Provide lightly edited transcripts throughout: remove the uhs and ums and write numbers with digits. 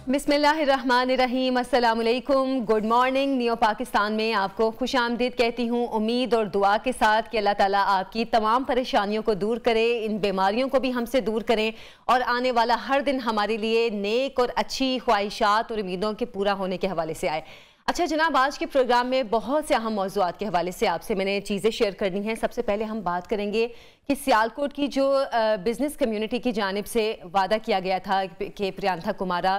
बिस्मिल्लाहिर्रहमानिर्रहीम, अस्सलामुअलैकुम, good morning. Neo Pakistan में आपको खुश आमदीद कहती हूँ, उम्मीद और दुआ के साथ कि अल्लाह ताला आपकी तमाम परेशानियों को दूर करे, इन बीमारियों को भी हमसे दूर करें और आने वाला हर दिन हमारे लिए नेक और अच्छी ख्वाहिशात और उम्मीदों के पूरा होने के हवाले से आए। अच्छा जनाब, आज के प्रोग्राम में बहुत से अहम मौज़ूआत के हवाले से आपसे मैंने चीज़ें शेयर करनी हैं। सबसे पहले हम बात करेंगे कि सियालकोट की जो बिज़नेस कम्युनिटी की जानिब से वादा किया गया था कि प्रियंका कुमारा,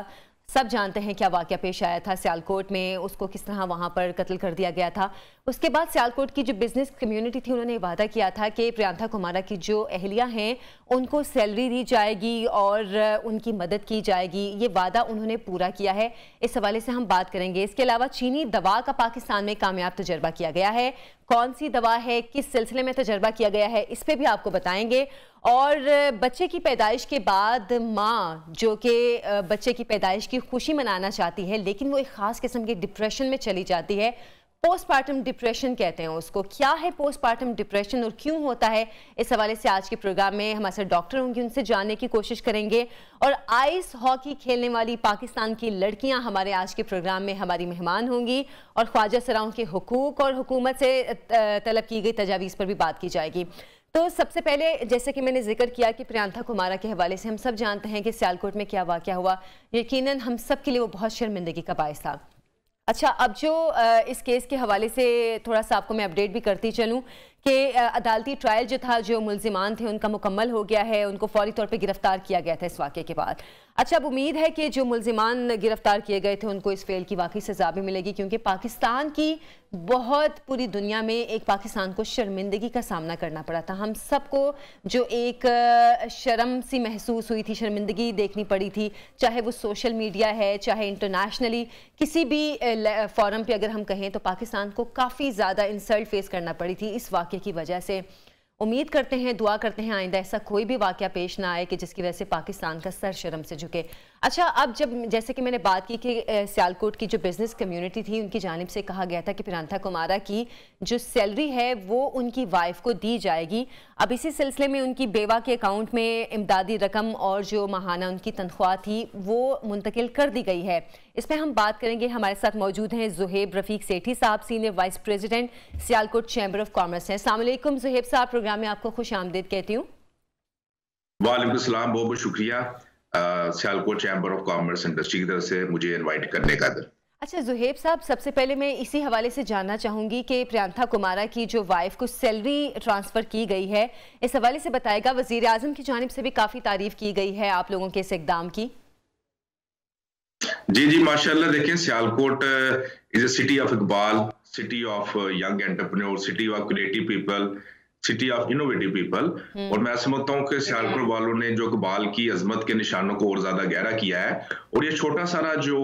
सब जानते हैं क्या वाक़या पेश आया था सियालकोट में, उसको किस तरह वहाँ पर कत्ल कर दिया गया था। उसके बाद सियालकोट की जो बिज़नेस कम्युनिटी थी उन्होंने वादा किया था कि प्रियंका कुमारा की जो अहलिया हैं उनको सैलरी दी जाएगी और उनकी मदद की जाएगी। ये वादा उन्होंने पूरा किया है, इस हवाले से हम बात करेंगे। इसके अलावा चीनी दवा का पाकिस्तान में कामयाब तजर्बा किया गया है, कौन सी दवा है, किस सिलसिले में तजर्बा किया गया है, इस पर भी आपको बताएंगे। और बच्चे की पैदाइश के बाद माँ जो कि बच्चे की पैदाइश की खुशी मनाना चाहती है लेकिन वो एक ख़ास किस्म के डिप्रेशन में चली जाती है, पोस्टपार्टम डिप्रेशन कहते हैं उसको। क्या है पोस्टपार्टम डिप्रेशन और क्यों होता है, इस हवाले से आज के प्रोग्राम में हमारे साथ डॉक्टर होंगे, उनसे जानने की कोशिश करेंगे। और आइस हॉकी खेलने वाली पाकिस्तान की लड़कियां हमारे आज के प्रोग्राम में हमारी मेहमान होंगी और ख्वाजा सराओं के हुकूक और हुकूमत से तलब की गई तजावीज़ पर भी बात की जाएगी। तो सबसे पहले जैसे कि मैंने जिक्र किया कि प्रियंका कुमारा के हवाले से हम सब जानते हैं कि सियालकोट में क्या वाक़या हुआ, यकीनन हम सब के लिए वो बहुत शर्मिंदगी का बायस था। अच्छा, अब जो इस केस के हवाले से थोड़ा सा आपको मैं अपडेट भी करती चलूँ कि अदालती ट्रायल जो था, जो मुल्जिमान थे उनका मुकम्मल हो गया है, उनको फौरी तौर पे गिरफ्तार किया गया था इस वाक़े के बाद। अच्छा, अब उम्मीद है कि जो मुल्जिमान गिरफ्तार किए गए थे उनको इस फेल की वाकई सज़ा भी मिलेगी, क्योंकि पाकिस्तान की बहुत पूरी दुनिया में एक पाकिस्तान को शर्मिंदगी का सामना करना पड़ा था। हम सबको जो एक शर्म सी महसूस हुई थी, शर्मिंदगी देखनी पड़ी थी, चाहे वो सोशल मीडिया है, चाहे इंटरनेशनली किसी भी फोरम पे अगर हम कहें तो पाकिस्तान को काफ़ी ज़्यादा इंसल्ट फेस करना पड़ी थी इस वाक़े की वजह से। उम्मीद करते हैं, दुआ करते हैं आइंदा ऐसा कोई भी वाक़या पेश ना आए कि जिसकी वजह से पाकिस्तान का सर शर्म से झुके। अच्छा, अब जब जैसे कि मैंने बात की कि सियालकोट की जो बिज़नेस कम्युनिटी थी उनकी जानिब से कहा गया था कि प्रियंका कुमारा की जो सैलरी है वो उनकी वाइफ को दी जाएगी। अब इसी सिलसिले में उनकी बेवा के अकाउंट में इमदादी रकम और जो माहाना उनकी तनख्वाह थी वो मुंतकिल कर दी गई है। इस पर हम बात करेंगे। हमारे साथ मौजूद हैं ज़ुहैब रफ़ीक सेठी साहब, senior vice president Sialkot chamber of commerce हैं। अस्सलाम वालेकुम ज़ुहैब साहब, प्रोग्राम में आपको खुश आमदीद कहती हूँ। वालेकुम सलाम, बहुत बहुत शुक्रिया Sialkot chamber of commerce industry की तरफ से मुझे इनवाइट करने का। अच्छा ज़ुहैब साहब, सबसे पहले मैं इसी हवाले से जानना चाहूँगी कि प्रियंका कुमारा की जो वाइफ को सैलरी ट्रांसफ़र की गई है, इस हवाले से बताएगा। वज़ीर आज़म की जानिब से भी काफ़ी तारीफ़ की गई है आप लोगों के इस इक़दाम की। जी जी, माशाल्लाह। देखें, Sialkot is a city of Iqbal, city of young entrepreneur, city of creative people, city of innovative people. और मैं समझता हूँ कि सियालकोट वालों ने जो इकबाल की अजमत के निशानों को और ज्यादा गहरा किया है। और ये छोटा सारा जो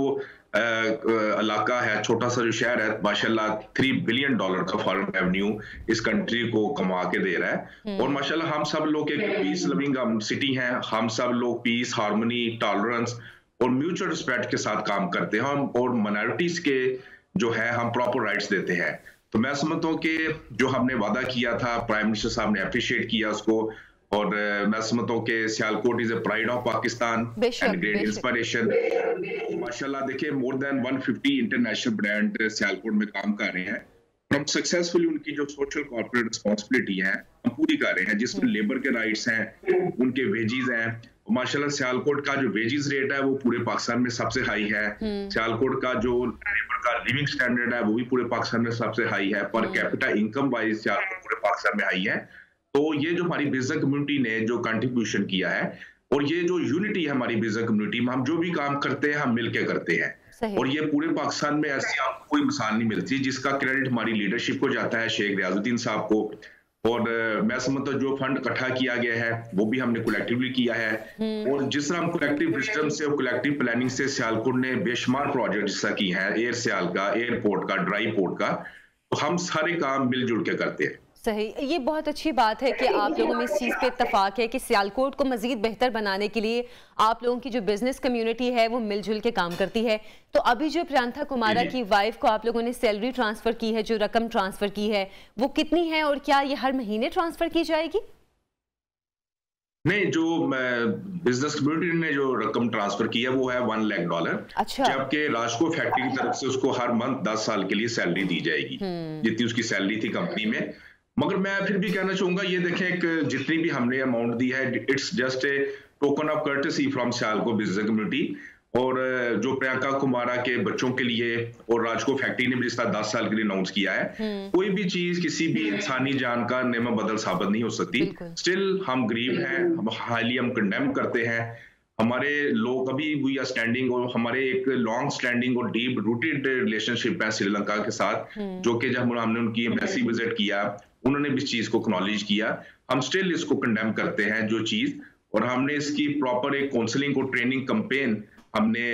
इलाका है, छोटा सा जो शहर है, माशाल्लाह $3 बिलियन का फॉरेन रेवेन्यू इस कंट्री को कमा के दे रहा है। और माशाल्लाह हम सब लोग एक पीस लविंग सिटी हैं, हम सब लोग पीस, हार्मनी, टॉलरेंस और म्यूचुअल रिस्पेक्ट के साथ काम करते हैं। और माइनॉरिटीज के जो है हम प्रॉपर राइट्स देते हैं। तो मैं समझता हूँ कि जो हमने वादा किया था, प्राइम मिनिस्टर साहब ने अप्रिशिएट किया उसको। और मैं समझता हूँ कि Sialkot is a pride of Pakistan and great inspiration. माशाल्लाह, देखिए more than 150 international brand Sialkot में काम कर रहे हैं। हम सक्सेसफुली उनकी जो सोशल कॉर्पोरेट रिस्पॉन्सिबिलिटी है हम पूरी कर रहे हैं, जिसमें लेबर के राइट्स हैं, उनके वेजेस हैं। माशाल्लाह सियालकोट का जो वेजेस रेट है वो पूरे पाकिस्तान में सबसे हाई है। सियालकोट का जो लेबर का लिविंग स्टैंडर्ड है वो भी पूरे पाकिस्तान में सबसे हाई है। Per capita income wise Sialkot पूरे पाकिस्तान में हाई है। तो ये जो हमारी बिजनेस कम्युनिटी ने जो कंट्रीब्यूशन किया है और ये जो यूनिटी है हमारी बिजनेस कम्युनिटी में, हम जो भी काम करते हैं हम मिलके करते हैं। और ये पूरे पाकिस्तान में ऐसी आपको कोई मिसाल नहीं मिलती, जिसका क्रेडिट हमारी लीडरशिप को जाता है, शेख रियाजुद्दीन साहब को। और मैं समझता हूँ जो फंड इकट्ठा किया गया है वो भी हमने कलेक्टिवली किया है। और जिस तरह हम कलेक्टिव विजडम से और कलेक्टिव प्लानिंग से सियालकोट ने बेशुमार प्रोजेक्ट जैसा की है, एयर सियाल का, एयरपोर्ट का, ड्राई पोर्ट का, तो हम सारे काम मिलजुल के करते हैं। सही, ये बहुत अच्छी बात है कि आप लोगों में इस चीज़ पे इत्तेफाक है कि सियालकोट को मज़ीद बेहतर बनाने के लिए आप लोगों की जो बिज़नेस कम्युनिटी है वो मिलजुल के काम करती है। तो अभी जो प्रियंका कुमारा की वाइफ को आप लोगों ने सैलरी ट्रांसफ़र की है, जो रकम ट्रांसफ़र की है वो कितनी है और क्या ये हर महीने ट्रांसफ़र की जाएगी? नहीं, जो बिजनेस कम्युनिटी ने जो रकम ट्रांसफर किया वो है $1 लाख। अच्छा। जबकि राजको फैक्ट्री की तरफ से उसको हर मंथ 10 साल के लिए सैलरी दी जाएगी, जितनी उसकी सैलरी थी कंपनी में। मगर मैं फिर भी कहना चाहूंगा, ये देखें कि जितनी भी हमने अमाउंट दी है, it's just a token of courtesy from सियालको बिजनेस कम्युनिटी। और जो प्रियंका कुमारा के बच्चों के लिए और राजको फैक्ट्री ने भी रिश्ता 10 साल के लिए अनाउंस किया है। कोई भी चीज किसी भी इंसानी जान का नेम बदल साबित नहीं हो सकती। स्टिल हम गरीब हैं, हम हाईली हम कंडेम करते हैं। हमारे लोग अभी वी आर स्टैंडिंग, और हमारे एक लॉन्ग स्टैंडिंग और डीप रूटेड रिलेशनशिप है श्रीलंका के साथ, जो कि जब हमने उनकी एम्बेसी विजिट किया, उन्होंने भी इस चीज को एक्नॉलेज किया। हम स्टिल इसको कंडेम करते हैं जो चीज, और हमने इसकी प्रॉपर एक काउंसलिंग और ट्रेनिंग कैंपेन हमने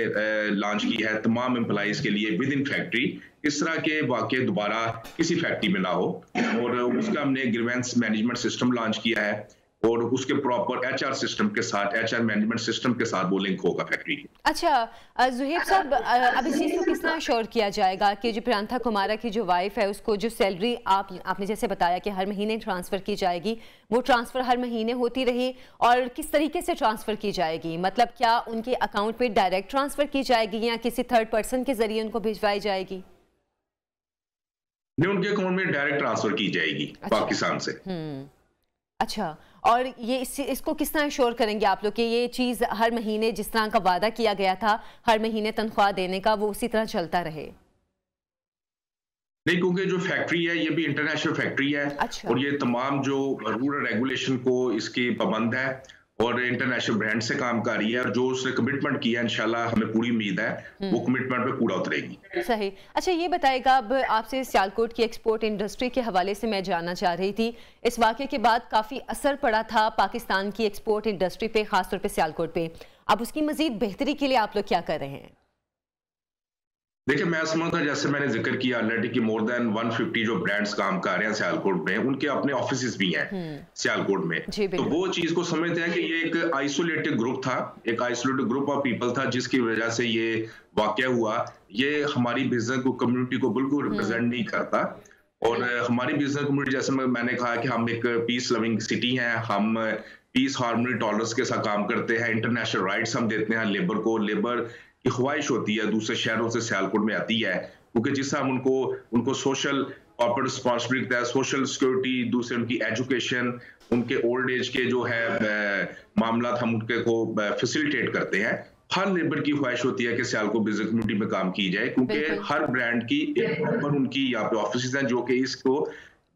लॉन्च की है तमाम एम्प्लॉइज के लिए विद इन फैक्ट्री, इस तरह के वाकये दोबारा किसी फैक्ट्री में ना हो। और उसका हमने ग्रीवेंस मैनेजमेंट सिस्टम लॉन्च किया है, और उसके प्रॉपर एचआर सिस्टम के साथ, एचआर मैनेजमेंट सिस्टम के साथ वो लिंक होगा फैक्ट्री की। अच्छा ज़ुहैब साहब, अब इस चीज़ को किस तरह श्योर किया जाएगा कि जो प्रियंका कुमारा की जो वाइफ है उसको जो सैलरी आपने जैसे बताया कि हर महीने ट्रांसफ़र की जाएगी, वो ट्रांसफ़र हर महीने होती रही, और किस तरीके से ट्रांसफ़र की जाएगी? मतलब क्या उनके अकाउंट पे डायरेक्ट ट्रांसफ़र की जाएगी या किसी थर्ड पर्सन के जरिए उनको भिजवाई जाएगी? नहीं, उनके अकाउंट में डायरेक्ट ट्रांसफर की जाएगी पाकिस्तान से। अच्छा, और ये इसको किस तरह श्योर करेंगे आप लोग कि ये चीज़ हर महीने जिस तरह का वादा किया गया था हर महीने तनख्वाह देने का, वो उसी तरह चलता रहे? नहीं, क्योंकि जो फैक्ट्री है ये भी इंटरनेशनल फैक्ट्री है। अच्छा। और ये तमाम जो रूल रेगुलेशन को इसकी पाबंद है और इंटरनेशनल ब्रांड से काम कर रही है, और जो उसने कमिटमेंट किया है इंशाल्लाह हमें पूरी उम्मीद है वो कमिटमेंट पे पूरा उतरेगी। सही। अच्छा, ये बताएगा, अब आपसे सियालकोट की एक्सपोर्ट इंडस्ट्री के हवाले से मैं जानना चाह रही थी, इस वाक़े के बाद काफ़ी असर पड़ा था पाकिस्तान की एक्सपोर्ट इंडस्ट्री पे, ख़ासतौर पे सियालकोट पे। अब उसकी मज़ीद बेहतरी के लिए आप लोग क्या कर रहे हैं? देखिए, मैं समझता हूं, जैसे मैंने जिक्र किया ऑलरेडी कि मोर देन 150 जो ब्रांड्स काम कर रहे हैं सियालकोट में, उनके अपने ऑफिसेज भी हैं सियालकोट में। तो वो चीज को समझते हैं कि ये एक आइसोलेटेड ग्रुप था, एक आइसोलेटेड ग्रुप ऑफ पीपल था, जिसकी वजह से ये वाकया हुआ। ये हमारी बिजनेस कम्युनिटी को बिल्कुल रिप्रेजेंट नहीं करता। और हमारी बिजनेस कम्युनिटी, जैसे मैंने कहा कि हम एक पीस लविंग सिटी हैं, हम पीस हार्मनी टॉलरेंस के साथ काम करते हैं, इंटरनेशनल राइट्स हम देते हैं लेबर को। लेबर की ख्वाहिश होती है दूसरे शहरों से सियालकोट में आती है, क्योंकि जिससे हम उनको सोशल कॉर्पोरेट रिस्पॉन्सिबिलिटी है, सोशल सिक्योरिटी, दूसरे उनकी एजुकेशन, उनके ओल्ड एज के जो है मामला हम उनके को फैसिलिटेट करते हैं। हर लेबर की ख्वाहिश होती है कि सियालकोट बिजनेस कम्युनिटी में काम की जाए, क्योंकि हर ब्रांड की एक प्रॉपर उनकी यहाँ पे ऑफिस हैं जो कि इसको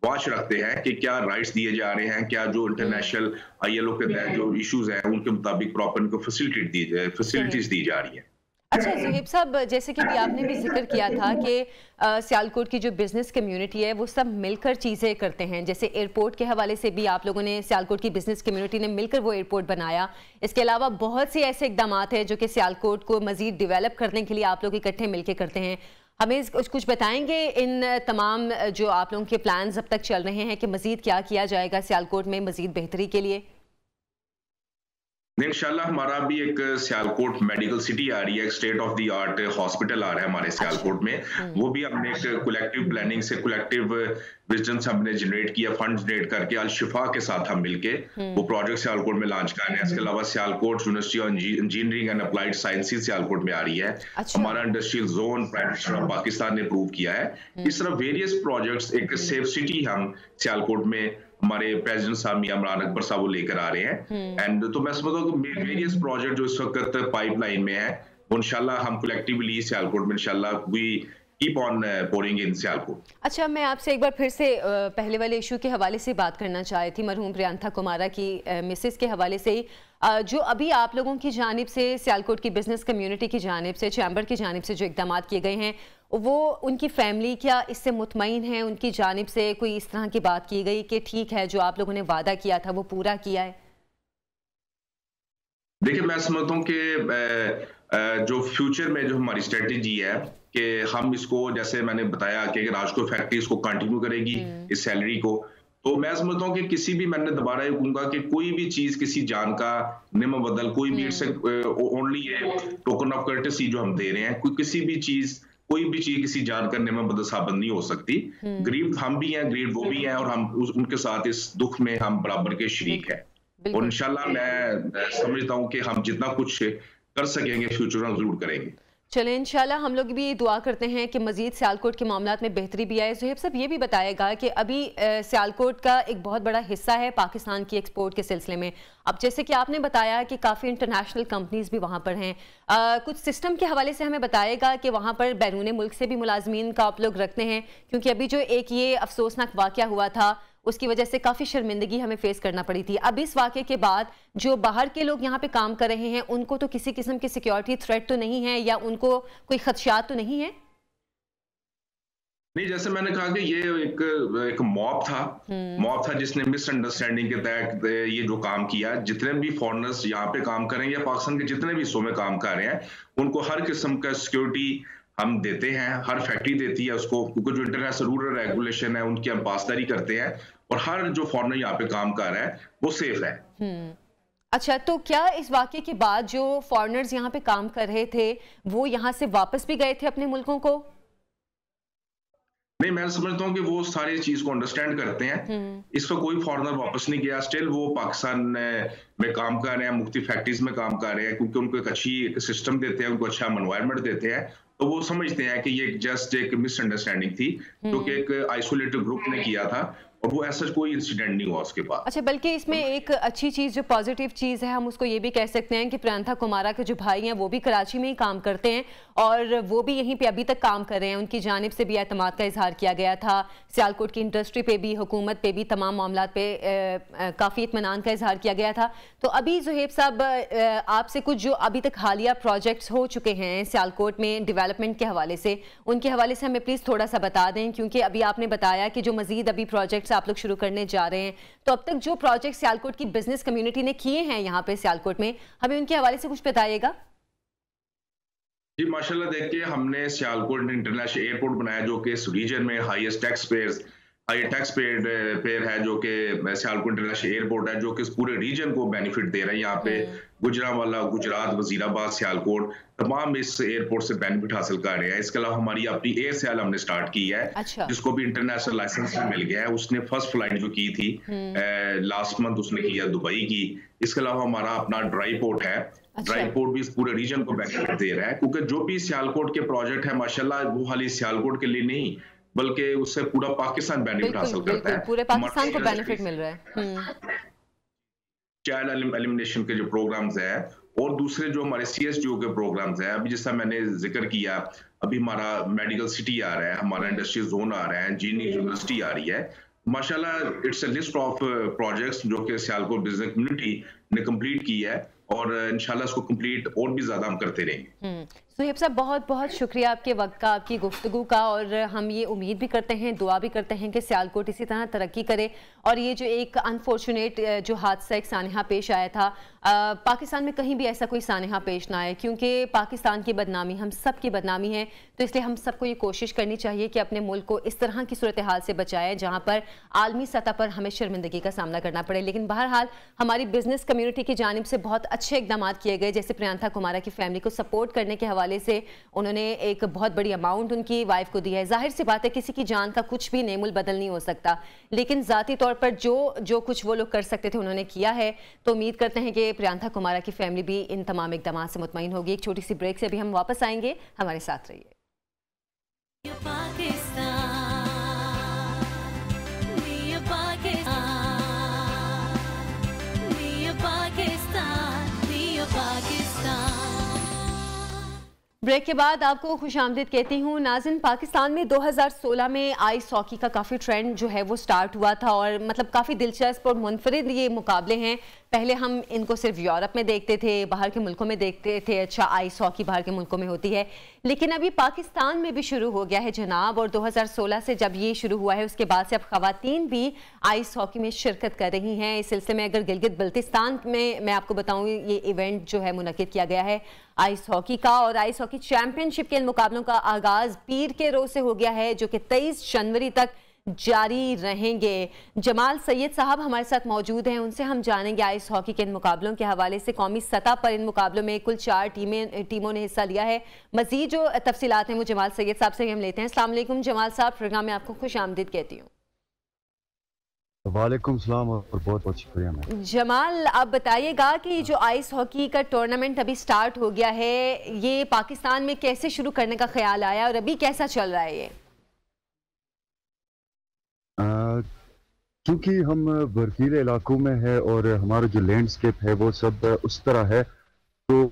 वॉच रखते हैं कि क्या राइट्स दिए जा रहे हैं, क्या जो इंटरनेशनल ILO के तहत जो इश्यूज हैं उनके मुताबिक प्रॉपर उनको फैसिलिटीज दी जा रही है। अच्छा ज़ुहैब साहब, जैसे कि भी आपने भी जिक्र किया था कि सियालकोट की जो बिज़नेस कम्युनिटी है वो सब मिलकर चीज़ें करते हैं, जैसे एयरपोर्ट के हवाले से भी आप लोगों ने, सियालकोट की बिज़नेस कम्युनिटी ने मिलकर वो एयरपोर्ट बनाया। इसके अलावा बहुत से ऐसे इकदाम हैं जो कि सियालकोट को मज़ीद डेवलप करने के लिए आप लोग इकट्ठे मिलकर करते हैं। हमें कुछ बताएंगे इन तमाम जो आप लोगों के प्लान्स अब तक चल रहे हैं कि मज़ीद क्या किया जाएगा सियालकोट में मज़ीद बेहतरी के लिए? इंशाल्लाह हमारा भी एक सियालकोट मेडिकल सिटी आ रही है, एक state of the art hospital आ रहा है हमारे सियालकोट में। वो भी हमने एक कलेक्टिव प्लानिंग से, कलेक्टिव विजन से हमने जनरेट किया, फंड जनरेट करके अल शिफा के साथ हम मिलके वो प्रोजेक्ट सियालकोट में लॉन्च कर रहे हैं। इसके अलावा Sialkot university of engineering and applied sciences Sialkot में आ रही है। हमारा industrial zone prime minister of Pakistan ने अप्रूव किया है। इस तरह वेरियस प्रोजेक्ट्स, एक सेफ सिटी हम सियालकोट में हमारे प्रेसिडेंट साहब मियां इमरान अकबर साहब वो लेकर आ रहे हैं। एंड तो मैं समझता हूँ कि वेरियस प्रोजेक्ट जो इस वक्त पाइपलाइन में है वो इंशाल्लाह हम कलेक्टिवली सियालकोट में इंशाल्लाह we keep on pouring in Sialkot. अच्छा, मैं आपसे एक बार फिर से पहले वाले इशू के हवाले से बात करना चाह रही थी, मरहूम प्रियंका कुमारा की मिसेस के हवाले से, जो अभी आप लोगों की जानिब से, सियालकोट की बिजनेस कम्युनिटी की जानिब से, चैम्बर की जानिब से जो इकदाम किए गए हैं, वो उनकी फैमिली क्या इससे मुतमईन है? उनकी जानिब से कोई इस तरह की बात की गई कि ठीक है जो आप लोगों ने वादा किया था वो पूरा किया है? देखिए, मैं समझता हूँ कि जो फ्यूचर में जो हमारी स्ट्रेटेजी है कि हम इसको, जैसे मैंने बताया कि राजको फैक्ट्री इसको कंटिन्यू करेगी इस सैलरी को, तो मैं समझता हूँ कि किसी भी, मैंने दोबारा ये कहूंगा कि कोई भी चीज किसी जान का नियम बदल, कोई भी it's only token of courtesy जो हम दे रहे हैं, किसी भी चीज, कोई भी चीज किसी जान का नियम बदल साबित नहीं हो सकती। गरीब हम भी हैं, गरीब वो भी हैं, और हम उनके साथ इस दुख में हम बराबर के शरीक हैं। और इंशाल्लाह मैं समझता हूँ कि हम जितना कुछ कर सकेंगे फ्यूचर में जरूर करेंगे। चलें, इंशाल्लाह हम लोग भी दुआ करते हैं कि मज़ीद सियालकोट के मामलात में बेहतरी भी आए। ज़ुहैब साहब ये भी बताएगा कि अभी सियालकोट का एक बहुत बड़ा हिस्सा है पाकिस्तान की एक्सपोर्ट के सिलसिले में। अब जैसे कि आपने बताया कि काफ़ी इंटरनेशनल कंपनीज भी वहाँ पर हैं, कुछ सिस्टम के हवाले से हमें बताएगा कि वहाँ पर बैरून मुल्क से भी मुलाजमीन का आप लोग रखते हैं, क्योंकि अभी जो एक ये अफसोसनाक वाक़या हुआ था उसकी वजह से काफ़ी शर्मिंदगी हमें फेस करना पड़ी थी। अब इस वाक़े के बाद जो बाहर के लोग यहाँ पे काम कर रहे हैं उनको तो किसी किस्म की सिक्योरिटी थ्रेट तो नहीं है, या उनको कोई खदशात तो नहीं है? नहीं, जैसे मैंने कहा कि ये एक मॉब था जिसने मिसअंडरस्टैंडिंग के तहत ये जो काम किया। जितने भी फॉरेनर्स यहाँ पे काम करेंगे या पाकिस्तान के जितने भी हिस्सों में काम कर रहे हैं उनको हर किस्म का सिक्योरिटी हम देते हैं, हर फैक्ट्री देती है उसको, क्योंकि जो इंटरनेशनल रूल रेगुलेशन है उनकी हम पासदारी करते हैं और हर जो फॉरेनर यहाँ पे काम कर रहा है वो सेफ है। अच्छा, तो क्या इस वाक़े के बाद जो फॉरेनर्स यहाँ पे काम कर रहे थे वो यहाँ से वापस भी गए थे अपने मुल्कों को? नहीं, मैं समझता हूँ कि वो सारी चीज को अंडरस्टैंड करते हैं। इस पर कोई फॉरेनर वापस नहीं गया, स्टिल वो पाकिस्तान में काम कर रहे हैं, मुख्तलिफ फैक्ट्रीज में काम कर रहे हैं, क्योंकि उनको एक अच्छी सिस्टम देते हैं, उनको अच्छा एनवायरनमेंट देते हैं। तो वो समझते हैं कि ये जस्ट एक मिसअंडरस्टैंडिंग थी जो कि एक आइसोलेटेड ग्रुप ने किया था और वो ऐसा कोई इंसिडेंट नहीं हुआ उसके बाद। अच्छा, बल्कि इसमें एक अच्छी चीज़, जो पॉजिटिव चीज़ है, हम उसको ये भी कह सकते हैं कि प्रियंका कुमारा के जो भाई हैं वो भी कराची में ही काम करते हैं और वो भी यहीं पे अभी तक काम कर रहे हैं। उनकी जानिब से भी एतमाद का इजहार किया गया था, सियालकोट की इंडस्ट्री पे भी, हुकूमत पे भी, तमाम मामलात पे काफ़ी इत्मीनान का इजहार किया गया था। तो अभी ज़ुहैब साहब आपसे कुछ जो अभी तक हालिया प्रोजेक्ट्स हो चुके हैं सियालकोट में डेवलपमेंट के हवाले से, उनके हवाले से हमें प्लीज़ थोड़ा सा बता दें, क्योंकि अभी आपने बताया कि जो मज़ीद अभी प्रोजेक्ट्स आप लोग शुरू करने जा रहे हैं, तो अब तक जो प्रोजेक्ट सियालकोट की बिजनेस कम्युनिटी ने किए हैं यहाँ पे सियालकोट में, हमें उनके हवाले से कुछ बताइएगा। जी माशाल्लाह, देखिए हमने सियालकोट इंटरनेशनल एयरपोर्ट बनाया जो कि इस रीजन में हाईएस्ट टैक्स पेयर है, जो कि सियालकोट इंटरनेशनल एयरपोर्ट है जो कि इस पूरे रीजन को बेनिफिट दे रहा है। यहाँ पे गुजरांवाला, गुजरात, वजीराबाद, सियालकोट तमाम इस एयरपोर्ट से बेनिफिट हासिल कर रहे हैं। इसके अलावा हमारी अपनी एयर सेल हमने स्टार्ट की है। अच्छा। जिसको भी इंटरनेशनल लाइसेंस मिल गया है। उसने फर्स्ट फ्लाइट जो की थी लास्ट मंथ उसने किया दुबई की। इसके अलावा हमारा अपना ड्राई पोर्ट है। अच्छा। ड्राई पोर्ट भी इस पूरे रीजन को बेनिफिट दे रहा है, क्योंकि जो भी सियालकोट के प्रोजेक्ट है माशाल्लाह वो खाली सियालकोट के लिए नहीं बल्कि उससे पूरा पाकिस्तान बेनिफिट हासिल करता है। पूरे पाकिस्तान को बेनिफिट मिल रहा है। चाइल्ड एलिमिनेशन के जो प्रोग्राम्स है और दूसरे जो हमारे CSGO के प्रोग्राम्स है, अभी जैसा मैंने जिक्र किया, अभी हमारा मेडिकल सिटी आ रहा है, हमारा इंडस्ट्रियल जोन आ रहा है, जीनी यूनिवर्सिटी आ रही है। माशाल्लाह it's a list of projects जो कि सियालकोट बिजनेस कम्युनिटी ने कंप्लीट की है और इंशाल्लाह इसको कंप्लीट और भी ज्यादा हम करते रहेंगे। ज़ुहैब साहब, बहुत बहुत शुक्रिया आपके वक्त का, आपकी गुफ्तगू का, और हम ये उम्मीद भी करते हैं, दुआ भी करते हैं कि सियालकोट इसी तरह तरक्की करे और ये जो एक अनफॉर्चुनेट जो हादसा एक सानहा पेश आया था, पाकिस्तान में कहीं भी ऐसा कोई सानहा पेश ना आए, क्योंकि पाकिस्तान की बदनामी हम सब की बदनामी है। तो इसलिए हम सबको ये कोशिश करनी चाहिए कि अपने मुल्क को इस तरह की सूरत हाल से बचाए जहाँ पर आलमी सतह पर हमें शर्मिंदगी का सामना करना पड़े। लेकिन बहरहाल हमारी बिजनेस कम्युनिटी की जानिब से बहुत अच्छे इकदाम किए गए, जैसे प्रियंका कुमारा की फैमिली को सपोर्ट करने के हवाले से उन्होंने एक बहुत बड़ी अमाउंट उनकी वाइफ को दी है। जाहिर सी बात है किसी की जान का कुछ भी नेमुल बदल नहीं हो सकता, लेकिन जाती तौर पर जो कुछ वो लोग कर सकते थे उन्होंने किया है। तो उम्मीद करते हैं कि प्रियंका कुमारा की फैमिली भी इन तमाम इकदाम से मुतमईन होगी। एक छोटी सी ब्रेक से अभी हम वापस आएंगे, हमारे साथ रहिए। ब्रेक के बाद आपको खुशामदीद कहती हूँ। नाज़िन, पाकिस्तान में 2016 में आइस हॉकी का काफ़ी ट्रेंड जो है वो स्टार्ट हुआ था और मतलब काफ़ी दिलचस्प और मुनफरिद ये मुकाबले हैं। पहले हम इनको सिर्फ यूरोप में देखते थे, बाहर के मुल्कों में देखते थे, अच्छा आइस हॉकी बाहर के मुल्कों में होती है, लेकिन अभी पाकिस्तान में भी शुरू हो गया है जनाब। और 2016 से जब ये शुरू हुआ है उसके बाद से अब ख़वातीन भी आइस हॉकी में शिरकत कर रही हैं। इस सिलसिले में अगर गिलगित बल्तिस्तान में मैं आपको बताऊँ, ये इवेंट जो है मुनक्किद किया गया है आइस हॉकी का, और आइस हॉकी चैंपियनशिप के इन मुकाबलों का आगाज़ पीर के रोज़ से हो गया है, जो कि 23 जनवरी तक जारी रहेंगे। जमाल सैयद साहब हमारे साथ मौजूद हैं, उनसे हम जानेंगे आइस हॉकी के इन मुकाबलों के हवाले से। कौमी सतह पर इन मुकाबलों में कुल 4 टीमों ने हिस्सा लिया है। मजीद जो तफसीलात हैं वो जमाल सैयद साहब से हम लेते हैं। अस्सलाम वालेकुम जमाल साहब, प्रोग्राम में आपको खुश आमदीद कहती हूँ। वालेकुम सलाम और बहुत बहुत शुक्रिया मैम। जमाल, आप बताइएगा कि जो आइस हॉकी का टूर्नामेंट अभी स्टार्ट हो गया है, ये पाकिस्तान में कैसे शुरू करने का ख्याल आया और अभी कैसा चल रहा है ये? क्योंकि हम बर्फीले इलाकों में है और हमारा जो लैंडस्केप है वो सब उस तरह है, तो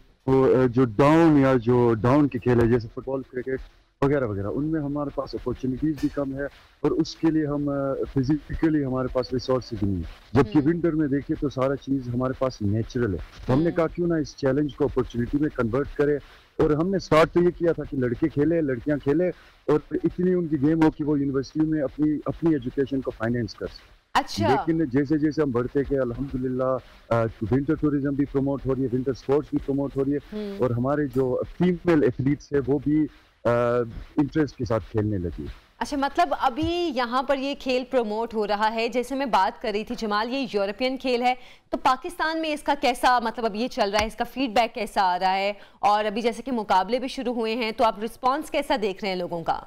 जो डाउन या जो डाउन के खेल है जैसे फुटबॉल, क्रिकेट वगैरह वगैरह, उनमें हमारे पास अपॉर्चुनिटीज भी कम है और उसके लिए हम फिजिकली हमारे पास रिसोर्सेज नहीं है। जबकि विंटर में देखें तो सारा चीज़ हमारे पास नेचुरल है, तो हमने कहा क्यों ना इस चैलेंज को अपॉर्चुनिटी में कन्वर्ट करें। और हमने स्टार्ट तो ये किया था कि लड़के खेले लड़कियां खेले और इतनी उनकी गेम हो कि वो यूनिवर्सिटी में अपनी अपनी एजुकेशन को फाइनेंस कर सकें। अच्छा। लेकिन जैसे जैसे हम बढ़ते गए अल्हम्दुलिल्लाह विंटर टूरिज्म भी प्रमोट हो रही है, विंटर स्पोर्ट्स भी प्रमोट हो रही है और हमारे जो फीमेल एथलीट्स है वो भी इंटरेस्ट के साथ खेलने लगी। अच्छा, मतलब अभी यहाँ पर ये खेल प्रमोट हो रहा है। जैसे मैं बात कर रही थी जमाल, ये यूरोपियन खेल है, तो पाकिस्तान में इसका कैसा मतलब अब ये चल रहा है, इसका फीडबैक कैसा आ रहा है? और अभी जैसे कि मुकाबले भी शुरू हुए हैं, तो आप रिस्पॉन्स कैसा देख रहे हैं लोगों का?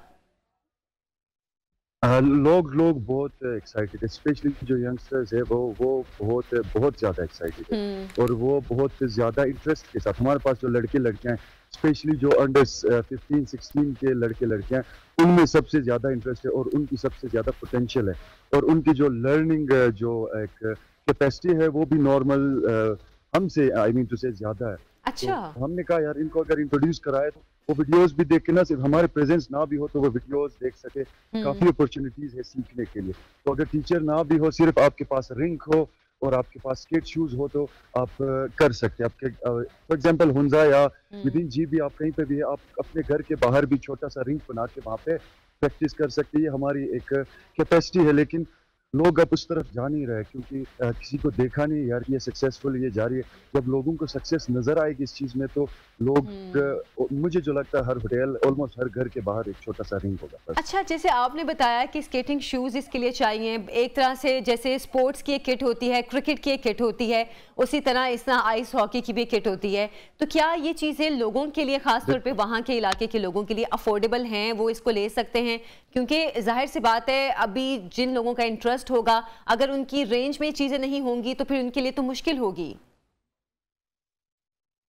लोग बहुत एक्साइटेड है, स्पेशली जो यंगस्टर्स है वो बहुत बहुत ज़्यादा एक्साइटेड है और वो बहुत ज़्यादा इंटरेस्ट के साथ। हमारे पास जो लड़के लड़कियां हैं, स्पेशली जो अंडर 15-16 के लड़के लड़कियां हैं, उनमें सबसे ज़्यादा इंटरेस्ट है और उनकी सबसे ज़्यादा पोटेंशियल है और उनकी जो लर्निंग जो एक कैपेसिटी है वो भी नॉर्मल हमसे आई मीन टू से ज़्यादा है। अच्छा। तो हमने कहा यार इनको अगर इंट्रोड्यूस कराए तो वो वीडियोस भी देख के ना सिर्फ हमारे प्रेजेंस ना भी हो तो वो वीडियोस देख सके। काफी अपॉर्चुनिटीज है सीखने के लिए। तो अगर टीचर ना भी हो, सिर्फ आपके पास रिंग हो और आपके पास स्केट शूज हो तो आप कर सकते हैं। आपके फॉर एग्जांपल हुंजा या विदिन जी भी आप कहीं पे भी है, आप अपने घर के बाहर भी छोटा सा रिंग बना के वहाँ पे प्रैक्टिस कर सकते हैं। ये हमारी एक कैपेसिटी है, लेकिन लोग अब उस तरफ जा नहीं रहे क्योंकि किसी को देखा नहीं यार ये सक्सेसफुल ये जा रही है। जब लोगों को सक्सेस नजर आएगी इस चीज में तो लोग मुझे जो लगता है हर होटल ऑलमोस्ट हर घर के बाहर एक छोटा सा रिंग होगा बस। अच्छा, जैसे आपने बताया कि स्केटिंग शूज इसके लिए चाहिए, एक तरह से जैसे स्पोर्ट्स की एक किट होती है, क्रिकेट की एक किट होती है, उसी तरह इस तरह आइस हॉकी की भी किट होती है, तो क्या ये चीज़ें लोगों के लिए, खासतौर पे वहाँ के इलाके के लोगों के लिए अफोर्डेबल हैं, वो इसको ले सकते हैं? क्योंकि जाहिर सी बात है अभी जिन लोगों का इंटरेस्ट होगा, अगर उनकी रेंज में चीज़ें नहीं होंगी तो फिर उनके लिए तो मुश्किल होगी।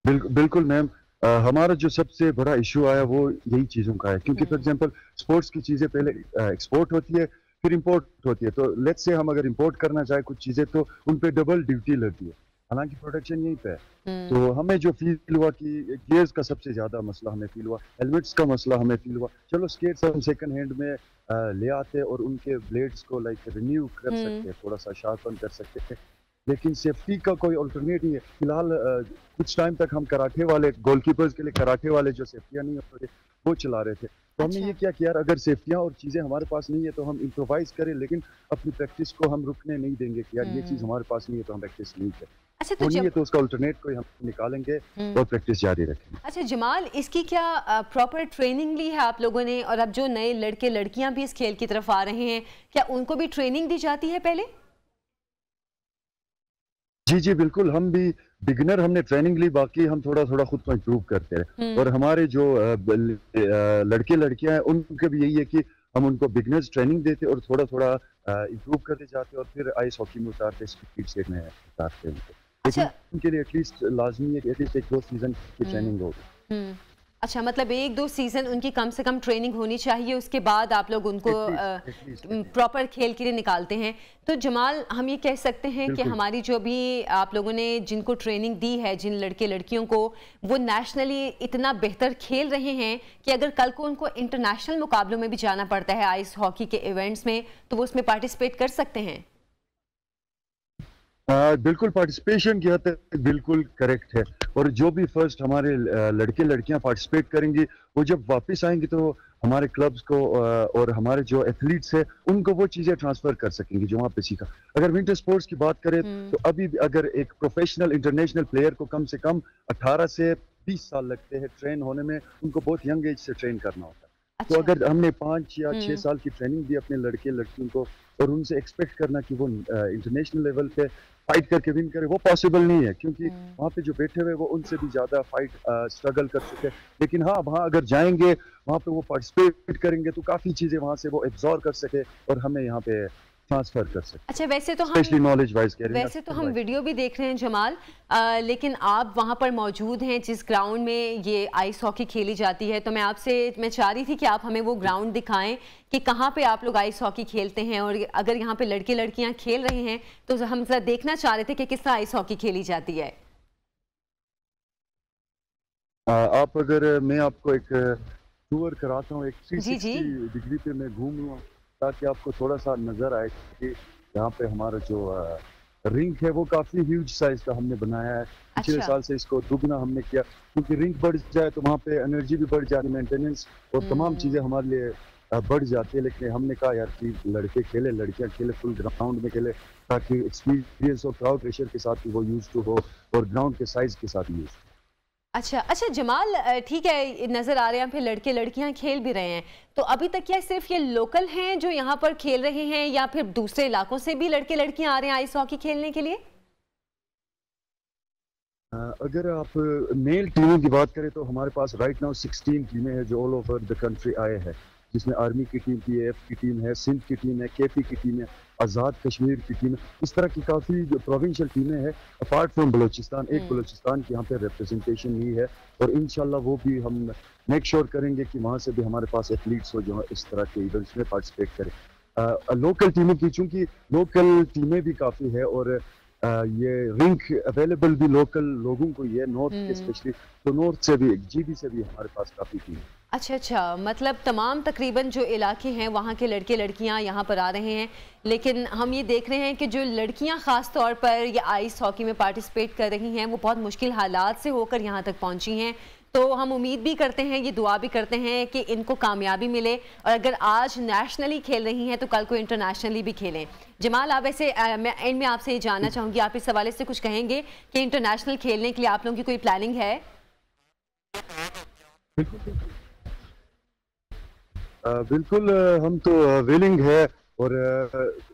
बिल्कुल मैम, हमारा जो सबसे बड़ा इशू आया वो यही चीज़ों का है क्योंकि फॉर एग्जांपल स्पोर्ट्स की चीज़ें पहले एक्सपोर्ट होती है फिर इंपोर्ट होती है। तो लेट्स से हम अगर इंपोर्ट करना चाहे कुछ चीज़ें तो उन पे डबल ड्यूटी लगती है, हालांकि प्रोडक्शन यहीं पे है। तो हमें जो फील हुआ कि गियर्स का सबसे ज़्यादा मसला हमें फील हुआ, हेलमेट्स का मसला हमें फील हुआ। चलो स्केट्स हम सेकंड हैंड में ले आते और उनके ब्लेड्स को लाइक रिन्यू कर सकते हैं, थोड़ा सा शार्पन कर सकते हैं, लेकिन सेफ्टी का कोई अल्टरनेट नहीं है। फिलहाल कुछ टाइम तक हम कराटे वाले गोलकीपर्स के लिए कराटे वाले जो सेफ्टियां नहीं होते वो चला रहे थे। तो हमने ये किया कि यार अगर सेफ्टियां और चीजें हमारे पास नहीं है तो हम इम्प्रोवाइज करें, लेकिन अपनी प्रैक्टिस को हम रुकने नहीं देंगे कि यार ये चीज हमारे पास नहीं है तो हम प्रैक्टिस नहीं करें। अच्छा, तो नहीं है तो उसका अल्टरनेट कोई हम निकालेंगे और प्रैक्टिस जारी रखेंगे। अच्छा जमाल, इसकी क्या प्रॉपर ट्रेनिंग ली है आप लोगों ने? और अब जो नए लड़के लड़कियां भी इस खेल की तरफ आ रहे हैं, क्या उनको भी ट्रेनिंग दी जाती है पहले? जी बिल्कुल, हम भी बिगिनर हमने ट्रेनिंग ली, बाकी हम थोड़ा थोड़ा खुद को इम्प्रूव करते हैं। और हमारे जो लड़के लड़कियां हैं उनके भी यही है कि हम उनको बिगिनर्स ट्रेनिंग देते और थोड़ा थोड़ा इम्प्रूव करते जाते और फिर आइस हॉकी में उतारते, स्पीड स्केट में उतारते हैं उनको। लेकिन उनके लिए एटलीस्ट लाजमी है कि एटलीस्ट 1-2 सीजन की ट्रेनिंग होगी। अच्छा, मतलब 1-2 सीजन उनकी कम से कम ट्रेनिंग होनी चाहिए, उसके बाद आप लोग उनको प्रॉपर खेल के लिए निकालते हैं। तो जमाल, हम ये कह सकते हैं कि हमारी जो भी आप लोगों ने जिनको ट्रेनिंग दी है, जिन लड़के लड़कियों को, वो नेशनली इतना बेहतर खेल रहे हैं कि अगर कल को उनको इंटरनेशनल मुकाबलों में भी जाना पड़ता है आइस हॉकी के इवेंट्स में, तो वो उसमें पार्टिसिपेट कर सकते हैं। बिल्कुल, पार्टिसिपेशन की हद तक बिल्कुल करेक्ट है। और जो भी फर्स्ट हमारे लड़के लड़कियां पार्टिसिपेट करेंगी वो जब वापस आएंगे तो हमारे क्लब्स को और हमारे जो एथलीट्स है उनको वो चीजें ट्रांसफर कर सकेंगे जो वहाँ पे सीखा। अगर विंटर स्पोर्ट्स की बात करें तो अभी अगर एक प्रोफेशनल इंटरनेशनल प्लेयर को कम से कम 18 से 20 साल लगते हैं ट्रेन होने में, उनको बहुत यंग एज से ट्रेन करना होता है। अच्छा। तो अगर हमने 5 या 6 साल की ट्रेनिंग दी अपने लड़के लड़कियों को और उनसे एक्सपेक्ट करना कि वो इंटरनेशनल लेवल पे फाइट करके विन करे, वो पॉसिबल नहीं है क्योंकि वहाँ पे जो बैठे हुए वो उनसे भी ज्यादा फाइट स्ट्रगल कर सके। लेकिन हाँ, वहाँ अगर जाएंगे, वहाँ पे वो पार्टिसिपेट करेंगे तो काफी चीजें वहाँ से वो एब्जॉर्ब कर सके और हमें यहाँ पे ट्रांसफर कर सकते। अच्छा, वैसे तो हम नॉलेज वाइज वैसे तो हम वीडियो भी देख रहे हैं जमाल, लेकिन आप वहां पर मौजूद हैं जिस ग्राउंड में ये आइस हॉकी खेली जाती है, तो मैं चाह रही थी कि आप हमें वो ग्राउंड दिखाएं कि कहाँ पे आप लोग आइस हॉकी खेलते हैं, और अगर यहाँ पे लड़के लड़कियां खेल रहे हैं तो हम जरा देखना चाह रहे थे कि किस तरह आइस हॉकी खेली जाती है। आप अगर मैं आपको एक टूर कराता हूँ, एक 360 डिग्री पे मैं घूम लूँ ताकि आपको थोड़ा सा नजर आए कि यहाँ पे हमारा जो रिंग है वो काफी ह्यूज साइज का हमने बनाया है। पिछले साल से इसको दुगना हमने किया, क्योंकि रिंग बढ़ जाए तो वहाँ पे एनर्जी भी बढ़ जाती है, मेंटेनेंस और तमाम चीजें हमारे लिए बढ़ जाती है। लेकिन हमने कहा यार कि लड़के खेले लड़कियां खेले, फुल ग्राउंड में खेले, ताकि एक्सपीरियंस और क्राउड प्रेशर के साथ भी वो यूज टू हो और ग्राउंड के साइज के साथ यूज। अच्छा जमाल, ठीक है, नज़र आ रहे हैं फिर लड़के लड़कियां खेल भी रहे हैं, तो अभी तक क्या सिर्फ ये लोकल हैं जो यहाँ पर खेल रहे हैं या फिर दूसरे इलाकों से भी लड़के लड़कियां आ रहे हैं आइस हॉकी खेलने के लिए? अगर आप मेल टीमों की बात करें तो हमारे पास राइट नाउ 16 टीमें हैं जो ऑल ओवर द कंट्री आए हैं, जिसमें आर्मी की टीम, PAF की टीम है, सिंध की टीम है, KP की टीम है, आज़ाद कश्मीर की टीम है। इस तरह की काफ़ी जो प्रोविंशियल टीमें हैं अपार्ट फ्रॉम बलूचिस्तान, एक बलूचिस्तान की यहाँ पे रिप्रेजेंटेशन ही है, और इंशाल्लाह वो भी हम मेक श्योर करेंगे कि वहाँ से भी हमारे पास एथलीट्स हो जो इस तरह के इवेंट्स में पार्टिसिपेट करें। लोकल टीमों की, चूँकि लोकल टीमें भी काफ़ी है और ये रिंक अवेलेबल भी लोकल लोगों को ही है, नॉर्थ के स्पेशली, तो नॉर्थ से भी, GB से भी हमारे पास काफ़ी टीम है। अच्छा, मतलब तमाम तकरीबन जो इलाके हैं वहाँ के लड़के लड़कियाँ यहाँ पर आ रहे हैं, लेकिन हम ये देख रहे हैं कि जो लड़कियाँ ख़ास तौर पर ये आइस हॉकी में पार्टिसिपेट कर रही हैं वो बहुत मुश्किल हालात से होकर यहाँ तक पहुँची हैं, तो हम उम्मीद भी करते हैं, ये दुआ भी करते हैं कि इनको कामयाबी मिले, और अगर आज नेशनली खेल रही हैं तो कल को इंटरनेशनली भी खेलें। जमाल, आप वैसे मैं एंड में आपसे ये जानना चाहूँगी, आप इस हवाले से कुछ कहेंगे कि इंटरनेशनल खेलने के लिए आप लोगों की कोई प्लानिंग है? बिल्कुल, हम तो विलिंग है और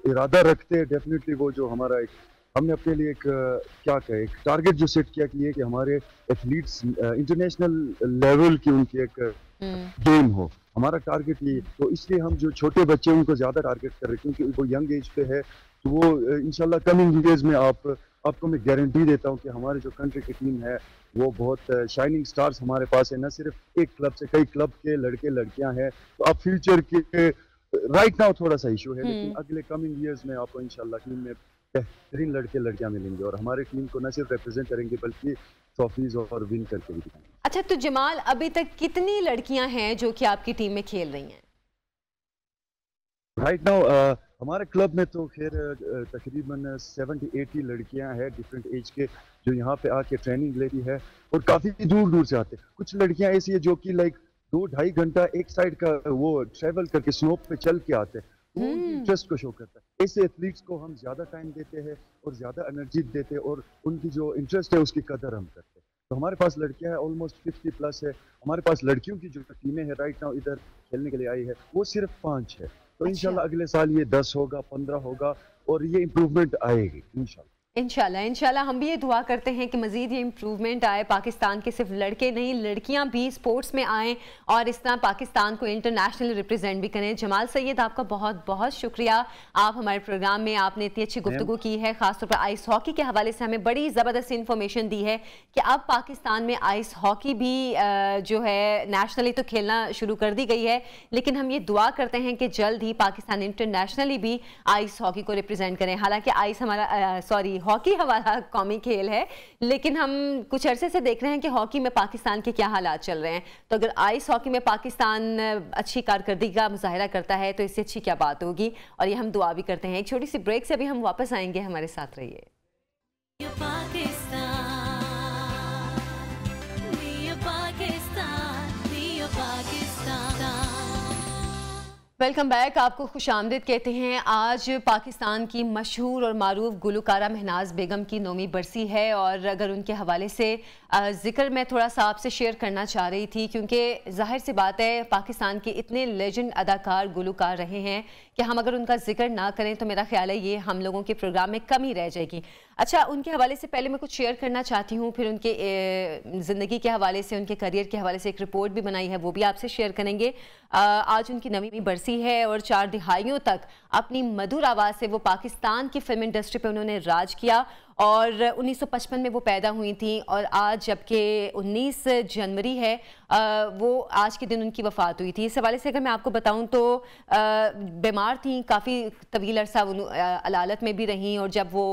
इरादा रखते हैं डेफिनेटली। वो जो हमारा एक हमने अपने लिए एक क्या कहे, एक टारगेट जो सेट किया कि ये कि हमारे एथलीट्स इंटरनेशनल लेवल की उनकी एक गेम हो, हमारा टारगेट ये। तो इसलिए हम जो छोटे बच्चे उनको ज्यादा टारगेट कर रहे हैं, क्योंकि वो यंग एज पे है, तो वो इंशाल्लाह कमिंग ईयर्स में आपको मैं गारंटी देता हूँ कि हमारे जो कंट्री की टीम है वो बहुत शाइनिंग स्टार्स हमारे पास है, न सिर्फ एक क्लब से, कई क्लब के लड़के लड़कियां हैं। तो अब फ्यूचर के राइट नाउ थोड़ा सा इशू है, लेकिन अगले कमिंग ईयर्स में आपको इंशाल्लाह टीम में बेहतरीन लड़के लड़कियां मिलेंगे और हमारी टीम को न सिर्फ रिप्रेजेंट करेंगे बल्कि ट्रॉफीज और विन करके भी दिखाएंगे। अच्छा, तो जमाल, अभी तक कितनी लड़कियां हैं जो कि आपकी टीम में खेल रही हैं? राइट नाउ हमारे क्लब में तो खैर तकरीबन 70-80 लड़कियां हैं डिफरेंट एज के, जो यहाँ पे आके ट्रेनिंग लेती है, और काफी दूर दूर से आते हैं। कुछ लड़कियां ऐसी है जो कि लाइक 2-2.5 घंटा एक साइड का वो ट्रेवल करके स्नोप पे चल के आते हैं, वो इंटरेस्ट को शो करता है। ऐसे एथलीट्स को हम ज्यादा टाइम देते हैं और ज्यादा एनर्जी देते हैं, और उनकी जो इंटरेस्ट है उसकी कदर हम करते हैं। तो हमारे पास लड़कियां हैं ऑलमोस्ट 50+ है। हमारे पास लड़कियों की जो टीमें हैं राइट नाउ इधर खेलने के लिए आई है वो सिर्फ 5 है। तो इंशाल्लाह अगले साल ये 10 होगा, 15 होगा, और ये इम्प्रूवमेंट आएगी इंशाल्लाह। इंशाल्लाह हम भी ये दुआ करते हैं कि मज़ीद ये इम्प्रूवमेंट आए, पाकिस्तान के सिर्फ लड़के नहीं लड़कियां भी स्पोर्ट्स में आएँ और इस तरह पाकिस्तान को इंटरनेशनल रिप्रेजेंट भी करें। जमाल सैयद, आपका बहुत बहुत शुक्रिया, आप हमारे प्रोग्राम में आपने इतनी अच्छी गुफ्तगू की है, ख़ासतौर पर आइस हॉकी के हवाले से हमें बड़ी ज़बरदस्त इन्फॉर्मेशन दी है कि अब पाकिस्तान में आइस हॉकी भी जो है नेशनली तो खेलना शुरू कर दी गई है, लेकिन हम ये दुआ करते हैं कि जल्द ही पाकिस्तान इंटरनेशनली भी आइस हॉकी को रिप्रेजेंट करें। हालांकि आइस हमारा हॉकी हमारा कौमी खेल है, लेकिन हम कुछ अरसे से देख रहे हैं कि हॉकी में पाकिस्तान के क्या हालात चल रहे हैं, तो अगर आइस हॉकी में पाकिस्तान अच्छी कारकर्दगी का मुजाहिरा करता है तो इससे अच्छी क्या बात होगी, और ये हम दुआ भी करते हैं। एक छोटी सी ब्रेक से अभी हम वापस आएंगे, हमारे साथ रहिए। वेलकम बैक, आपको खुशामदीद कहते हैं। आज पाकिस्तान की मशहूर और मारूफ गुलकारा महनाज बेगम की 9वीं बरसी है, और अगर उनके हवाले से ज़िक्र मैं थोड़ा सा आपसे शेयर करना चाह रही थी, क्योंकि जाहिर सी बात है पाकिस्तान के इतने लेजेंड अदाकार गुलकार रहे हैं कि हम अगर उनका जिक्र ना करें तो मेरा ख्याल है ये हम लोगों के प्रोग्राम में कमी रह जाएगी। अच्छा, उनके हवाले से पहले मैं कुछ शेयर करना चाहती हूँ, फिर उनके ज़िंदगी के हवाले से, उनके करियर के हवाले से एक रिपोर्ट भी बनाई है, वो भी आपसे शेयर करेंगे। आज उनकी 9वीं बरसी है और 4 दिहाइयों तक अपनी मधुर आवाज़ से वो पाकिस्तान की फिल्म इंडस्ट्री पे उन्होंने राज किया और 1955 में वो पैदा हुई थी और आज जबकि 19 जनवरी है, वो आज के दिन उनकी वफ़ात हुई थी। इस हवाले से अगर मैं आपको बताऊं तो बीमार थी, काफ़ी तवील अरसा अलालत में भी रहीं और जब वो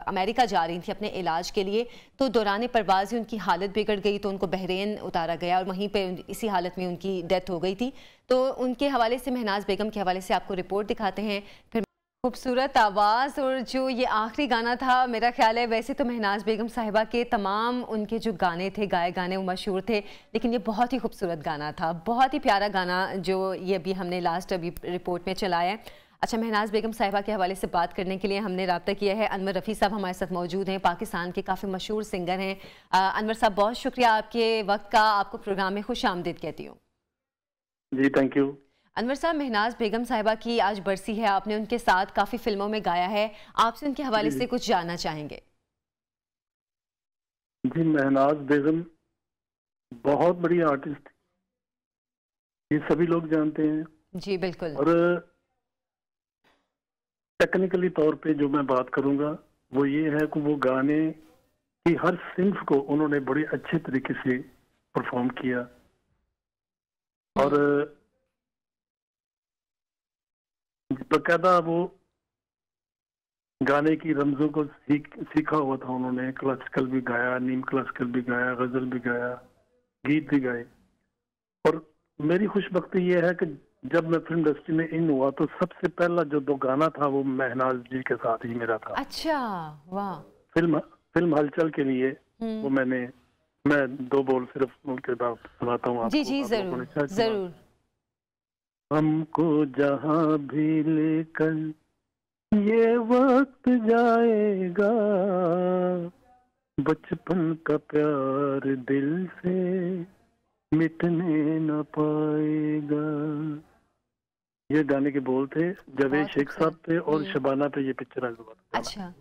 अमेरिका जा रही थी अपने इलाज के लिए तो दौरान परवाज़ उनकी हालत बिगड़ गई तो उनको बहरीन उतारा गया और वहीं पर इसी हालत में उनकी डेथ हो गई थी। तो उनके हवाले से, महनाज बेगम के हवाले से आपको रिपोर्ट दिखाते हैं। फिर खूबसूरत आवाज़ और जो ये आखिरी गाना था, मेरा ख्याल है वैसे तो महनाज बेगम साहिबा के तमाम उनके जो गाने थे, गाए गाने वो मशहूर थे, लेकिन ये बहुत ही खूबसूरत गाना था, बहुत ही प्यारा गाना जो ये अभी हमने लास्ट अभी रिपोर्ट में चलाया है। अच्छा, महनाज बेगम साहिबा के हवाले से बात करने के लिए हमने रब्ता किया है। अनवर रफ़ी साहब हमारे साथ मौजूद हैं, पाकिस्तान के काफ़ी मशहूर सिंगर हैं। अनवर साहब, बहुत शुक्रिया आपके वक्त का, आपको प्रोग्राम में खुश आमदीद कहती हूँ। जी, थैंक यू। अनवर साहब, महनाज बेगम साहिबा की आज बरसी है, आपने उनके साथ काफ़ी फिल्मों में गाया है, आपसे उनके हवाले से कुछ जानना चाहेंगे। जी, महनाज बेगम बहुत बड़ी आर्टिस्ट थी, ये सभी लोग जानते हैं। जी बिल्कुल। और टेक्निकली तौर पे जो मैं बात करूंगा वो ये है कि वो गाने की हर सिंफ को उन्होंने बड़े अच्छे तरीके से परफॉर्म किया और बकायदा वो गाने की रमजों को सीखा हुआ था उन्होंने। क्लासिकल भी गाया, नीम क्लासिकल भी गाया, गजल भी गाया, गीत भी गाए। और मेरी खुशबख्ती ये है कि जब मैं फिल्म इंडस्ट्री में इन हुआ तो सबसे पहला जो दो गाना था वो महनाज जी के साथ ही मेरा था। अच्छा, वाह। फिल्म हलचल के लिए वो मैं दो बोल सिर्फ उनके बाद सुनाता हूँ आपको। जी जी जरूर जरूर। हमको जहाँ भी लेकर ये वक्त जाएगा, बचपन का प्यार दिल से मिटने न पाएगा। ये गाने के बोल थे, जावेद शेख साहब थे और शबाना पे ये पिक्चराइज हुआ था। अच्छा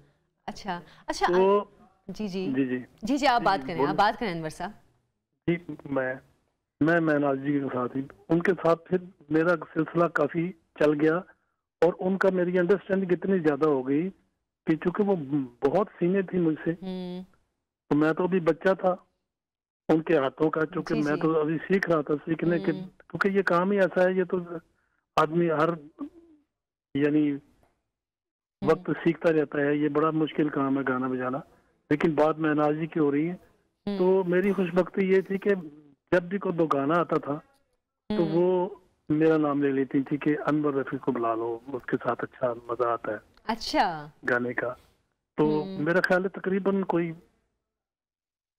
अच्छा अच्छा। तो जी जी जी जी जी जी, आप बात करें, आप बात करें अनवर साहब। जी, मैं महनाज जी के साथ ही, उनके साथ फिर मेरा सिलसिला काफी चल गया और उनका मेरी अंडरस्टैंडिंग इतनी ज्यादा हो गई कि चूंकि वो बहुत सीनियर थी मुझसे, तो मैं तो अभी बच्चा था उनके हाथों का, क्योंकि मैं तो अभी सीख रहा था सीखने के, क्योंकि ये काम ही ऐसा है, ये तो आदमी हर यानी वक्त सीखता रहता है, ये बड़ा मुश्किल काम है गाना बजाना। लेकिन बात महनाज जी की हो रही है, तो मेरी खुशबख्ती ये थी कि जब भी कोई दो गाना आता था तो वो मेरा नाम ले लेती थी कि अनवर रफी को बुला लो, उसके साथ अच्छा मजा आता है अच्छा गाने का। तो मेरा ख्याल है तकरीबन कोई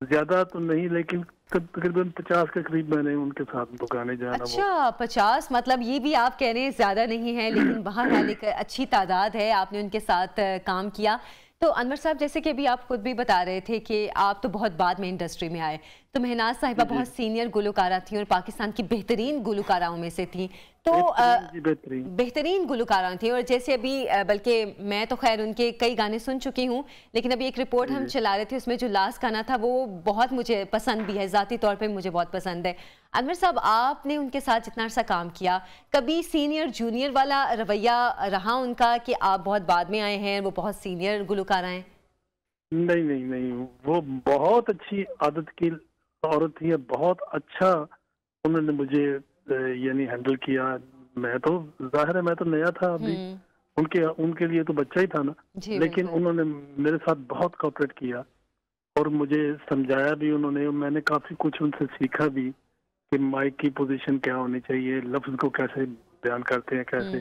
ज्यादा तो नहीं, लेकिन तकरीबन 50 के करीब मैंने उनके साथ दो गाने जाना। अच्छा, 50, मतलब ये भी आप कह रहे हैं ज्यादा नहीं है, लेकिन बहरहाल एक अच्छी तादाद है, आपने उनके साथ काम किया। तो अनवर साहब, जैसे कि अभी आप खुद भी बता रहे थे कि आप तो बहुत बाद में इंडस्ट्री में आए, तो महनाज साहिबा बहुत सीनियर गुलकारा थी और पाकिस्तान की बेहतरीन गुलकाराओं में से थी, तो बेहतरीन गुलकारा थी। और जैसे अभी बल्कि मैं तो खैर उनके कई गाने सुन चुकी हूँ, लेकिन अभी एक रिपोर्ट हम चला रहे थे, उसमें जो लास्ट गाना था वो बहुत मुझे पसंद भी है, ज़ाती तौर पे मुझे बहुत पसंद है। अनवर साहब, आपने उनके साथ जितना अर्सा काम किया, कभी सीनियर जूनियर वाला रवैया रहा उनका कि आप बहुत बाद में आए हैं, वो बहुत सीनियर गुलकारा हैं? नहीं नहीं नहीं, वो बहुत अच्छी आदत की औरत थी, बहुत अच्छा उन्होंने मुझे यानी हैंडल किया। मैं तो जाहिर है मैं तो नया था अभी, उनके लिए तो बच्चा ही था ना, लेकिन उन्होंने मेरे साथ बहुत कोऑपरेट किया और मुझे समझाया भी उन्होंने। मैंने काफी कुछ उनसे सीखा भी कि माइक की पोजीशन क्या होनी चाहिए, लफ्ज को कैसे बयान करते हैं कैसे।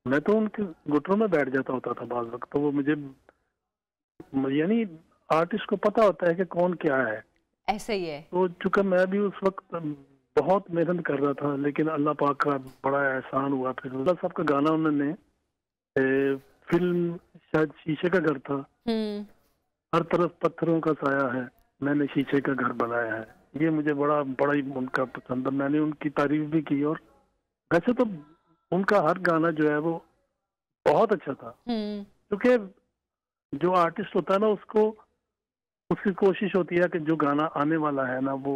मैं तो उनके घुटनों में बैठ जाता होता था बाज़ वक्त, तो वो मुझे यानी आर्टिस्ट को पता होता है कि कौन क्या है, ऐसा ही है। तो चूंकि मैं भी उस वक्त बहुत मेहनत कर रहा था, लेकिन अल्लाह पाक का बड़ा एहसान हुआ। फिर अल्लाह साहब का गाना उन्होंने फिल्म शायद शीशे का घर था, हर तरफ पत्थरों का साया है, मैंने शीशे का घर बनाया है, ये मुझे बड़ा ही उनका पसंद है। मैंने उनकी तारीफ भी की और वैसे तो उनका हर गाना जो है वो बहुत अच्छा था, क्योंकि जो आर्टिस्ट होता है ना उसको उसकी कोशिश होती है कि जो गाना आने वाला है ना वो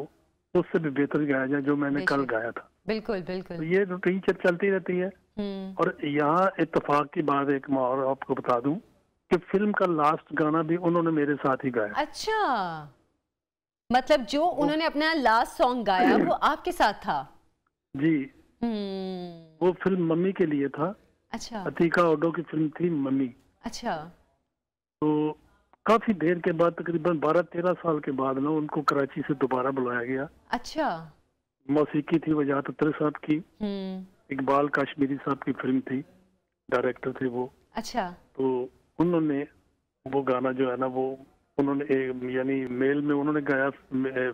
उससे भी बेहतर गाया जाए जो मैंने कल गाया था। बिल्कुल बिल्कुल। तो ये रूटीन चलती रहती है। और यहाँ इत्तेफाक की बात एक मैं और आपको बता दूं कि फिल्म का लास्ट गाना भी उन्होंने मेरे साथ ही गाया। अच्छा, मतलब जो उन्होंने अपना लास्ट सॉन्ग गाया वो आपके साथ था? जी। वो फिल्म मम्मी के लिए था। अच्छा। अतीका ओडो की फिल्म थी मम्मी। अच्छा। तो काफी देर के बाद, तकरीबन 12-13 साल के बाद ना, उनको कराची से दोबारा बुलाया गया। अच्छा। मौसीकी थी वजाहत अख्तर साहब की, इकबाल काश्मीरी साहब की फिल्म थी, डायरेक्टर थे वो। अच्छा। तो उन्होंने वो गाना जो है ना वो उन्होंने यानी मेल में उन्होंने गाया,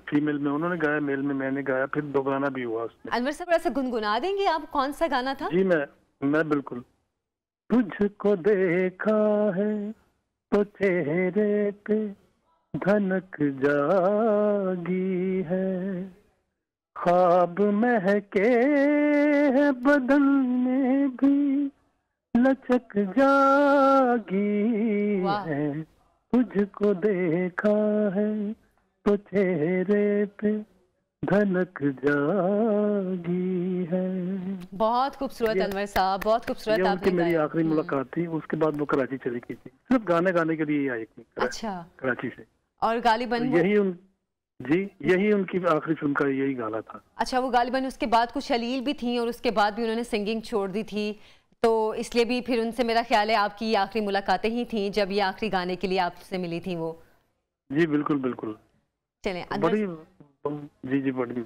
फीमेल में उन्होंने गाया, मेल में मैंने गाया, फिर 2 गाना भी हुआ उसमें। अनवर साहब ऐसा गुनगुना देंगे आप, कौन सा गाना था? जी मैं बिल्कुल। तुझको देखा है तो चेहरे पे धनक जागी है, ख्वाब महके है बदन में भी लचक जागी है, तुझको देखा है तो चेहरे पे धनक जागी है। बहुत खूबसूरत अनवर साहब, बहुत खूबसूरत। आपने मेरी आखिरी मुलाकात थी, उसके बाद वो कराची चली गई थी, सिर्फ गाने गाने के लिए आई थी। अच्छा। कराची से। और गालिबन यही उनकी आखिरी फिल्म का यही गाना था। अच्छा, वो गालिबन उसके बाद कुछ अलील भी थी और उसके बाद भी उन्होंने सिंगिंग छोड़ दी थी, तो इसलिए भी फिर उनसे मेरा ख्याल है आपकी आखिरी मुलाकातें ही थी जब ये आखिरी गाने के लिए आपसे मिली थी वो। जी बिल्कुल बिल्कुल। चलें, बड़ी जी बड़ी,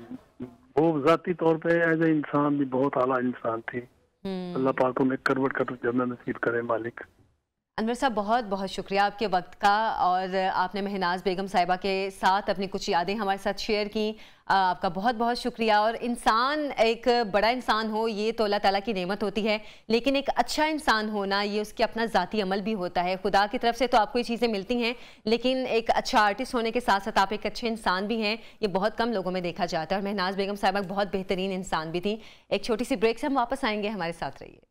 वो जाती तौर पे एज ए इंसान भी बहुत आला इंसान थी। अल्लाह पाक उन्हें करवट का जन्नत नसीब करे मालिक। अनवर साहब बहुत बहुत शुक्रिया आपके वक्त का, और आपने महनाज बेगम साहिबा के साथ अपनी कुछ यादें हमारे साथ शेयर की, आपका बहुत बहुत शुक्रिया। और इंसान एक बड़ा इंसान हो ये तो अल्लाह ताला की नेमत होती है, लेकिन एक अच्छा इंसान होना ये उसके अपना ज़ाती अमल भी होता है। खुदा की तरफ से तो आपको ये चीज़ें मिलती हैं, लेकिन एक अच्छा आर्टिस्ट होने के साथ साथ आप एक अच्छे इंसान भी हैं, ये बहुत कम लोगों में देखा जाता है। और महनाज बेगम साहिबा बहुत बेहतरीन इंसान भी थी। एक छोटी सी ब्रेक से हम वापस आएंगे, हमारे साथ रहिए।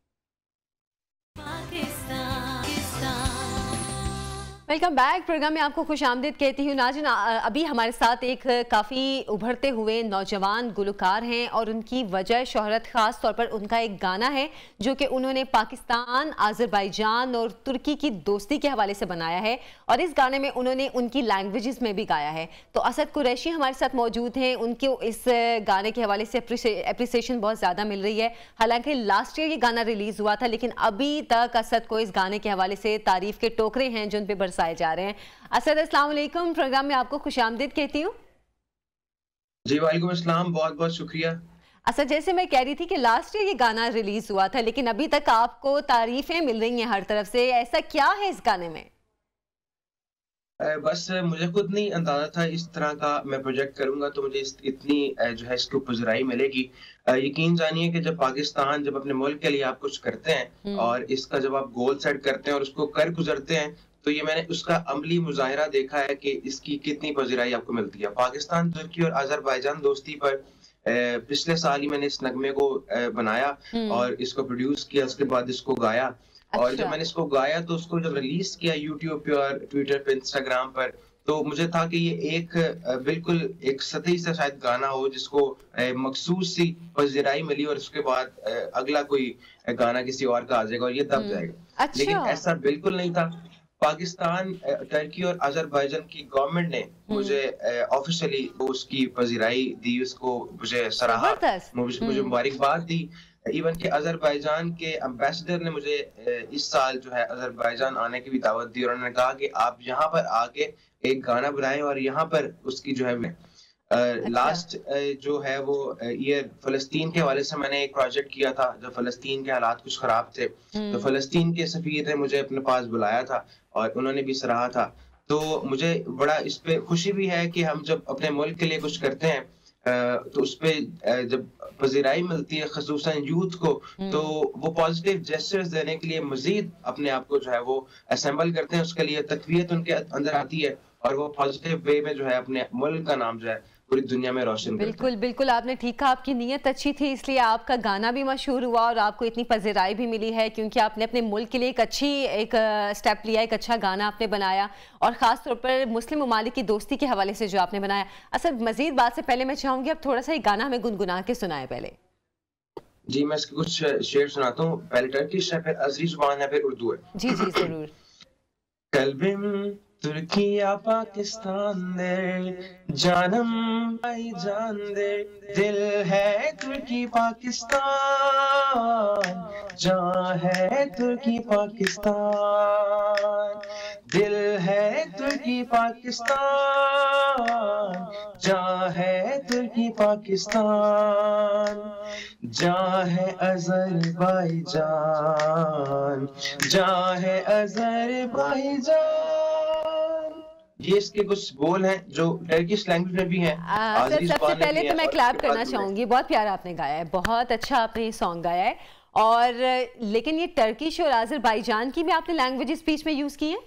Welcome back. प्रोग्राम में आपको खुश आमदीद कहती हूँ। नाज़रीन, अभी हमारे साथ एक काफ़ी उभरते हुए नौजवान गुलकार हैं और उनकी वजह शोहरत ख़ास तौर पर उनका एक गाना है जो कि उन्होंने पाकिस्तान, आज़रबाईजान और तुर्की की दोस्ती के हवाले से बनाया है, और इस गाने में उन्होंने उनकी लैंग्वेजेस में भी गाया है। तो असद कुरैशी हमारे साथ मौजूद हैं, उनके इस गाने के हवाले से अप्रिसिएशन बहुत ज़्यादा मिल रही है। हालांकि लास्ट ईयर ये गाना रिलीज़ हुआ था, लेकिन अभी तक असद को इस गाने के हवाले से तारीफ़ के टोकरे हैं जो उन पर बरसाए जा रहे हैं। असद, अस्सलाम वालेकुम। प्रोग्राम में आपको खुशामदीद कहती हूँ। जी वालेकुम अस्सलाम, बहुत बहुत शुक्रिया। असद, जैसे मैं कह रही थी कि लास्ट ईयर ये गाना रिलीज हुआ था, लेकिन अभी तक आपको तारीफें मिल रही हैं हर तरफ से, ऐसा क्या है इस गाने में? बस मुझे खुद नहीं अंदाजा था इस तरह का मैं प्रोजेक्ट करूंगा तो मुझे इतनी जो है इसको पज़राई मिलेगी। यकीन जानिए कि जब पाकिस्तान, जब अपने मुल्क के लिए आप कुछ करते हैं और इसका जब आप गोल सेट करते हैं और उसको कर गुजरते हैं, तो ये मैंने उसका अमली मुजाहिरा देखा है कि इसकी कितनी पज़राई आपको मिलती है। पाकिस्तान, तुर्की और आज़रबाईजान दोस्ती पर पिछले साल ही मैंने इस नगमे को बनाया और इसको प्रोड्यूस किया, उसके बाद इसको गाया। अच्छा। और जब मैंने इसको गाया तो उसको जब रिलीज किया यूट्यूब पे और ट्विटर पे, इंस्टाग्राम पर, तो मुझे था कि ये एक बिल्कुल एक सतही सा शायद गाना हो जिसको मखसूस सी पज़राई मिली और उसके बाद अगला कोई गाना किसी और का आ जाएगा और ये दब जाएगा। अच्छा। लेकिन ऐसा बिल्कुल नहीं था। पाकिस्तान, तुर्की और आज़रबाईजान की गवर्नमेंट ने मुझे ऑफिशियली उसकी पज़राई दी, उसको मुझे सराहा, मुझे मुबारकबाद दी। इवन के आज़रबाईजान के एम्बेसडर ने मुझे इस साल जो है आज़रबाईजान आने की भी दावत दी और उन्होंने कहा कि आप यहाँ पर आके एक गाना बनाएं और यहाँ पर उसकी जो है लास्ट जो है वो ईयर फ़लस्तीन के हवाले से मैंने एक प्रोजेक्ट किया था जब फ़लस्तीन के हालात कुछ खराब थे, तो फ़लस्तीन के सफीर ने मुझे अपने पास बुलाया था और उन्होंने भी सराहा था। तो मुझे बड़ा इस पे खुशी भी है कि हम जब अपने मुल्क के लिए कुछ करते हैं तो उस पे जब पज़राई मिलती है ख़ुसूसन यूथ को, तो वो पॉजिटिव जेस्चर्स देने के लिए मजीद अपने आप को जो है वो असेंबल करते हैं, उसके लिए तक़वियत उनके अंदर आती है और वो पॉजिटिव वे में जो है अपने मुल्क का नाम जो है पूरी दुनिया में रोशन करते हैं। बिल्कुल बिल्कुल, आपने ठीक कहा, आपकी नीयत अच्छी थी इसलिए आपका गाना भी मशहूर हुआ और आपको इतनी पज़ीराई भी मिली है, क्योंकि आपने अपने मुल्क के लिए एक स्टेप लिया, एक अच्छा गाना आपने बनाया, और ख़ास तौर पर मुस्लिम ममालिक की दोस्ती के हवाले से जो आपने बनाया। असद, मज़ीद बात से पहले मैं चाहूँगी अब थोड़ा सा एक गाना हमें गुनगुना के सुनाए पहले। जी, मैं इसके कुछ शेर सुनाता हूँ। पहले टर्किश है, फिर अज़री ज़ुबान है, फिर उर्दू है। जी जी ज़रूर। Kalbim Türkiye Pakistan'dır, canım Aycan'dır, dil है तुर्की पाकिस्तान, जान है तुर्की पाकिस्तान, दिल है तुर्की पाकिस्तान, जान है तुर्की पाकिस्तान, जान है अज़रबैजान, जान है अज़रबैजान। ये इसके कुछ बोल हैं जो टर्किश लैंग्वेज में भी हैं। सबसे पहले तो मैं क्लैप करना चाहूंगी, बहुत प्यारा आपने गाया है, बहुत अच्छा आपने ये सॉन्ग गाया है। और लेकिन ये टर्किश और अज़रबैजान की भी आपने लैंग्वेज स्पीच में यूज की है?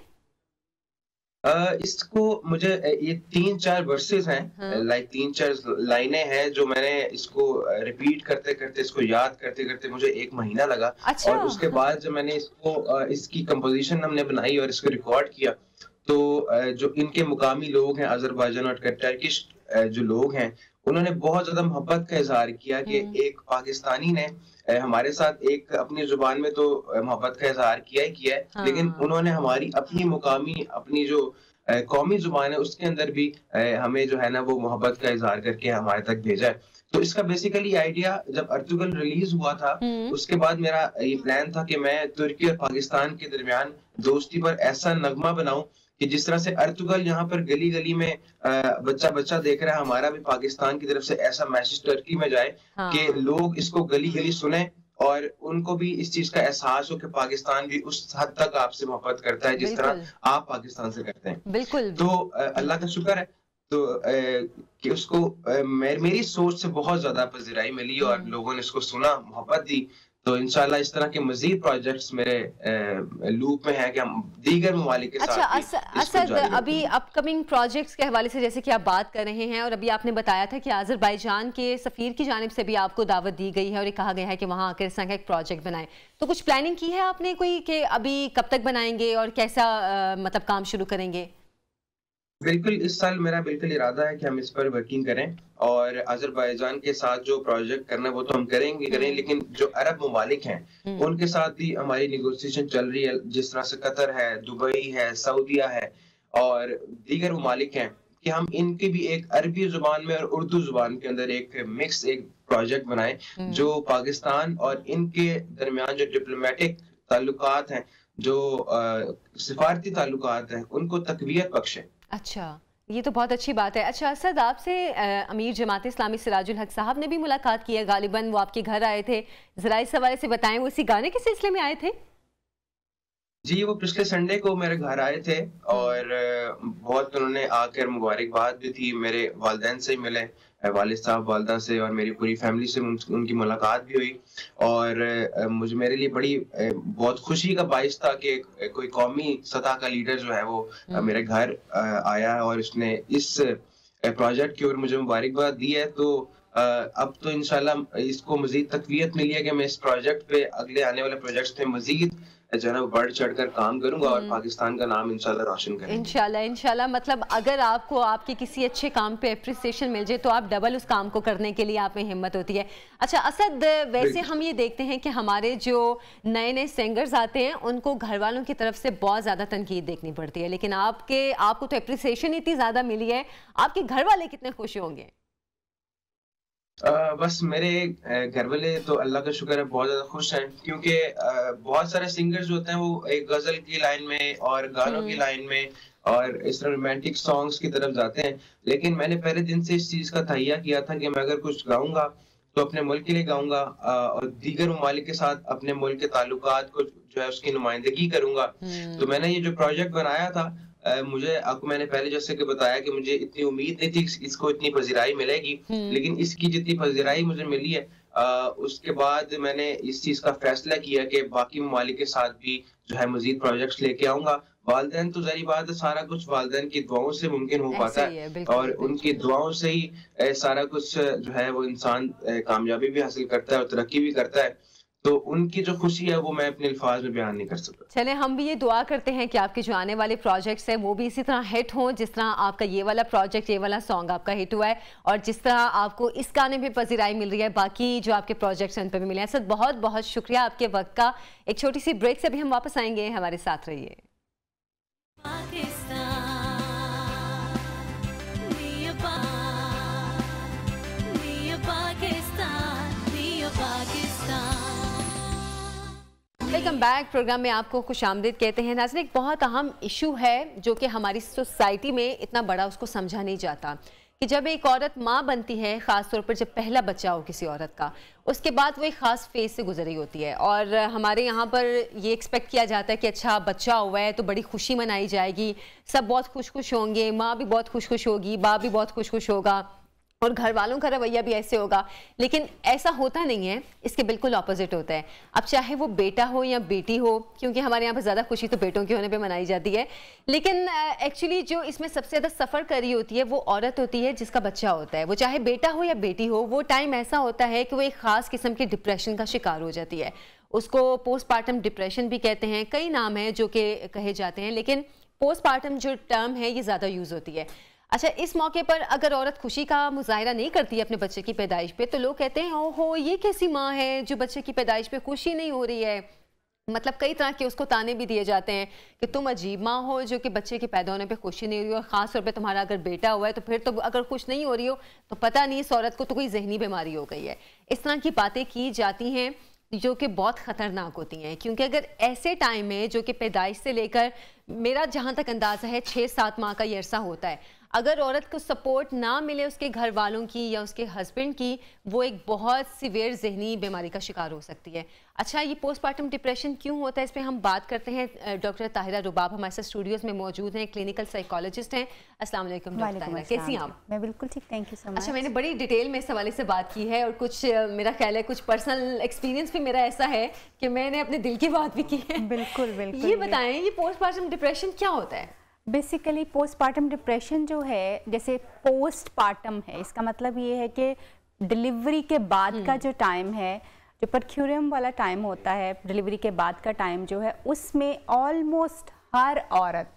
इसको मुझे ये 3-4 वर्सेस हैं, लाइक 3-4 लाइनें हैं जो मैंने इसको रिपीट करते करते, इसको याद करते करते मुझे 1 महीना लगा। अच्छा। और उसके बाद जब मैंने इसको इसकी कंपोजिशन हमने बनाई और इसको रिकॉर्ड किया, तो जो इनके मुकामी लोग हैं अज़रबैजान और टर्किश जो लोग हैं, उन्होंने बहुत ज्यादा मोहब्बत का इजहार किया कि एक पाकिस्तानी ने हमारे साथ एक अपनी जुबान में तो मोहब्बत का इजहार किया ही किया है, लेकिन उन्होंने हमारी अपनी मुकामी, अपनी जो कौमी जुबान है उसके अंदर भी हमें जो है ना वो मोहब्बत का इजहार करके हमारे तक भेजा है। तो इसका बेसिकली आइडिया जब अर्तुगल रिलीज हुआ था, उसके बाद मेरा ये प्लान था कि मैं तुर्की और पाकिस्तान के दरमियान दोस्ती पर ऐसा नगमा बनाऊं कि जिस तरह से अर्तुगल यहाँ पर गली गली में बच्चा बच्चा देख रहा है, हमारा भी पाकिस्तान की तरफ से ऐसा मैसेज टर्की में जाए कि लोग इसको गली गली सुने और उनको भी इस चीज का एहसास हो कि पाकिस्तान भी उस हद तक आपसे मोहब्बत करता है जिस तरह आप पाकिस्तान से करते हैं। बिल्कुल। तो अल्लाह का शुक्र है तो कि उसको मेरी सोच से बहुत ज्यादा पज़ीराई मिली और लोगों ने इसको सुना, मोहब्बत दी। तो इंशाल्लाह इस तरह के मजीद प्रोजेक्ट्स मेरे लूप में है कि हम दीगर ममालिक के साथ। अच्छा असद, अभी अपकमिंग प्रोजेक्ट्स के हवाले से जैसे कि आप बात कर रहे हैं, और अभी आपने बताया था कि अज़रबैजान के सफ़ीर की जानिब से भी आपको दावत दी गई है और ये कहा गया है कि वहाँ आकर इस तरह का एक प्रोजेक्ट बनाएं, तो कुछ प्लानिंग की है आपने कोई कि अभी कब तक बनाएंगे और कैसा मतलब काम शुरू करेंगे? बिल्कुल, इस साल मेरा बिल्कुल इरादा है कि हम इस पर वर्किंग करें और अज़रबैजान के साथ जो प्रोजेक्ट करना है वो तो हम करें, लेकिन जो अरब ममालिक हैं उनके साथ भी हमारी नेगोशिएशन चल रही है, जिस तरह से कतर है, दुबई है, सऊदीया है और दीगर ममालिक हैं, कि हम इनकी भी एक अरबी जुबान में और उर्दू जुबान के अंदर एक मिक्स एक प्रोजेक्ट बनाएं जो पाकिस्तान और इनके दरमियान जो डिप्लोमेटिक ताल्लुकात हैं, जो सिफारती ताल्लुकात हैं, उनको तकवीयत बख्शे। अच्छा, ये तो बहुत अच्छी बात है। अच्छा असद, आपसे अमीर जमात इस्लामी सिराजुल हक साहब ने भी मुलाकात की है, गालिबन वो आपके घर आए थे, जरा इस हवाले से बताएं, वो इसी गाने के सिलसिले में आए थे? जी, वो पिछले संडे को मेरे घर आए थे और बहुत उन्होंने आकर मुबारकबाद भी थी, मेरे वालिदैन से मिले, वालिद साहब वालिदा से, और मेरी पूरी फैमिली से उनकी मुलाकात भी हुई और मुझे मेरे लिए बड़ी बहुत खुशी का बाइस था कि कोई कौमी सतह का लीडर जो है वो मेरे घर आया और उसने इस प्रोजेक्ट की ओर मुझे मुबारकबाद दी है। तो अब तो इंशाल्लाह इसको मजीद तकवीयत मिली है कि मैं इस प्रोजेक्ट पे, अगले आने वाले प्रोजेक्ट्स पे मजीद जो है ना बढ़ चढ़कर काम करूंगा और पाकिस्तान का नाम इंशाल्लाह रोशन करेंगे। इंशाल्लाह मतलब अगर आपको आपके किसी अच्छे काम पे एप्रिसिएशन मिल जाए तो आप डबल उस काम को करने के लिए आप में हिम्मत होती है। अच्छा असद, वैसे हम ये देखते हैं कि हमारे जो नए नए सिंगर्स आते हैं उनको घर वालों की तरफ से बहुत ज़्यादा तनकीद देखनी पड़ती है, लेकिन आपको तो एप्रिसिएशन इतनी ज़्यादा मिली है, आपके घर वाले कितने खुश होंगे? बस मेरे घर वाले तो अल्लाह का शुक्र है बहुत ज्यादा खुश हैं, क्योंकि बहुत सारे सिंगर्स होते हैं वो एक गजल की लाइन में और गानों की लाइन में और इस तरह रोमांटिक सॉन्ग्स की तरफ जाते हैं, लेकिन मैंने पहले दिन से इस चीज का तहैया किया था कि मैं अगर कुछ गाऊंगा तो अपने मुल्क के लिए गाऊंगा और दीगर ममालिक के साथ अपने मुल्क के ताल्लुकात को जो है उसकी नुमाइंदगी करूंगा। तो मैंने ये जो प्रोजेक्ट बनाया था, मुझे आपको मैंने पहले जैसे कि बताया कि मुझे इतनी उम्मीद नहीं थी इसको इतनी पज़ीराई मिलेगी, लेकिन इसकी जितनी पज़ीराई मुझे मिली है उसके बाद मैंने इस चीज का फैसला किया कि बाकी ममालिक के साथ भी जो है मजीद प्रोजेक्ट्स लेके आऊंगा। वालिदैन तो ज़ाहिर बात है सारा कुछ वालिदैन की दुआओं से मुमकिन हो पाता है और उनकी दुआओं से ही सारा कुछ जो है वो इंसान कामयाबी भी हासिल करता है और तरक्की भी करता है। तो उनकी जो खुशी है वो मैं अपने अल्फाज में बयान नहीं कर सकता। चले हम भी ये दुआ करते हैं कि आपके जो आने वाले प्रोजेक्ट्स हैं वो भी इसी तरह हिट हों जिस तरह आपका ये वाला प्रोजेक्ट, ये वाला सॉन्ग आपका हिट हुआ है और जिस तरह आपको इस गाने में पजीराई मिल रही है, बाकी जो आपके प्रोजेक्ट्स हैं उन पर भी मिले हैं। सर बहुत बहुत शुक्रिया आपके वक्त का। एक छोटी सी ब्रेक से भी हम वापस आएंगे, हमारे साथ रहिए। Welcome back. प्रोग्राम में आपको खुशामदीद कहते हैं। नाज़रीन, एक बहुत अहम इशू है जो कि हमारी सोसाइटी में इतना बड़ा उसको समझा नहीं जाता कि जब एक औरत माँ बनती है, ख़ास तौर पर जब पहला बच्चा हो किसी औरत का, उसके बाद वो एक ख़ास फेज से गुजर रही होती है और हमारे यहाँ पर ये एक्सपेक्ट किया जाता है कि अच्छा बच्चा हुआ है तो बड़ी खुशी मनाई जाएगी, सब बहुत खुश होंगे, माँ भी बहुत खुश होगी, बाप भी बहुत खुश होगा और घर वालों का रवैया भी ऐसे होगा। लेकिन ऐसा होता नहीं है, इसके बिल्कुल ऑपोजिट होता है। अब चाहे वो बेटा हो या बेटी हो, क्योंकि हमारे यहाँ पर ज़्यादा खुशी तो बेटों के होने पे मनाई जाती है, लेकिन एक्चुअली जो इसमें सबसे ज़्यादा सफ़र कर रही होती है वो औरत होती है जिसका बच्चा होता है। वो चाहे बेटा हो या बेटी हो, वो टाइम ऐसा होता है कि वो एक ख़ास किस्म के डिप्रेशन का शिकार हो जाती है। उसको पोस्टपार्टम डिप्रेशन भी कहते हैं, कई नाम हैं जो कि कहे जाते हैं, लेकिन पोस्टपार्टम जो टर्म है ये ज़्यादा यूज़ होती है। अच्छा, इस मौके पर अगर औरत खुशी का मुजाहिरा नहीं करती है अपने बच्चे की पैदाइश पे, तो लोग कहते हैं ओहो ये कैसी माँ है जो बच्चे की पैदाइश पे खुशी नहीं हो रही है। मतलब कई तरह के उसको ताने भी दिए जाते हैं कि तुम अजीब माँ हो जो कि बच्चे के पैदा होने पे खुशी नहीं हो रही हो, और ख़ास तौर पे तुम्हारा अगर बेटा हुआ है तो फिर तो अगर खुश नहीं हो रही हो तो पता नहीं इस औरत को तो कोई जहनी बीमारी हो गई है। इस तरह की बातें की जाती हैं जो कि बहुत ख़तरनाक होती हैं, क्योंकि अगर ऐसे टाइम में जो कि पैदाइश से लेकर मेरा जहाँ तक अंदाज़ा है 6-7 माह का ये अरसा होता है, अगर औरत को सपोर्ट ना मिले उसके घर वालों की या उसके हस्बैंड की, वो एक बहुत सीवियर जहनी बीमारी का शिकार हो सकती है। अच्छा, ये पोस्टपार्टम डिप्रेशन क्यों होता है, इस पर हम बात करते हैं। डॉक्टर ताहिरा रुबाब हमारे साथ स्टूडियोज़ में मौजूद हैं, क्लिनिकल साइकोलॉजिस्ट हैं। अस्सलाम वालेकुम डॉक्टर ताहिरा, कैसी हैं आप? मैं बिल्कुल ठीक, थैंक यू सो मच। अच्छा, मैंने बड़ी डिटेल में इस हवाले से बात की है और कुछ मेरा ख्याल है कुछ पर्सनल एक्सपीरियंस भी मेरा ऐसा है कि मैंने अपने दिल की बात भी की है। बिल्कुल बिल्कुल। ये बताएं, ये पोस्टपार्टम डिप्रेशन क्या होता है? बेसिकली पोस्टपार्टम डिप्रेशन जो है, जैसे पोस्टपार्टम है, इसका मतलब ये है कि डिलीवरी के बाद का जो टाइम है, जो परक्यूरियम वाला टाइम होता है, डिलीवरी के बाद का टाइम जो है, उसमें ऑलमोस्ट हर औरत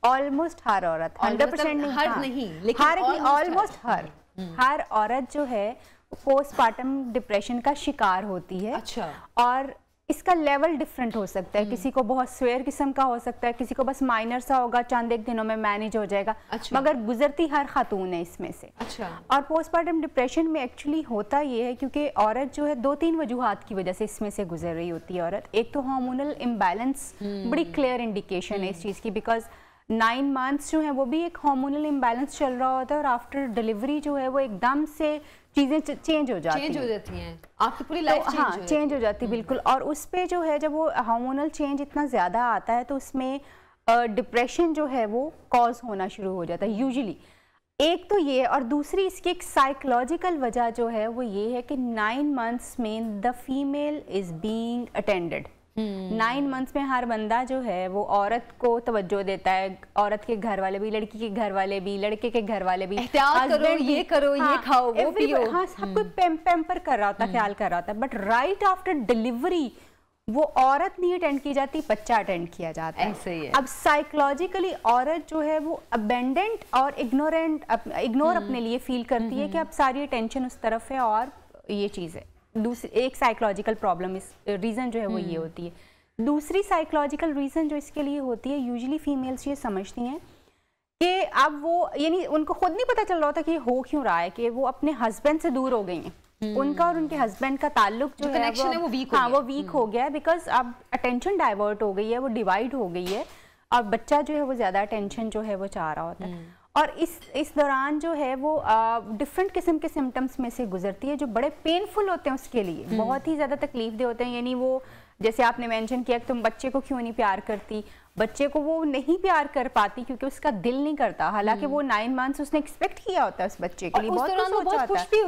100% नहीं, लेकिन ऑलमोस्ट हर औरत जो है पोस्टपार्टम डिप्रेशन का शिकार होती है। अच्छा। और इसका लेवल डिफरेंट हो सकता है, किसी को बहुत स्वेयर किस्म का हो सकता है, किसी को बस माइनर सा होगा, चंद एक दिनों में मैनेज हो जाएगा। अच्छा। मगर गुजरती हर खातून है इसमें से। अच्छा। और पोस्टपार्टम डिप्रेशन में एक्चुअली होता ये है क्योंकि औरत जो है 2-3 वजूहात की वजह से इसमें से गुजर रही होती है औरत। एक तो हार्मोनल इम्बैलेंस बड़ी क्लियर इंडिकेशन है इस चीज़ की, बिकॉज 9 मंथ्स जो है वो भी एक हार्मोनल इम्बैलेंस चल रहा होता है और आफ्टर डिलीवरी जो है वो एकदम से चीज़ें चेंज हो जाती हैं, आपकी पूरी लाइफ चेंज हो जाती है। बिल्कुल। और उस पे जो है जब वो हार्मोनल चेंज इतना ज़्यादा आता है तो उसमें डिप्रेशन जो है वो कॉज होना शुरू हो जाता है यूजुअली। एक तो ये, और दूसरी इसकी एक साइकोलॉजिकल वजह जो है वो ये है कि 9 मंथ्स में the female is being attended. 9 months में हर बंदा जो है वो औरत को तवज्जो देता है, औरत के घर वाले भी, लड़की के घर वाले भी, लड़के के घर वाले भी, एहतियात करो, ये करो, ये खाओ, वो पियो। हाँ, सब कोई पैम्पर कर रहा होता है, ख्याल कर रहा होता है। बट राइट आफ्टर डिलीवरी वो औरत नहीं अटेंड की जाती, बच्चा अटेंड किया जाता है। ऐसे ही है। अब साइकोलॉजिकली औरत जो है वो अबेंडेंट और इग्नोर अपने लिए फील करती है कि अब सारी अटेंशन उस तरफ है और ये चीज़ है। दूसरी एक साइकोलॉजिकल प्रॉब्लम इस रीज़न जो है वो ये होती है। दूसरी साइकोलॉजिकल रीज़न जो इसके लिए होती है, यूजुअली फीमेल्स ये समझती हैं कि अब वो, यानी उनको खुद नहीं पता चल रहा होता कि हो क्यों रहा है, कि वो अपने हस्बैंड से दूर हो गई हैं। उनका और उनके हस्बैंड का ताल्लुक जो है वो वीक हो गया है, बिकॉज अब अटेंशन डाइवर्ट हो गई है, वो डिवाइड हो गई है और बच्चा जो है वो ज़्यादा अटेंशन जो है वो चाह रहा होता है। और इस दौरान जो है वो डिफरेंट किस्म के सिम्टम्स में से गुजरती है जो बड़े पेनफुल होते हैं उसके लिए, बहुत ही ज़्यादा तकलीफदेह होते हैं। यानी वो, जैसे आपने मेंशन किया कि तुम बच्चे को क्यों नहीं प्यार करती, बच्चे को वो नहीं प्यार कर पाती क्योंकि उसका दिल नहीं करता, हालांकि वो 9 मंथ्स उसने एक्सपेक्ट किया होता है उस बच्चे के लिए, बहुत खुश भी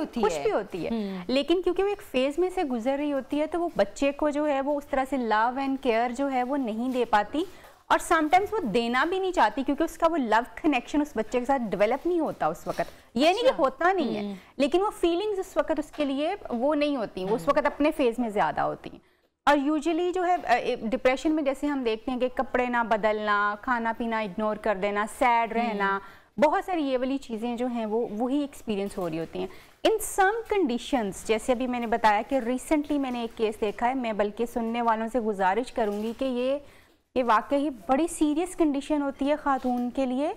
होती है। लेकिन क्योंकि वो एक फेज में से गुजर रही होती है तो वो बच्चे को जो है वो उस तरह से लव एंड केयर जो है वो नहीं दे पाती और समटाइम्स वो देना भी नहीं चाहती क्योंकि उसका वो लव कनेक्शन उस बच्चे के साथ डेवलप नहीं होता उस वक्त। ये नहीं कि होता नहीं है, लेकिन वो फीलिंग्स उस वक्त उसके लिए वो नहीं होती, वो उस वक्त अपने फेज में ज़्यादा होती हैं। और यूजुअली जो है डिप्रेशन में जैसे हम देखते हैं कि कपड़े ना बदलना, खाना पीना इग्नोर कर देना, सैड रहना, बहुत सारी ये वाली चीज़ें जो हैं वो वही एक्सपीरियंस हो रही होती हैं। इन सम कंडीशंस, जैसे अभी मैंने बताया कि रिसेंटली मैंने एक केस देखा है, मैं बल्कि सुनने वालों से गुजारिश करूँगी कि ये वाकई बड़ी सीरियस कंडीशन होती है खातून के लिए,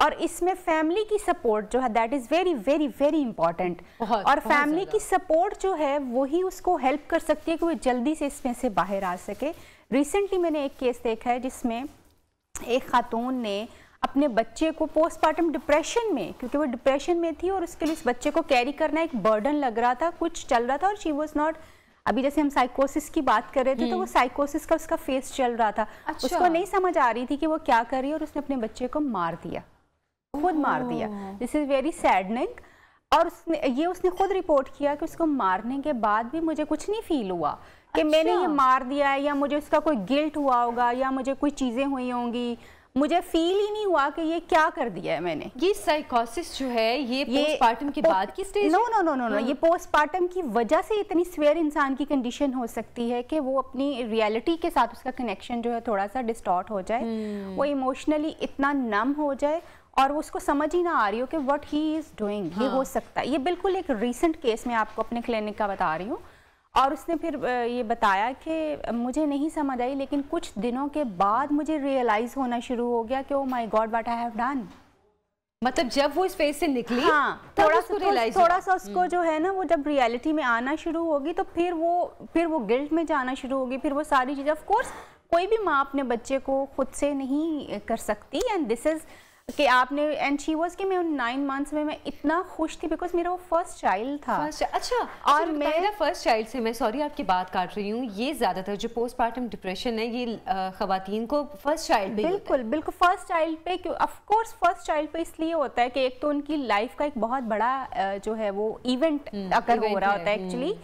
और इसमें फैमिली की सपोर्ट जो है that is very very very important. और फैमिली की सपोर्ट जो है वही उसको हेल्प कर सकती है कि वो जल्दी से इसमें से बाहर आ सके। रिसेंटली मैंने एक केस देखा है जिसमें एक खातून ने अपने बच्चे को पोस्टमार्टम डिप्रेशन में, क्योंकि वो डिप्रेशन में थी और उसके लिए इस बच्चे को कैरी करना एक बर्डन लग रहा था, कुछ चल रहा था, और शी वॉज नॉट, अभी जैसे हम साइकोसिस की बात कर रहे थे तो वो साइकोसिस का उसका फेस चल रहा था। अच्छा। उसको नहीं समझ आ रही थी कि वो क्या कर रही है और उसने अपने बच्चे को मार दिया, खुद मार दिया। This is very saddening. और उसने खुद रिपोर्ट किया कि उसको मारने के बाद भी मुझे कुछ नहीं फील हुआ कि मैंने ये मार दिया है, या मुझे उसका कोई गिल्ट हुआ होगा, या मुझे कोई चीज़ें हुई होंगी, मुझे फील ही नहीं हुआ कि ये क्या कर दिया है मैंने। ये साइकोसिस जो है ये पोस्टमार्टम के बाद की स्टेज? नो, ये पोस्टमार्टम की वजह से इतनी स्वेयर इंसान की कंडीशन हो सकती है कि वो अपनी रियलिटी के साथ उसका कनेक्शन जो है थोड़ा सा डिस्टॉर्ट हो जाए, वो इमोशनली इतना नम हो जाए और वो उसको समझ ही ना आ रही हो कि व्हाट ही इज डूइंग। ये हो सकता है। ये बिल्कुल एक रीसेंट केस मैं आपको अपने क्लिनिक का बता रही हूँ। और उसने फिर ये बताया कि मुझे नहीं समझ आई, लेकिन कुछ दिनों के बाद मुझे रियलाइज होना शुरू हो गया कि oh my God what I have done. मतलब जब वो इस फेज से निकली, हाँ, थोड़ा सा उसको जो है ना, वो जब रियलिटी में आना शुरू होगी तो फिर वो गिल्ट में जाना शुरू होगी, फिर वो सारी चीज़ें। ऑफ कोर्स कोई भी माँ अपने बच्चे को खुद से नहीं कर सकती, एंड दिस इज कि आपने, एंड शी वाज कि मैं उन 9 मंथ्स में मैं इतना खुश थी बिकॉज मेरा वो फर्स्ट चाइल्ड था। अच्छा, और मेरा फर्स्ट चाइल्ड से, मैं सॉरी आपकी बात काट रही हूँ, ये ज्यादातर जो पोस्टमार्टम डिप्रेशन है ये खवातीन को फर्स्ट चाइल्ड पे बिल्कुल फर्स्ट चाइल्ड पे, ऑफ कोर्स फर्स्ट चाइल्ड पे इसलिए होता है कि एक तो उनकी लाइफ का एक बहुत बड़ा जो है वो इवेंट अगर हो रहा होता है एक्चुअली,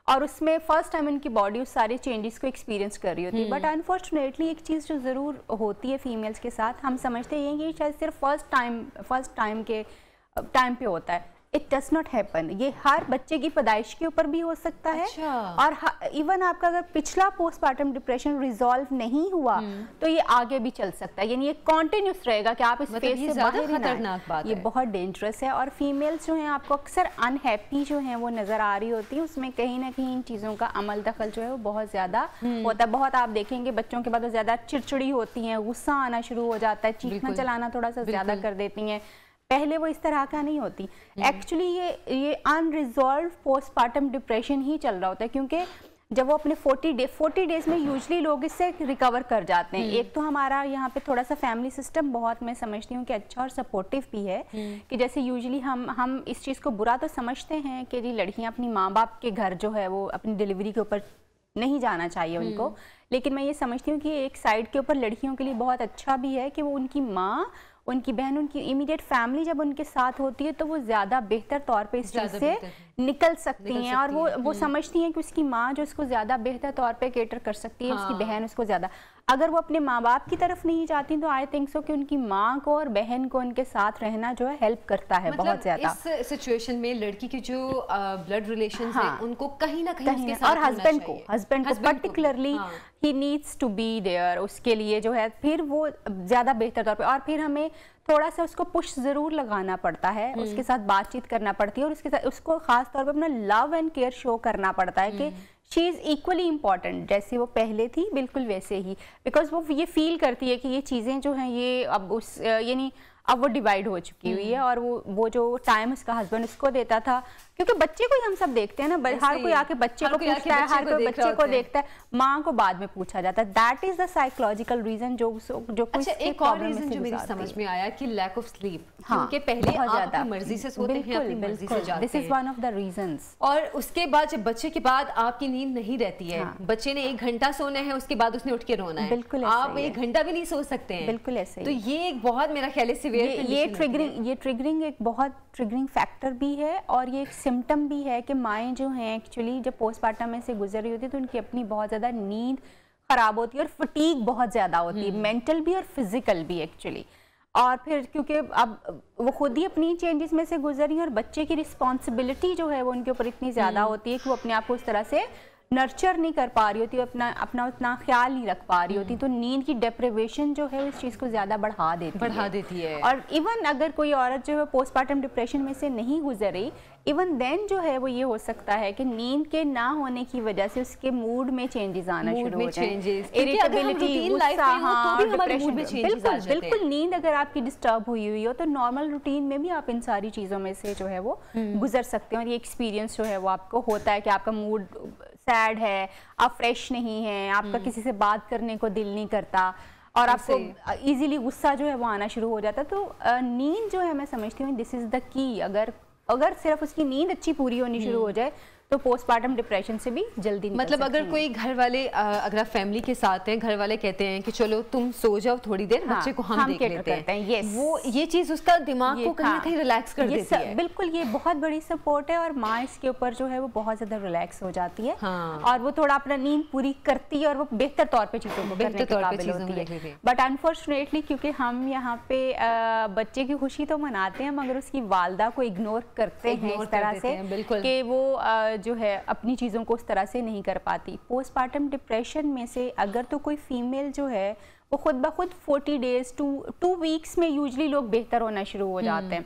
और उसमें फर्स्ट टाइम उनकी बॉडी उस सारे चेंजेस को एक्सपीरियंस कर रही होती है। बट अनफॉर्चुनेटली एक चीज़ जो ज़रूर होती है फीमेल्स के साथ, हम समझते हैं कि शायद सिर्फ फर्स्ट टाइम के टाइम पे होता है। It does not happen. ये हर बच्चे की पैदाइश के ऊपर भी हो सकता है। अच्छा। और इवन आपका अगर पिछला पोस्टमार्टम डिप्रेशन रिजॉल्व नहीं हुआ तो ये आगे भी चल सकता है, यानी ये कॉन्टिन्यूस रहेगा कि आप इस फेज से बाहर खतरनाक बात है। ये बहुत डेंजरस है। और फीमेल्स जो हैं आपको अक्सर अनहैप्पी जो हैं वो नज़र आ रही होती है, उसमें कहीं ना कहीं इन चीज़ों का अमल दखल जो है वो बहुत ज़्यादा होता है। बहुत आप देखेंगे बच्चों के बाद वो ज़्यादा चिड़चिड़ी होती हैं, गुस्सा आना शुरू हो जाता है, चीखना चलाना थोड़ा सा ज़्यादा कर देती हैं। पहले वो इस तरह का नहीं होती। एक्चुअली ये अनरिजॉल्व पोस्टमार्टम डिप्रेशन ही चल रहा होता है, क्योंकि जब वो अपने 40 डेज में यूजुअली लोग इससे रिकवर कर जाते हैं। एक तो हमारा यहाँ पे थोड़ा सा फैमिली सिस्टम बहुत, मैं समझती हूँ कि अच्छा और सपोर्टिव भी है, कि जैसे यूजुअली हम इस चीज़ को बुरा तो समझते हैं कि जी लड़कियाँ अपनी माँ बाप के घर जो है वो अपनी डिलीवरी के ऊपर नहीं जाना चाहिए उनको, लेकिन मैं ये समझती हूँ कि एक साइड के ऊपर लड़कियों के लिए बहुत अच्छा भी है कि वो उनकी माँ, उनकी बहन, उनकी इमीडिएट फैमिली जब उनके साथ होती है तो वो ज़्यादा बेहतर तौर पे इस चीज़ से निकल सकती हैं। और वो समझती हैं कि उसकी माँ जो उसको ज़्यादा बेहतर तौर पे केटर कर सकती है, उसकी बहन उसको ज़्यादा। अगर वो अपने माँ बाप की तरफ नहीं जाती तो आई थिंक सो कि उनकी माँ को और बहन को उनके साथ रहना जो है हेल्प करता है, बहुत ज़्यादा। इस सिचुएशन में लड़की के जो ब्लड रिलेशंस हैं उनको कहीं ना कहीं उसके साथ, और हस्बैंड को particularly he needs to be there, उसके लिए जो है फिर वो ज़्यादा बेहतर तौर पे। और फिर हमें थोड़ा सा उसको पुश ज़रूर लगाना पड़ता है, उसके साथ बातचीत करना पड़ती है, और उसके साथ उसको खास तौर पे अपना लव एंड केयर शो करना पड़ता है कि शी इज़ इक्वली इम्पॉर्टेंट, जैसे वो पहले थी बिल्कुल वैसे ही। बिकॉज वो ये फील करती है कि ये चीज़ें जो हैं ये अब उस यानी अब वो डिवाइड हो चुकी हुई है, और वो जो टाइम उसका हस्बैंड उसको देता था, क्योंकि बच्चे को ही हम सब देखते हैं ना, हर कोई आके बच्चे को पूछता है, हर कोई बच्चे को देखता है, माँ को बाद में पूछा जाता है। That is the psychological reason जो अच्छा, एक और रीजन जो मेरी समझ में आया कि लैक ऑफ स्लीप, क्योंकि पहले आप अपनी मर्जी से सोते हैं, अपनी मर्जी से जागते हैं, this is one of the reasons. और उसके बाद जब बच्चे के बाद आपकी नींद नहीं रहती है, बच्चे ने 1 घंटा सोना है, उसके बाद उसने उठ के रोना है, बिल्कुल आप 1 घंटा भी नहीं सो सकते हैं, बिल्कुल ऐसे। तो ये एक बहुत, मेरा ख्याल है सीवियर ये ट्रिगरिंग एक बहुत ट्रिगरिंग फैक्टर भी है, और ये एक सिम्टम भी है कि माएँ जो हैं एक्चुअली जब पोस्टमार्टम में से गुजर रही होती है तो उनकी अपनी बहुत ज़्यादा नींद खराब होती है और फटीग बहुत ज्यादा होती है, मेंटल भी और फिजिकल भी एक्चुअली। और फिर क्योंकि अब वो खुद ही अपनी चेंजेस में से गुजरी और बच्चे की रिस्पॉन्सिबिलिटी जो है वो उनके ऊपर इतनी ज़्यादा होती है कि वो अपने आप को उस तरह से नर्चर नहीं कर पा रही होती, अपना उतना ख्याल नहीं रख पा रही होती, तो नींद की डिप्रिवेशन जो है इस चीज़ को ज़्यादा बढ़ा देती है। और इवन अगर कोई औरत जो है पोस्टमार्टम डिप्रेशन में से नहीं गुजरी, इवन देन जो है वो ये हो सकता है कि नींद के ना होने की वजह से उसके मूड में चेंजेस आना शुरू हो जाएं, इरिटेबिलिटी, गुस्सा, बिल्कुल नींद अगर आपकी डिस्टर्ब हुई हो तो नॉर्मल रूटीन में भी आप इन सारी चीज़ों में से जो है वो गुजर सकते हैं। और ये एक्सपीरियंस जो है वो आपको होता है कि आपका मूड सैड है, आप फ्रेश नहीं हैं, आपका किसी से बात करने को दिल नहीं करता और आपको इजीली गुस्सा जो है वो आना शुरू हो जाता है। तो नींद जो है मैं समझती हूँ दिस इज द की। अगर सिर्फ उसकी नींद अच्छी पूरी होनी शुरू हो जाए तो पोस्टमार्टम डिप्रेशन से भी जल्दी निकल मतलब अगर कोई घर वाले, अगर आप फैमिली के साथ हैं, घर वाले कहते हैं कि चलो तुम सो जाओ थोड़ी देर, बच्चे को हम देख लेते हैं, वो ये चीज उसका दिमाग को कहीं ना कहीं रिलैक्स कर देती है। बिल्कुल, ये बहुत बड़ी सपोर्ट है और माँ इसके ऊपर जो है वो बहुत ज्यादा रिलैक्स हो जाती है और वो थोड़ा अपना नींद पूरी करती है और वो बेहतर तौर पे चीजों को करने के काबिल होती है। बट अनफॉर्चुनेटली क्योंकि हम यहाँ पे बच्चे की खुशी तो मनाते हैं मगर उसकी वालदा को इग्नोर करते हैं इस तरह से कि वो जो है अपनी चीज़ों को उस तरह से नहीं कर पाती। पोस्टमार्टम डिप्रेशन में से अगर तो कोई फीमेल जो है वो खुद ब खुद 40 डेज टू वीक्स में यूजली लोग बेहतर होना शुरू हो जाते हैं।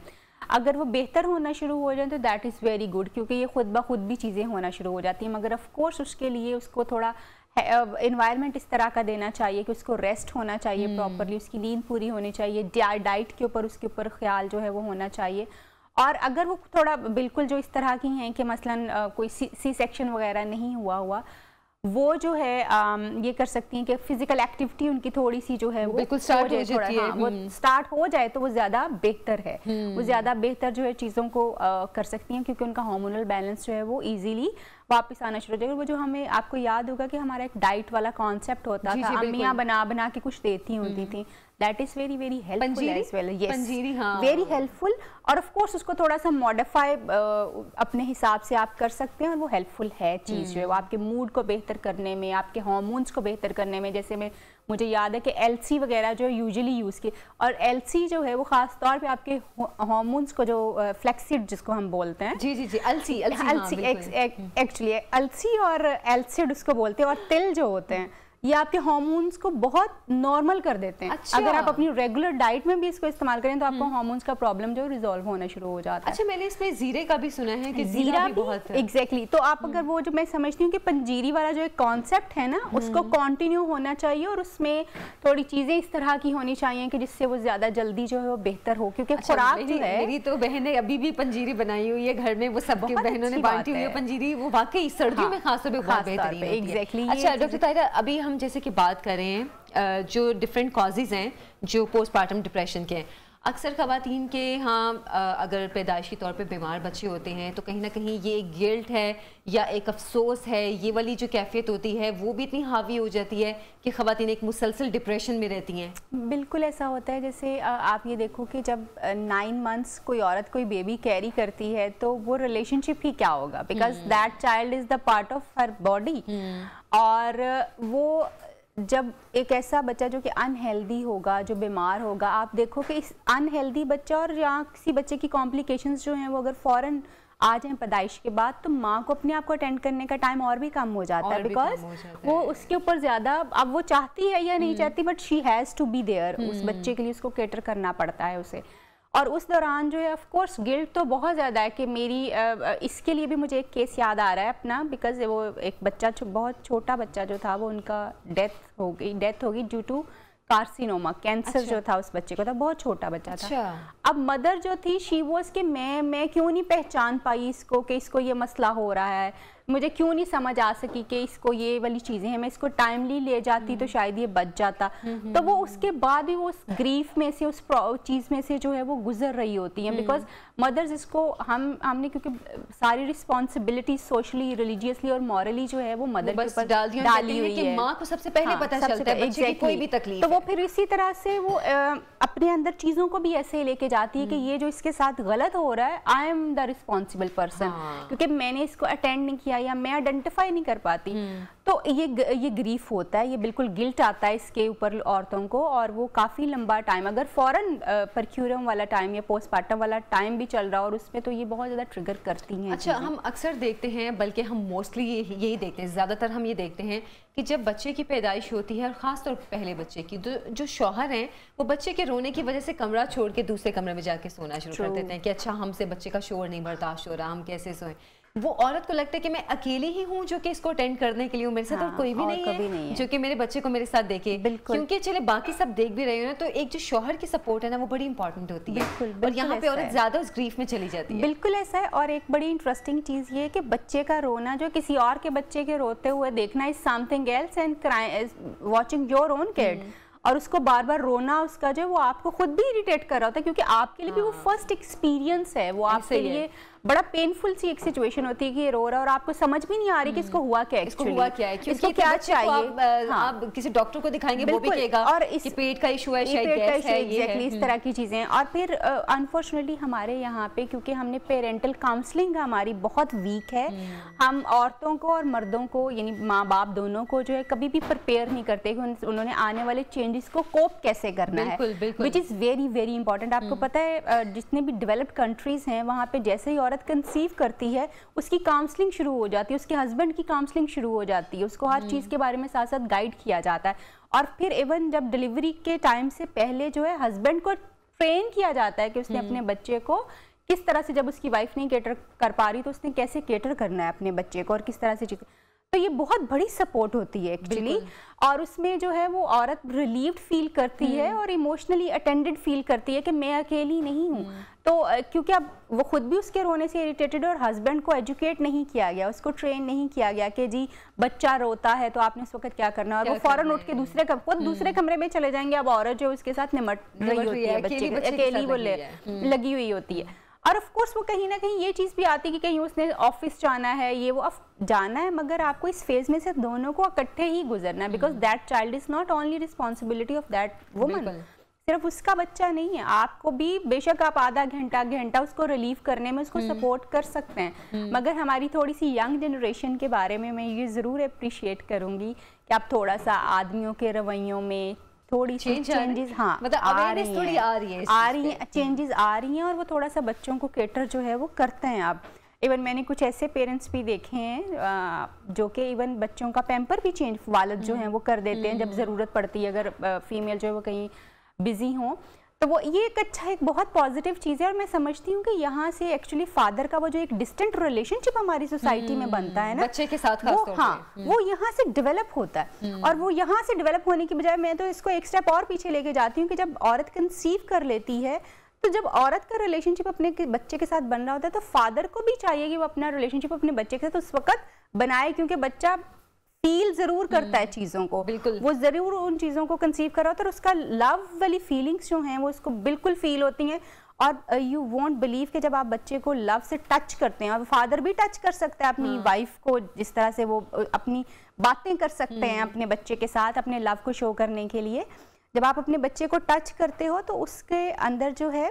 अगर वो बेहतर होना शुरू हो जाए तो दैट इज़ वेरी गुड क्योंकि ये खुद ब खुद भी चीज़ें होना शुरू हो जाती हैं। मगर ऑफ कोर्स उसके लिए उसको थोड़ा एनवायरनमेंट इस तरह का देना चाहिए कि उसको रेस्ट होना चाहिए प्रॉपरली, उसकी नींद पूरी होनी चाहिए, डाइट के ऊपर उसके ऊपर ख्याल जो है वो होना चाहिए। और अगर वो थोड़ा बिल्कुल जो इस तरह की हैं कि मसलन कोई सी सेक्शन वगैरह नहीं हुआ वो जो है ये कर सकती हैं कि फिजिकल एक्टिविटी उनकी थोड़ी सी जो है वो बिल्कुल स्टार्ट हो जाती है। वो स्टार्ट हो जाए तो वो ज़्यादा बेहतर है, वो ज़्यादा बेहतर जो है चीज़ों को कर सकती हैं क्योंकि उनका हार्मोनल बैलेंस जो है वो इजीली वापस आना शुरू हो जाएगा। वो जो हमें आपको याद होगा कि हमारा एक डाइट वाला कॉन्सेप्ट होता था, अम्मियाँ बना के कुछ देती होती थी, that is very very helpful as well. Yes, very helpful. और ऑफ कोर्स उसको थोड़ा सा मॉडिफाई अपने हिसाब से आप कर सकते हैं और वो हेल्पफुल है चीज़ जो है वो आपके मूड को बेहतर करने में, आपके हार्मोन्स को बेहतर करने में। जैसे मुझे याद है कि एलसी वगैरह जो यूजुअली यूज़ की, और एलसी जो है वो ख़ास तौर पे आपके हार्मोन्स को जो फ्लेक्सिड जिसको हम बोलते हैं, जी अलसी एक्चुअली अलसी और एलसिड उसको बोलते हैं, और तिल जो होते हैं ये आपके हार्मोन्स को बहुत नॉर्मल कर देते हैं। अच्छा। अगर आप अपनी रेगुलर डाइट में भी इसको इस्तेमाल करें तो आपको हार्मोन्स का प्रॉब्लम जो रिजॉल्व होना शुरू हो जाता है। अच्छा, मैंने इसमें जीरे का भी सुना है कि जीरा भी बहुत एग्जैक्टली। तो आप अगर वो जो मैं समझती हूँ कि पंजीरी वाला जो एक कॉन्सेप्ट है ना उसको कंटिन्यू होना चाहिए और उसमें थोड़ी चीजें इस तरह की होनी चाहिए कि जिससे वो ज्यादा जल्दी जो है वो बेहतर हो, क्योंकि खुराक जो है, मेरी तो बहन ने अभी भी पंजीरी बनाई हुई है घर में, वो सबकी बहनों ने बांटी हुई है पंजीरी, वो वाकई सर्दियों में खासतौर पे बहुत बेहतरीन है। एग्जैक्टली। अच्छा डॉक्टर ताहिरा, अभी हम जैसे कि बात करें जो डिफरेंट कॉजेज हैं जो पोस्टमार्टम डिप्रेशन के हैं, अक्सर ख़वातीन के यहाँ अगर पैदाइशी तौर पे बीमार बच्चे होते हैं तो कहीं ना कहीं ये एक गिल्ट है या एक अफसोस है, ये वाली जो कैफियत होती है वो भी इतनी हावी हो जाती है कि ख़वातीन एक मुसलसल डिप्रेशन में रहती हैं। बिल्कुल ऐसा होता है। जैसे आप ये देखो कि जब 9 मंथ्स कोई औरत कोई बेबी कैरी करती है तो वो रिलेशनशिप ही क्या होगा, because that child is the part of her body. और वो जब एक ऐसा बच्चा जो कि अनहेल्दी होगा, जो बीमार होगा, आप देखो कि इस अनहेल्दी बच्चा और या किसी बच्चे की कॉम्प्लिकेशंस जो हैं वो अगर फ़ौरन आ जाए पैदाइश के बाद तो माँ को अपने आप को अटेंड करने का टाइम और भी कम हो जाता है, बिकॉज वो उसके ऊपर ज़्यादा, अब वो चाहती है या नहीं चाहती, but she has to be there, उस बच्चे के लिए उसको केटर करना पड़ता है उसे। और उस दौरान जो है ऑफ कोर्स गिल्ट तो बहुत ज़्यादा है कि मेरी इसके लिए भी मुझे एक केस याद आ रहा है अपना, बिकॉज वो एक बच्चा बहुत छोटा बच्चा जो था वो उनका डेथ हो गई ड्यू टू कार्सिनोमा, कैंसर जो था उस बच्चे को था, बहुत छोटा बच्चा था। अब मदर जो थी शी वॉज कि मैं क्यों नहीं पहचान पाई इसको कि इसको ये मसला हो रहा है, मुझे क्यों नहीं समझ आ सकी कि इसको ये वाली चीज़ें हैं, मैं इसको टाइमली ले जाती तो शायद ये बच जाता। तो वो उसके बाद भी वो उस ग्रीफ में से, उस चीज़ में से जो है वो गुजर रही होती हैं, बिकॉज मदर्स इसको हमने क्योंकि सारी रिस्पॉन्सिबिलिटी सोशली, रिलीजियसली और मॉरली जो है वो मदर के ऊपर डाली हुई है। माँ को सबसे पहले पता चलता है बच्चे की कोई भी तकलीफ, तो वो फिर इसी तरह से वो अपने अंदर चीज़ों को भी ऐसे लेके जाती है कि ये जो इसके साथ गलत हो रहा है, I am the responsible person, क्योंकि मैंने इसको अटेंड नहीं किया या मैं आइडेंटिफाई नहीं कर पाती। तो तो ये ग्रीफ होता है, ये बिल्कुल गिल्ट आता है इसके ऊपर औरतों को, और वो काफ़ी लंबा टाइम, अगर फौरन परक्यूरम वाला टाइम या पोस्टपार्टम वाला टाइम भी चल रहा हो और उसमें, तो ये बहुत ज़्यादा ट्रिगर करती हैं। अच्छा, हम अक्सर देखते हैं, बल्कि हम मोस्टली यही देखते हैं, ज़्यादातर हम ये देखते हैं कि जब बच्चे की पैदाइश होती है, और ख़ास तौर पर पहले बच्चे की, जो शौहर हैं वो बच्चे के रोने की वजह से कमरा छोड़ के दूसरे कमरे में जाके सोना शुरू कर देते हैं कि अच्छा हमसे बच्चे का शोर नहीं बर्दाश्त हो रहा, हम कैसे सोएं। वो औरत को लगता है कि मैं अकेली ही हूँ जो कि इसको अटेंड करने के लिए हूँ, मेरे साथ और कोई भी नहीं है जो कि मेरे बच्चे को मेरे साथ देखे। क्योंकि चले बाकी सब देख भी रहे हो ना, तो एक जो शौहर की सपोर्ट है ना, वो बड़ी इंपॉर्टेंट होती है, और यहाँ पे औरत ज्यादा उस ग्रीफ में चली जाती है। बिल्कुल ऐसा है। और एक बड़ी इंटरेस्टिंग चीज ये है कि बच्चे का रोना जो किसी और के बच्चे के रोते हुए देखना is something else, and watching your own kid, और उसको बार बार रोना उसका जो वो आपको खुद भी इरिटेट कर रहा होता है, क्योंकि आपके लिए भी वो फर्स्ट एक्सपीरियंस है, वो आपके लिए बड़ा पेनफुल सी एक सिचुएशन होती है कि ये रो रहा है और आपको समझ भी नहीं आ रही कि इसको हुआ क्या, इसको हुआ क्या है, इसको क्या चाहिए। आप किसी डॉक्टर को दिखाएंगे, वो भी कहेगा और कि पेट का इशू है, शायद गैस है, ये है, इस तरह की चीजें। और फिर अनफॉर्चुनेटली हमारे यहाँ पे, क्योंकि हमने पेरेंटल काउंसलिंग हमारी बहुत वीक है, हम औरतों को और मर्दों को, यानी माँ बाप दोनों को जो है कभी भी प्रिपेयर नहीं करते कि उन्होंने आने वाले चेंजेस को कोप कैसे करना है, which is very very important. आपको पता है जितने भी डेवलप्ड कंट्रीज हैं वहाँ पे जैसे ही औरत कंसीव करती है उसकी काउंसलिंग शुरू हो जाती है, उसके हस्बैंड की काउंसलिंग शुरू हो जाती है, उसको हर चीज़ के बारे में साथ साथ गाइड किया जाता है। और फिर इवन जब डिलीवरी के टाइम से पहले जो है हस्बैंड को ट्रेन किया जाता है कि उसने अपने बच्चे को किस तरह से, जब उसकी वाइफ नहीं केटर कर पा रही तो उसने कैसे केटर करना है अपने बच्चे को और किस तरह से चीज़। तो ये बहुत बड़ी सपोर्ट होती है एक्चुअली, और उसमें जो है वो औरत रिलीव्ड फील करती है और इमोशनली अटेंडेड फील करती है कि मैं अकेली नहीं हूँ। तो क्योंकि अब वो खुद भी उसके रोने से इरिटेटेड, और हस्बैंड को एजुकेट नहीं किया गया, उसको ट्रेन नहीं किया गया कि जी बच्चा रोता है तो आपने इस वक्त क्या करना है, और वो फौरन उठ के दूसरे कमरे में चले जाएंगे। अब औरत जो उसके साथ निमट रही होती है, बच्चे अकेली वो लगी हुई होती है। और ऑफ कोर्स वो कहीं ना कहीं ये चीज़ भी आती है कि कहीं उसने ऑफिस जाना है, ये वो जाना है, मगर आपको इस फेज में से दोनों को इकट्ठे ही गुजरना है, because that child is not only responsibility of that woman, सिर्फ उसका बच्चा नहीं है, आपको भी बेशक आप आधा घंटा उसको रिलीव करने में उसको सपोर्ट कर सकते हैं। मगर हमारी थोड़ी सी यंग जनरेशन के बारे में मैं ये ज़रूर अप्रिशिएट करूँगी कि आप थोड़ा सा आदमियों के रवैयों में थोड़ी चेंजेस, हाँ मतलब अवेयरनेस थोड़ी आ रही है, चेंजेस आ रही हैं, और वो थोड़ा सा बच्चों को केटर जो है वो करते हैं। आप इवन मैंने कुछ ऐसे पेरेंट्स भी देखे हैं जो कि इवन बच्चों का पैम्पर भी चेंज वालिद जो हैं वो कर देते हैं जब ज़रूरत पड़ती है, अगर फीमेल जो है वो कहीं बिजी हों। तो वो ये एक अच्छा, एक बहुत पॉजिटिव चीज़ है। और मैं समझती हूँ कि यहाँ से एक्चुअली फादर का वो जो एक डिस्टेंट रिलेशनशिप हमारी सोसाइटी में बनता है ना बच्चे के साथ, वो वो यहाँ से डेवलप होता है। और वो यहाँ से डेवलप होने की बजाय मैं तो इसको एक स्टेप और पीछे लेके जाती हूँ कि जब औरत कंसीव कर लेती है, तो जब औरत का रिलेशनशिप अपने बच्चे के साथ बन रहा होता है, तो फादर को भी चाहिए कि वो अपना रिलेशनशिप अपने बच्चे के साथ उस वक्त बनाए, क्योंकि बच्चा फील जरूर करता है चीज़ों को, वो जरूर उन चीज़ों को कंसीव कर रहा होता है, और उसका लव वाली फीलिंग्स जो हैं वो उसको बिल्कुल फील होती हैं। और यू वोंट बिलीव कि जब आप बच्चे को लव से टच करते हैं, और फादर भी टच कर सकता है अपनी वाइफ को, जिस तरह से वो अपनी बातें कर सकते हैं अपने बच्चे के साथ अपने लव को शो करने के लिए। जब आप अपने बच्चे को टच करते हो तो उसके अंदर जो है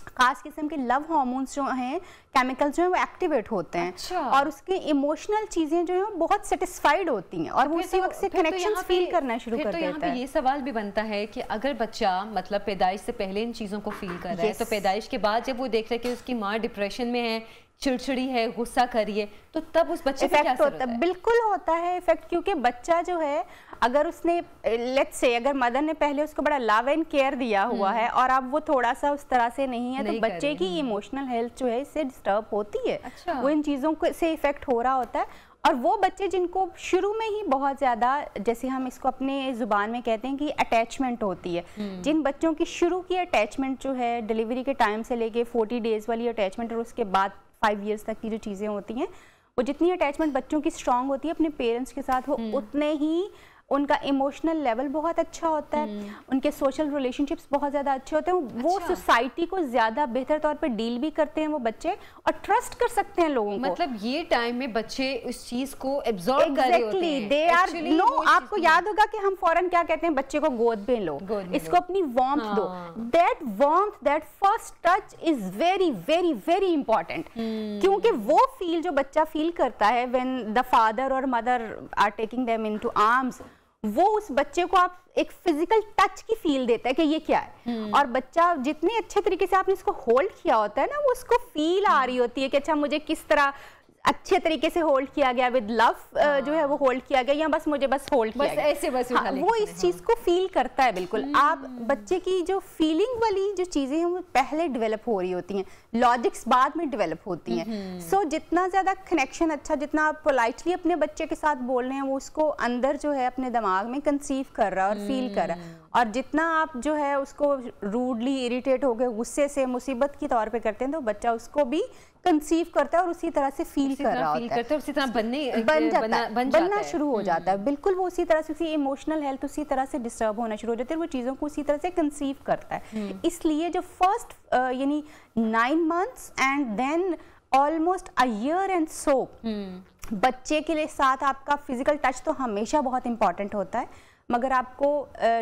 खास किस्म के लव हार्मोन्स जो हैं, केमिकल्स जो हैं वो एक्टिवेट होते हैं। अच्छा। और उसके इमोशनल चीजें जो हैं बहुत सेटिस्फाइड होती हैं, और वो उसी वक्त से कनेक्शंस फील करना शुरू कर देता है। ये सवाल भी बनता है कि अगर बच्चा मतलब पैदाइश से पहले इन चीजों को फील कर रहा है, तो पैदाइश के बाद जब वो देख रहा है कि उसकी माँ डिप्रेशन में है, चिड़चिड़ी है, गुस्सा कर रही है, तो तब उस बच्चे पे क्या असर होता है? बिल्कुल होता है इफेक्ट, क्योंकि बच्चा जो है अगर उसने लेट्स से अगर मदर ने पहले उसको बड़ा लव एंड केयर दिया हुआ है और अब वो थोड़ा सा उस तरह से नहीं है, तो बच्चे की इमोशनल हेल्थ जो है इससे डिस्टर्ब होती है। अच्छा। वो इन चीज़ों से इफेक्ट हो रहा होता है। और वो बच्चे जिनको शुरू में ही बहुत ज़्यादा, जैसे हम इसको अपने ज़ुबान में कहते हैं कि अटैचमेंट होती है, जिन बच्चों की शुरू की अटैचमेंट जो है डिलीवरी के टाइम से लेके 40 डेज़ वाली अटैचमेंट, और उसके बाद 5 इयर्स तक की जो चीज़ें होती हैं, वो जितनी अटैचमेंट बच्चों की स्ट्रांग होती है अपने पेरेंट्स के साथ, वो उतने ही उनका इमोशनल लेवल बहुत अच्छा होता है, उनके सोशल रिलेशनशिप्स बहुत ज़्यादा अच्छे होते हैं, वो सोसाइटी को ज़्यादा बेहतर तौर पे डील भी करते हैं वो बच्चे, और ट्रस्ट कर सकते हैं लोगों को। मतलब ये टाइम में बच्चे इस चीज़ को एब्जॉर्ब कर रहे होते हैं। दे आर नो, आपको याद होगा कि हम फौरन क्या कहते हैं, बच्चे को गोद में लो, इसको अपनी वार्मथ दो। That warmth, that first touch is very very very important, क्योंकि वो फील जो बच्चा फील करता है व्हेन द फादर और mother are taking them into arms, वो उस बच्चे को आप एक फिजिकल टच की फील देता है कि ये क्या है। और बच्चा जितने अच्छे तरीके से आपने इसको होल्ड किया होता है ना, वो उसको फील आ रही होती है कि अच्छा मुझे किस तरह अच्छे तरीके से होल्ड किया गया, विद लव जो है वो होल्ड किया गया, या बस मुझे बस होल्ड किया गया, ऐसे बस हाँ, वो इस चीज को फील करता है। बिल्कुल, आप बच्चे की जो फीलिंग वाली जो चीजें हैं वो पहले डेवलप हो रही होती हैं, लॉजिक्स बाद में डेवलप होती हैं। सो जितना ज्यादा कनेक्शन अच्छा, जितना आप पोलाइटली अपने बच्चे के साथ बोल रहे हैं, वो उसको अंदर जो है अपने दिमाग में कंसीव कर रहा है और फील कर रहा है। और जितना आप जो है उसको रूडली इरिटेट हो गए, गुस्से से मुसीबत की तौर पे करते हैं, तो बच्चा उसको भी कंसीव करता है और उसी तरह से फील कर रहा होता है, उसी तरह बनना शुरू हो जाता है। बिल्कुल, वो उसी तरह से उसकी इमोशनल हेल्थ उसी तरह से डिस्टर्ब होना शुरू हो जाती है, वो चीज़ों को उसी तरह से कंसीव करता है। इसलिए जो फर्स्ट यानी 9 months and then almost a year and so, बच्चे के लिए साथ आपका फिजिकल टच तो हमेशा बहुत इंपॉर्टेंट होता है, मगर आपको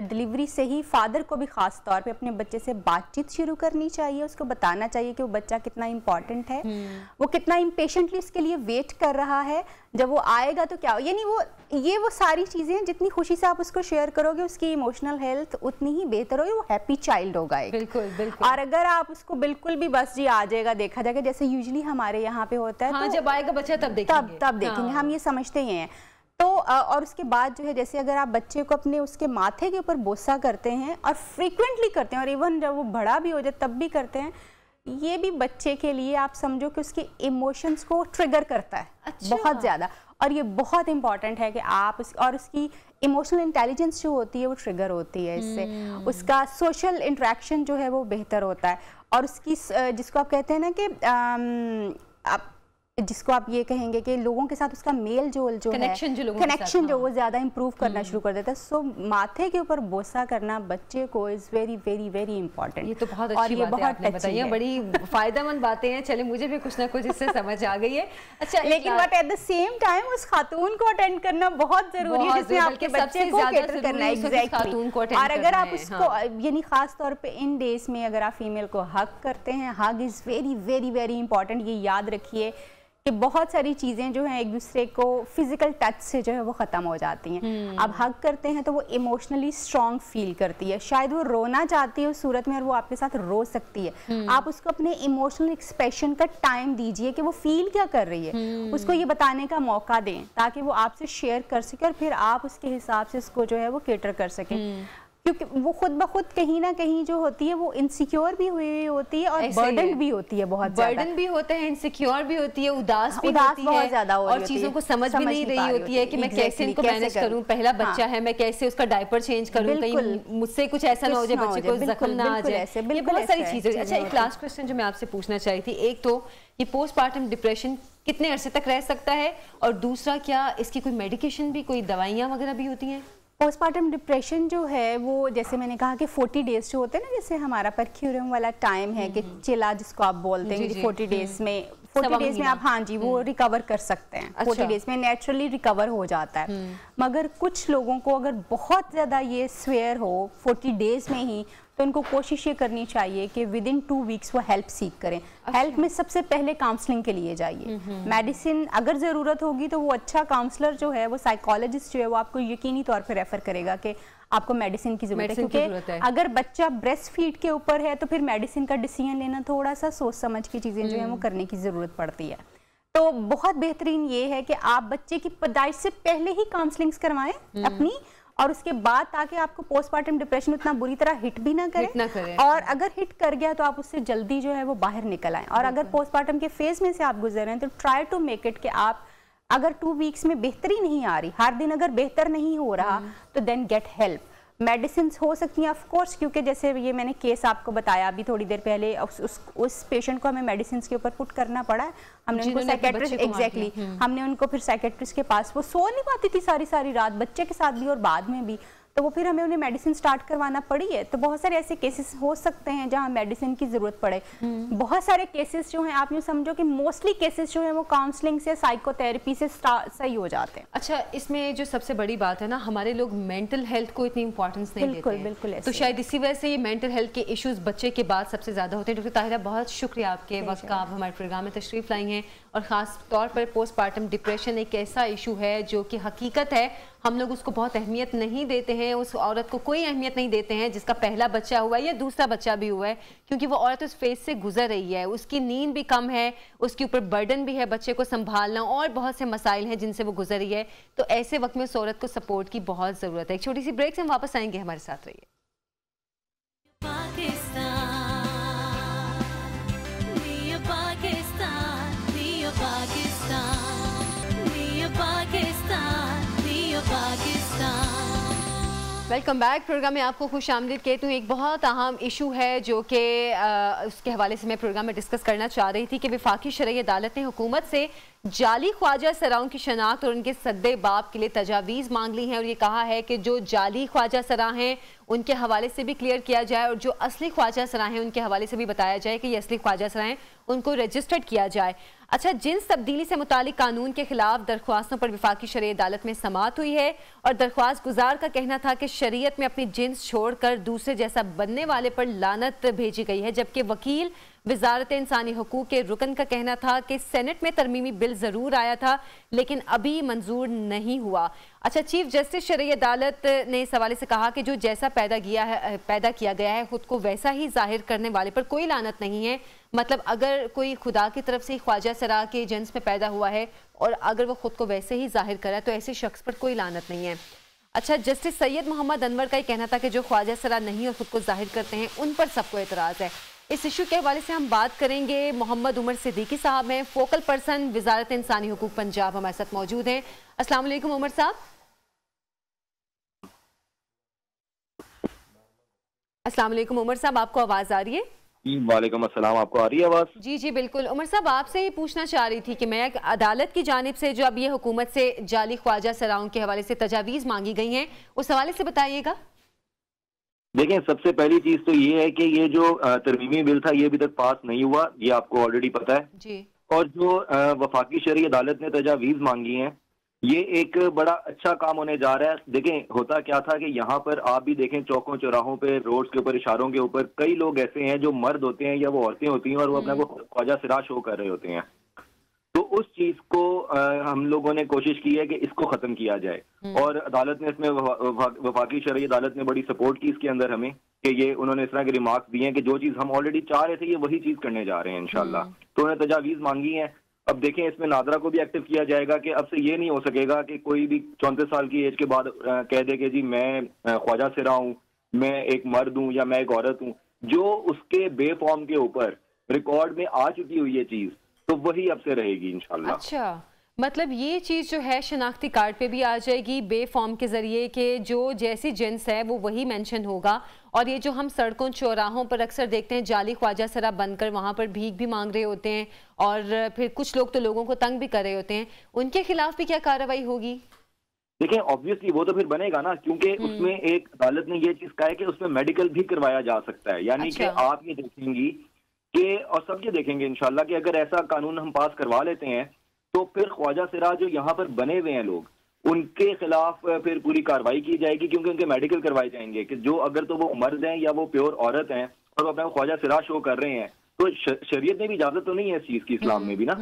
डिलीवरी से ही फादर को भी ख़ास तौर पे अपने बच्चे से बातचीत शुरू करनी चाहिए, उसको बताना चाहिए कि वो बच्चा कितना इम्पॉर्टेंट है, वो कितना इम्पेशेंटली उसके लिए वेट कर रहा है, जब वो आएगा तो क्या, यानी वो सारी चीज़ें जितनी खुशी से आप उसको शेयर करोगे, उसकी इमोशनल हेल्थ उतनी ही बेहतर होगी, वो हैप्पी चाइल्ड होगा एक। बिल्कुल बिल्कुल। और अगर आप उसको बिल्कुल भी बस जी आ जाएगा, देखा जाएगा, जैसे यूजुअली हमारे यहाँ पे होता है, हाँ, तो जब आएगा बच्चा तब देखेंगे, हाँ। हम ये समझते ही हैं। तो और उसके बाद जो है, जैसे अगर आप बच्चे को अपने उसके माथे के ऊपर बोसा करते हैं और फ्रीक्वेंटली करते हैं, और इवन जब वो बड़ा भी हो जाए तब भी करते हैं, ये भी बच्चे के लिए आप समझो कि उसके इमोशंस को ट्रिगर करता है। अच्छा। बहुत ज़्यादा, और ये बहुत इंपॉर्टेंट है कि आप और उसकी इमोशनल इंटेलिजेंस जो होती है वो ट्रिगर होती है इससे, उसका सोशल इंटरेक्शन जो है वो बेहतर होता है, और उसकी जिसको आप कहते हैं ना कि जिसको आप ये कहेंगे कि लोगों के साथ उसका मेल जोल जो कनेक्शन जो वो ज्यादा इंप्रूव करना शुरू कर देता है। सो माथे के ऊपर बोसा करना बच्चे को is very very very important. ये तो बहुत अच्छी बात है आपने बताई है, बड़ी फायदेमंद बातें हैं। चले, मुझे भी कुछ ना कुछ इससे समझ आ गई है। अच्छा, लेकिन but at the same time उस खातून को अटेंड करना बहुत जरूरी है, जिसमें आपके बच्चे को केटर करना है। एग्जैक्टली। और अगर आप उसको यानी खास तौर पे इन डेज में अगर आप फीमेल को हग करते हैं, hug is very very very important. ये याद रखिए कि बहुत सारी चीज़ें जो हैं एक दूसरे को फिजिकल टच से जो है वो ख़त्म हो जाती हैं। आप हग करते हैं तो वो इमोशनली स्ट्रॉन्ग फील करती है, शायद वो रोना चाहती है उस सूरत में और वो आपके साथ रो सकती है। आप उसको अपने इमोशनल एक्सप्रेशन का टाइम दीजिए कि वो फील क्या कर रही है, उसको ये बताने का मौका दें ताकि वो आपसे शेयर कर सके और फिर आप उसके हिसाब से उसको जो है वो केटर कर सकें। क्योंकि वो खुद ब खुद कहीं ना कहीं जो होती है वो इनसिक्योर भी हुई होती है और बर्डन भी होती है, बहुत बर्डन भी होता है, इनसिक्योर भी होती है, उदास भी होती है, ज्यादा और चीजों को समझ भी नहीं रही होती है कि मैं कैसे इनको मैनेज करूं, पहला बच्चा है, मैं कैसे उसका डायपर चेंज करूं, कहीं मुझसे कुछ ऐसा ना हो जाए, बच्चे को जख्म ना आ जाए, ये बहुत सारी चीजें। अच्छा, एक लास्ट क्वेश्चन जो मैं आपसे पूछना चाही थी, एक तो ये पोस्टपार्टम डिप्रेशन कितने अरसे तक रह सकता है, और दूसरा क्या इसकी कोई मेडिकेशन भी, कोई दवाइयाँ वगैरह भी होती हैं? पोस्टपार्टम डिप्रेशन जो है वो जैसे मैंने कहा कि 40 डेज जो होते हैं ना, जैसे हमारा परक्यूरियम वाला टाइम है कि चिला जिसको आप बोलते हैं, 40 डेज में 40 डेज में आप हाँ जी वो रिकवर कर सकते हैं। 40 डेज में नेचुरली रिकवर हो जाता है। मगर कुछ लोगों को अगर बहुत ज़्यादा ये स्वेयर हो 40 डेज में ही, तो उनको कोशिश ये करनी चाहिए कि विद इन 2 वीक्स वो हेल्प सीख करें। हेल्प में सबसे पहले काउंसलिंग के लिए जाइए। मेडिसिन अगर ज़रूरत होगी तो वो अच्छा काउंसलर जो है, वो साइकोलॉजिस्ट जो है, वो आपको यकीनी तौर पे रेफर करेगा कि आपको मेडिसिन की ज़रूरत है। क्योंकि अगर बच्चा ब्रेस्ट फीड के ऊपर है तो फिर मेडिसिन का डिसीजन लेना थोड़ा सा सोच समझ की चीज़ें जो है वो करने की ज़रूरत पड़ती है। तो बहुत बेहतरीन ये है कि आप बच्चे की पैदाइश से पहले ही काउंसलिंग्स करवाएं अपनी, और उसके बाद, ताकि आपको पोस्टपार्टम डिप्रेशन उतना बुरी तरह हिट भी ना करे। और अगर हिट कर गया तो आप उससे जल्दी जो है वो बाहर निकल आएं। और अगर पोस्टपार्टम के फेज में से आप गुजर रहे हैं तो ट्राई टू मेक इट कि आप अगर 2 वीक्स में बेहतरी नहीं आ रही, हर दिन अगर बेहतर नहीं हो रहा, तो देन गेट हेल्प। मेडिसिन हो सकती हैं ऑफ कोर्स, क्योंकि जैसे ये मैंने केस आपको बताया अभी थोड़ी देर पहले, उस पेशेंट को हमें मेडिसिन के ऊपर पुट करना पड़ा। हमने उनको साइकेट्रिस्ट, एग्जैक्टली हमने उनको फिर साइकेट्रिस्ट के पास, वो सो नहीं पाती थी सारी सारी रात, बच्चे के साथ भी और बाद में भी, तो वो फिर हमें उन्हें मेडिसिन स्टार्ट करवाना पड़ी है। तो बहुत सारे ऐसे केसेस हो सकते हैं जहां मेडिसिन की जरूरत पड़े। बहुत सारे केसेस जो हैं, आप यूँ समझो कि मोस्टली केसेस जो हैं वो काउंसलिंग से, साइकोथेरेपी से सही हो जाते हैं। अच्छा, इसमें जो सबसे बड़ी बात है ना, हमारे लोग मेंटल हेल्थ को इतनी इंपॉर्टेंस नहीं देते हैं। बिल्कुल तो शायद इसी वजह से ये मेंटल हेल्थ के इश्यूज बच्चे के बाद सबसे ज्यादा होते हैं। डॉक्टर ताहिरा, बहुत शुक्रिया आपके वक्त का, आप हमारे प्रोग्राम में तशरीफ लाई हैं। और ख़ास तौर पर पोस्टमार्टम डिप्रेशन एक ऐसा इशू है जो कि हकीकत है, हम लोग उसको बहुत अहमियत नहीं देते हैं, उस औरत को कोई अहमियत नहीं देते हैं जिसका पहला बच्चा हुआ है या दूसरा बच्चा भी हुआ है, क्योंकि वो औरत उस फेज से गुजर रही है, उसकी नींद भी कम है, उसके ऊपर बर्डन भी है बच्चे को संभालना, और बहुत से मसाइल हैं जिनसे वो गुजर रही है। तो ऐसे वक्त में उस औरत को सपोर्ट की बहुत ज़रूरत है। एक छोटी सी ब्रेक से हम वापस आएंगे, हमारे साथ रहिए। Welcome back. प्रोग्राम में आपको खुश आमदीद कहती हूँ। एक बहुत अहम इशू है जो कि उसके हवाले से मैं प्रोग्राम में डिस्कस करना चाह रही थी कि वफाकी शरई अदालत ने हुकूमत से जाली ख्वाजा सराओं की शनाख्त और उनके सद्दे बाप के लिए तजावीज़ मांग ली है, और ये कहा है कि जो जाली ख्वाजा सरा हैं उनके हवाले से भी क्लियर किया जाए, और जो असली ख्वाजा सरा हैं उनके हवाले से भी बताया जाए कि ये असली ख्वाजा सरा हैं, उनको रजिस्टर्ड किया जाए। अच्छा, जिन्स तब्दीली से मुतालिक कानून के खिलाफ दरख्वास्तों पर वफाकी शरई अदालत में समाअत हुई है, और दरख्वास्त गुजार का कहना था कि शरीयत में अपनी जिन्स छोड़कर दूसरे जैसा बनने वाले पर लानत भेजी गई है, जबकि वकील वजारत इंसानी हकूक के रुकन का कहना था कि सेनेट में तरमीमी बिल ज़रूर आया था लेकिन अभी मंजूर नहीं हुआ। अच्छा, चीफ जस्टिस शरई अदालत ने इस हवाले से कहा कि जो जैसा पैदा किया गया है खुद को वैसा ही जाहिर करने वाले पर कोई लानत नहीं है। मतलब अगर कोई खुदा की तरफ से ख्वाजा सरा के जिन्स में पैदा हुआ है और अगर वो खुद को वैसे ही जाहिर करा तो ऐसे शख्स पर कोई लानत नहीं है। अच्छा, जस्टिस सैयद मोहम्मद अनवर का ही कहना था कि जो ख्वाजा सरा नहीं और खुद को जाहिर करते हैं उन पर सबको एतराज़ है। इस इशू के हवाले से हम बात करेंगे। मोहम्मद उमर सिद्दीकी साहब हैं, फोकल पर्सन वजारत इंसानी हुकूक पंजाब, हमारे साथ मौजूद हैं। अस्सलाम वालेकुम उमर साहब। अस्सलाम वालेकुम उमर साहब, आपको आवाज़ आ रही है? वालेकुम अस्सलाम, आपको आ रही है आवाज़? जी जी बिल्कुल। उमर साहब, आपसे ये पूछना चाह रही थी कि मैं अदालत की जानिब से जो अब ये हुकूमत से जाली ख्वाजा सराओं के हवाले से तजावीज़ मांगी गई हैं, उस हवाले से बताइएगा। देखें, सबसे पहली चीज तो ये है कि ये जो तरमीमी बिल था ये अभी तक पास नहीं हुआ, ये आपको ऑलरेडी पता है जी। और जो वफाकी शरई अदालत ने तजावीज़ मांगी हैं, ये एक बड़ा अच्छा काम होने जा रहा है। देखें, होता क्या था कि यहाँ पर आप भी देखें, चौकों चौराहों पे, रोड्स के ऊपर, इशारों के ऊपर कई लोग ऐसे हैं जो मर्द होते हैं या वो औरतें होती हैं और वो अपना को ख्वाजा सरा शो कर रहे होते हैं। तो उस चीज को हम लोगों ने कोशिश की है कि इसको खत्म किया जाए, और अदालत ने इसमें, वफाकी शरई अदालत ने बड़ी सपोर्ट की इसके अंदर हमें, कि ये उन्होंने इस तरह के रिमार्क्स दिए हैं कि जो चीज हम ऑलरेडी चाह रहे थे ये वही चीज करने जा रहे हैं इंशाल्लाह। तो उन्होंने तजावीज़ मांगी है। अब देखें, इसमें नादरा को भी एक्टिव किया जाएगा कि अब से ये नहीं हो सकेगा कि कोई भी 34 साल की एज के बाद कह दे कि जी मैं ख्वाजा सरा हूँ, मैं एक मर्द हूँ या मैं एक औरत हूँ। जो उसके बे फॉर्म के ऊपर रिकॉर्ड में आ चुकी हुई ये चीज, तो वही अब से रहेगी इंशाल्लाह। अच्छा, मतलब ये चीज़ जो है शनाख्ती कार्ड पे भी आ जाएगी बे फॉर्म के ज़रिए कि जो जैसी जिन्स है वो वही मेंशन होगा। और ये जो हम सड़कों चौराहों पर अक्सर देखते हैं जाली ख्वाजा सरा बनकर वहाँ पर भीख भी मांग रहे होते हैं, और फिर कुछ लोग तो लोगों को तंग भी कर रहे होते हैं, उनके खिलाफ भी क्या कार्रवाई होगी? देखिए, ऑब्वियसली वो तो फिर बनेगा ना, क्योंकि उसमें एक अदालत ने ये चीज कहा है कि उसमें मेडिकल भी करवाया जा सकता है। यानी कि आप ये देखेंगी कि, और सब ये देखेंगे इंशाल्लाह कि अगर ऐसा कानून हम पास करवा लेते हैं तो फिर ख्वाजा सरा जो यहाँ पर बने हुए हैं लोग, उनके खिलाफ फिर पूरी कार्रवाई की जाएगी, क्योंकि उनके मेडिकल करवाए जाएंगे कि जो अगर तो वो मर्द हैं या वो प्योर औरत हैं और वो अपना ख्वाजा सरा शो कर रहे हैं, तो शरीयत में भी इजाजत तो नहीं है इस चीज की, इस्लाम में भी ना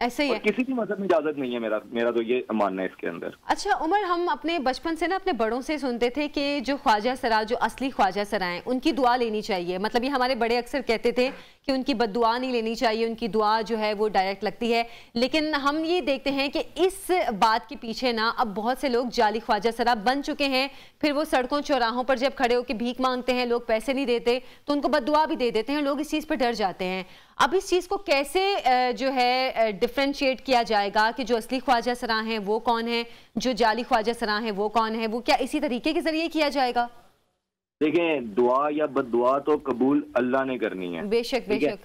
ऐसे ही है, किसी भी मजहब में इजाजत नहीं है। मेरा तो ये मानना है इसके अंदर। अच्छा उमर, हम अपने बचपन से ना अपने बड़ों से सुनते थे कि जो ख्वाजा सरा, जो असली ख्वाजा सरा हैं, उनकी दुआ लेनी चाहिए। मतलब ये हमारे बड़े अक्सर कहते थे कि उनकी बद्दुआ नहीं लेनी चाहिए, उनकी दुआ जो है वो डायरेक्ट लगती है। लेकिन हम ये देखते हैं कि इस बात के पीछे ना अब बहुत से लोग जाली ख्वाजा सरा बन चुके हैं। फिर वो सड़कों चौराहों पर जब खड़े होकर भीख मांगते हैं, लोग पैसे नहीं देते तो उनको बद्दुआ भी दे देते हैं। लोग इस चीज़ पर डर जाते हैं। अब इस चीज़ को कैसे जो है डिफ्रेंशिएट किया जाएगा कि जो असली ख्वाजा सरा हैं वो कौन है, जो जाली ख्वाजा सरा हैं वो कौन है, वो क्या इसी तरीके के जरिए किया जाएगा? देखें, दुआ या बद्दुआ तो कबूल अल्लाह ने करनी है, बेशक बेशक,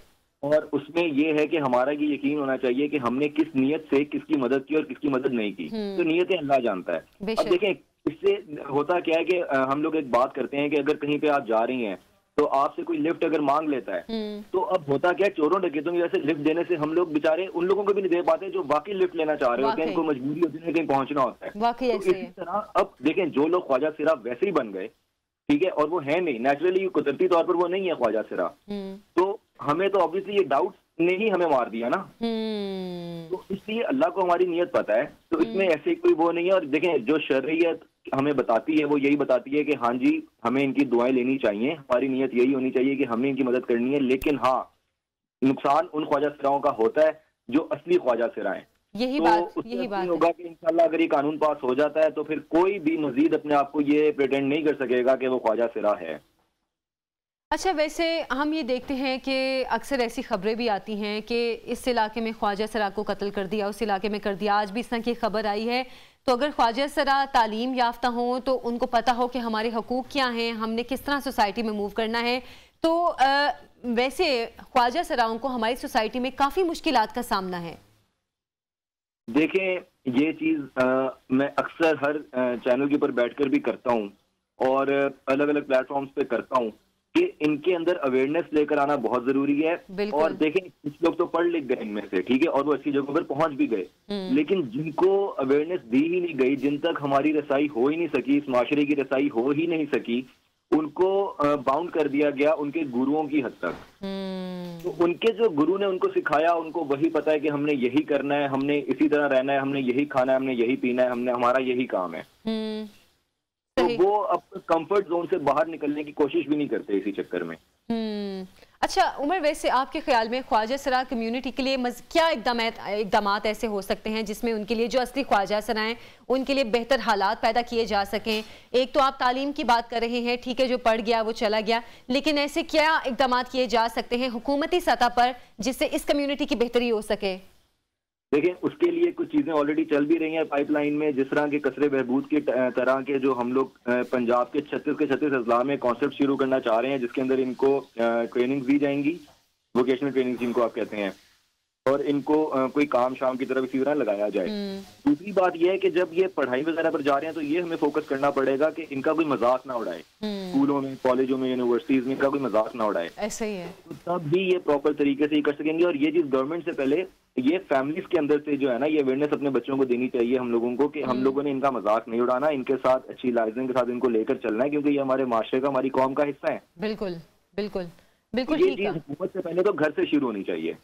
और उसमें ये है कि हमारा ये यकीन होना चाहिए कि हमने किस नीयत से किसकी मदद की और किसकी मदद नहीं की, तो नीयतें अल्लाह जानता है। अब देखें, इससे होता क्या है कि हम लोग एक बात करते हैं कि अगर कहीं पे आप जा रही हैं तो आपसे कोई लिफ्ट अगर मांग लेता है, तो अब होता क्या है, चोरों डकैतों की वजह से लिफ्ट देने से हम लोग बेचारे उन लोगों को भी नहीं दे पाते जो वाकई लिफ्ट लेना चाह रहे होते हैं, इनको मजबूरी होती है कहीं पहुंचना होता है। तो इसी तरह अब देखें, जो लोग ख्वाजा सिरा वैसे ही बन गए, ठीक है, और वो है नहीं, नेचुरली कुदरती तौर पर वो नहीं है ख्वाजा सिरा, तो हमें तो ऑब्वियसली ये डाउट ने ही हमें मार दिया ना, तो इसलिए अल्लाह को हमारी नीयत पता है, तो इसमें ऐसे कोई वो नहीं है। और देखें, जो शरीयत हमें बताती है वो यही बताती है कि हाँ जी, हमें इनकी दुआएं लेनी चाहिए, हमारी नीयत यही होनी चाहिए कि हमने इनकी मदद करनी है, लेकिन हाँ, नुकसान उन ख्वाजा सिराओं का होता है जो असली ख्वाजा सिरा है। यही तो बात होगा कि इंशाल्लाह अगर ये कानून पास हो जाता है तो फिर कोई भी मजीद अपने आप को ये प्रिटेंड नहीं कर सकेगा कि वो ख्वाजा सिरा है। अच्छा, वैसे हम ये देखते हैं कि अक्सर ऐसी खबरें भी आती हैं कि इस इलाके में ख्वाजा सरा को कत्ल कर दिया, उस इलाके में कर दिया। आज भी इस तरह की खबर आई है। तो अगर ख्वाजा सरा तालीम याफ्ता हों तो उनको पता हो कि हमारे हकूक़ क्या हैं, हमने किस तरह सोसाइटी में मूव करना है, तो वैसे ख्वाजा सराओं को हमारी सोसाइटी में काफ़ी मुश्किलात का सामना है। देखें, ये चीज़ मैं अक्सर हर चैनल के ऊपर बैठकर भी करता हूँ और अलग अलग प्लेटफॉर्म्स पे करता हूँ कि इनके अंदर अवेयरनेस लेकर आना बहुत जरूरी है। और देखें, कुछ लोग तो पढ़ लिख गए इनमें से, ठीक है, और वो अच्छी जगहों पर पहुंच भी गए, लेकिन जिनको अवेयरनेस दी ही नहीं गई, जिन तक हमारी रसाई हो ही नहीं सकी, इस माशरे की रसाई हो ही नहीं सकी, उनको बाउंड कर दिया गया उनके गुरुओं की हद तक। तो उनके जो गुरु ने उनको सिखाया, उनको वही पता है कि हमने यही करना है, हमने इसी तरह रहना है, हमने यही खाना है, हमने यही पीना है, हमारा यही काम है। तो वो अब कंफर्ट जोन से बाहर निकलने की कोशिश भी नहीं करते इसी चक्कर में। अच्छा उमर, वैसे आपके ख्याल में ख्वाजा सरा कम्युनिटी के लिए क्या इकदामात ऐसे हो सकते हैं जिसमें उनके लिए, जो असली ख्वाजा सरा हैं, उनके लिए बेहतर हालात पैदा किए जा सकें? एक तो आप तालीम की बात कर रहे हैं, ठीक है, जो पढ़ गया वो चला गया, लेकिन ऐसे क्या इकदामात किए जा सकते हैं हुकूमती सतह पर जिससे इस कम्युनिटी की बेहतरी हो सके? देखें, उसके लिए कुछ चीजें ऑलरेडी चल भी रही हैं पाइपलाइन में, जिस तरह के कसरे बहबूद के तरह के जो हम लोग पंजाब के 36 अजला में कॉन्सेप्ट शुरू करना चाह रहे हैं, जिसके अंदर इनको ट्रेनिंग दी जाएंगी, वोकेशनल ट्रेनिंग जिनको आप कहते हैं, और इनको कोई काम शाम की तरफ इसी तरह लगाया जाए। दूसरी बात यह है कि जब ये पढ़ाई वगैरह पर जा रहे हैं तो ये हमें फोकस करना पड़ेगा कि इनका कोई मजाक ना उड़ाए, स्कूलों में, कॉलेजों में, यूनिवर्सिटीज में इनका कोई मजाक ना उड़ाए। ऐसा ही है, तो तब भी ये प्रॉपर तरीके से कर सकेंगे। और ये चीज गवर्नमेंट से पहले ये फैमिलीज के अंदर से जो है ना, ये अवेयरनेस अपने बच्चों को देनी चाहिए हम लोगों को कि हम लोगों ने इनका मजाक नहीं उड़ाना, इनके साथ अच्छी लाइजेंस के साथ इनको लेकर चलना है, क्योंकि ये हमारे माशरे का, हमारी कौम का हिस्सा है। बिल्कुल बिल्कुल बिल्कुल, ये चीज हुकूमत से पहले तो घर से शुरू होनी चाहिए।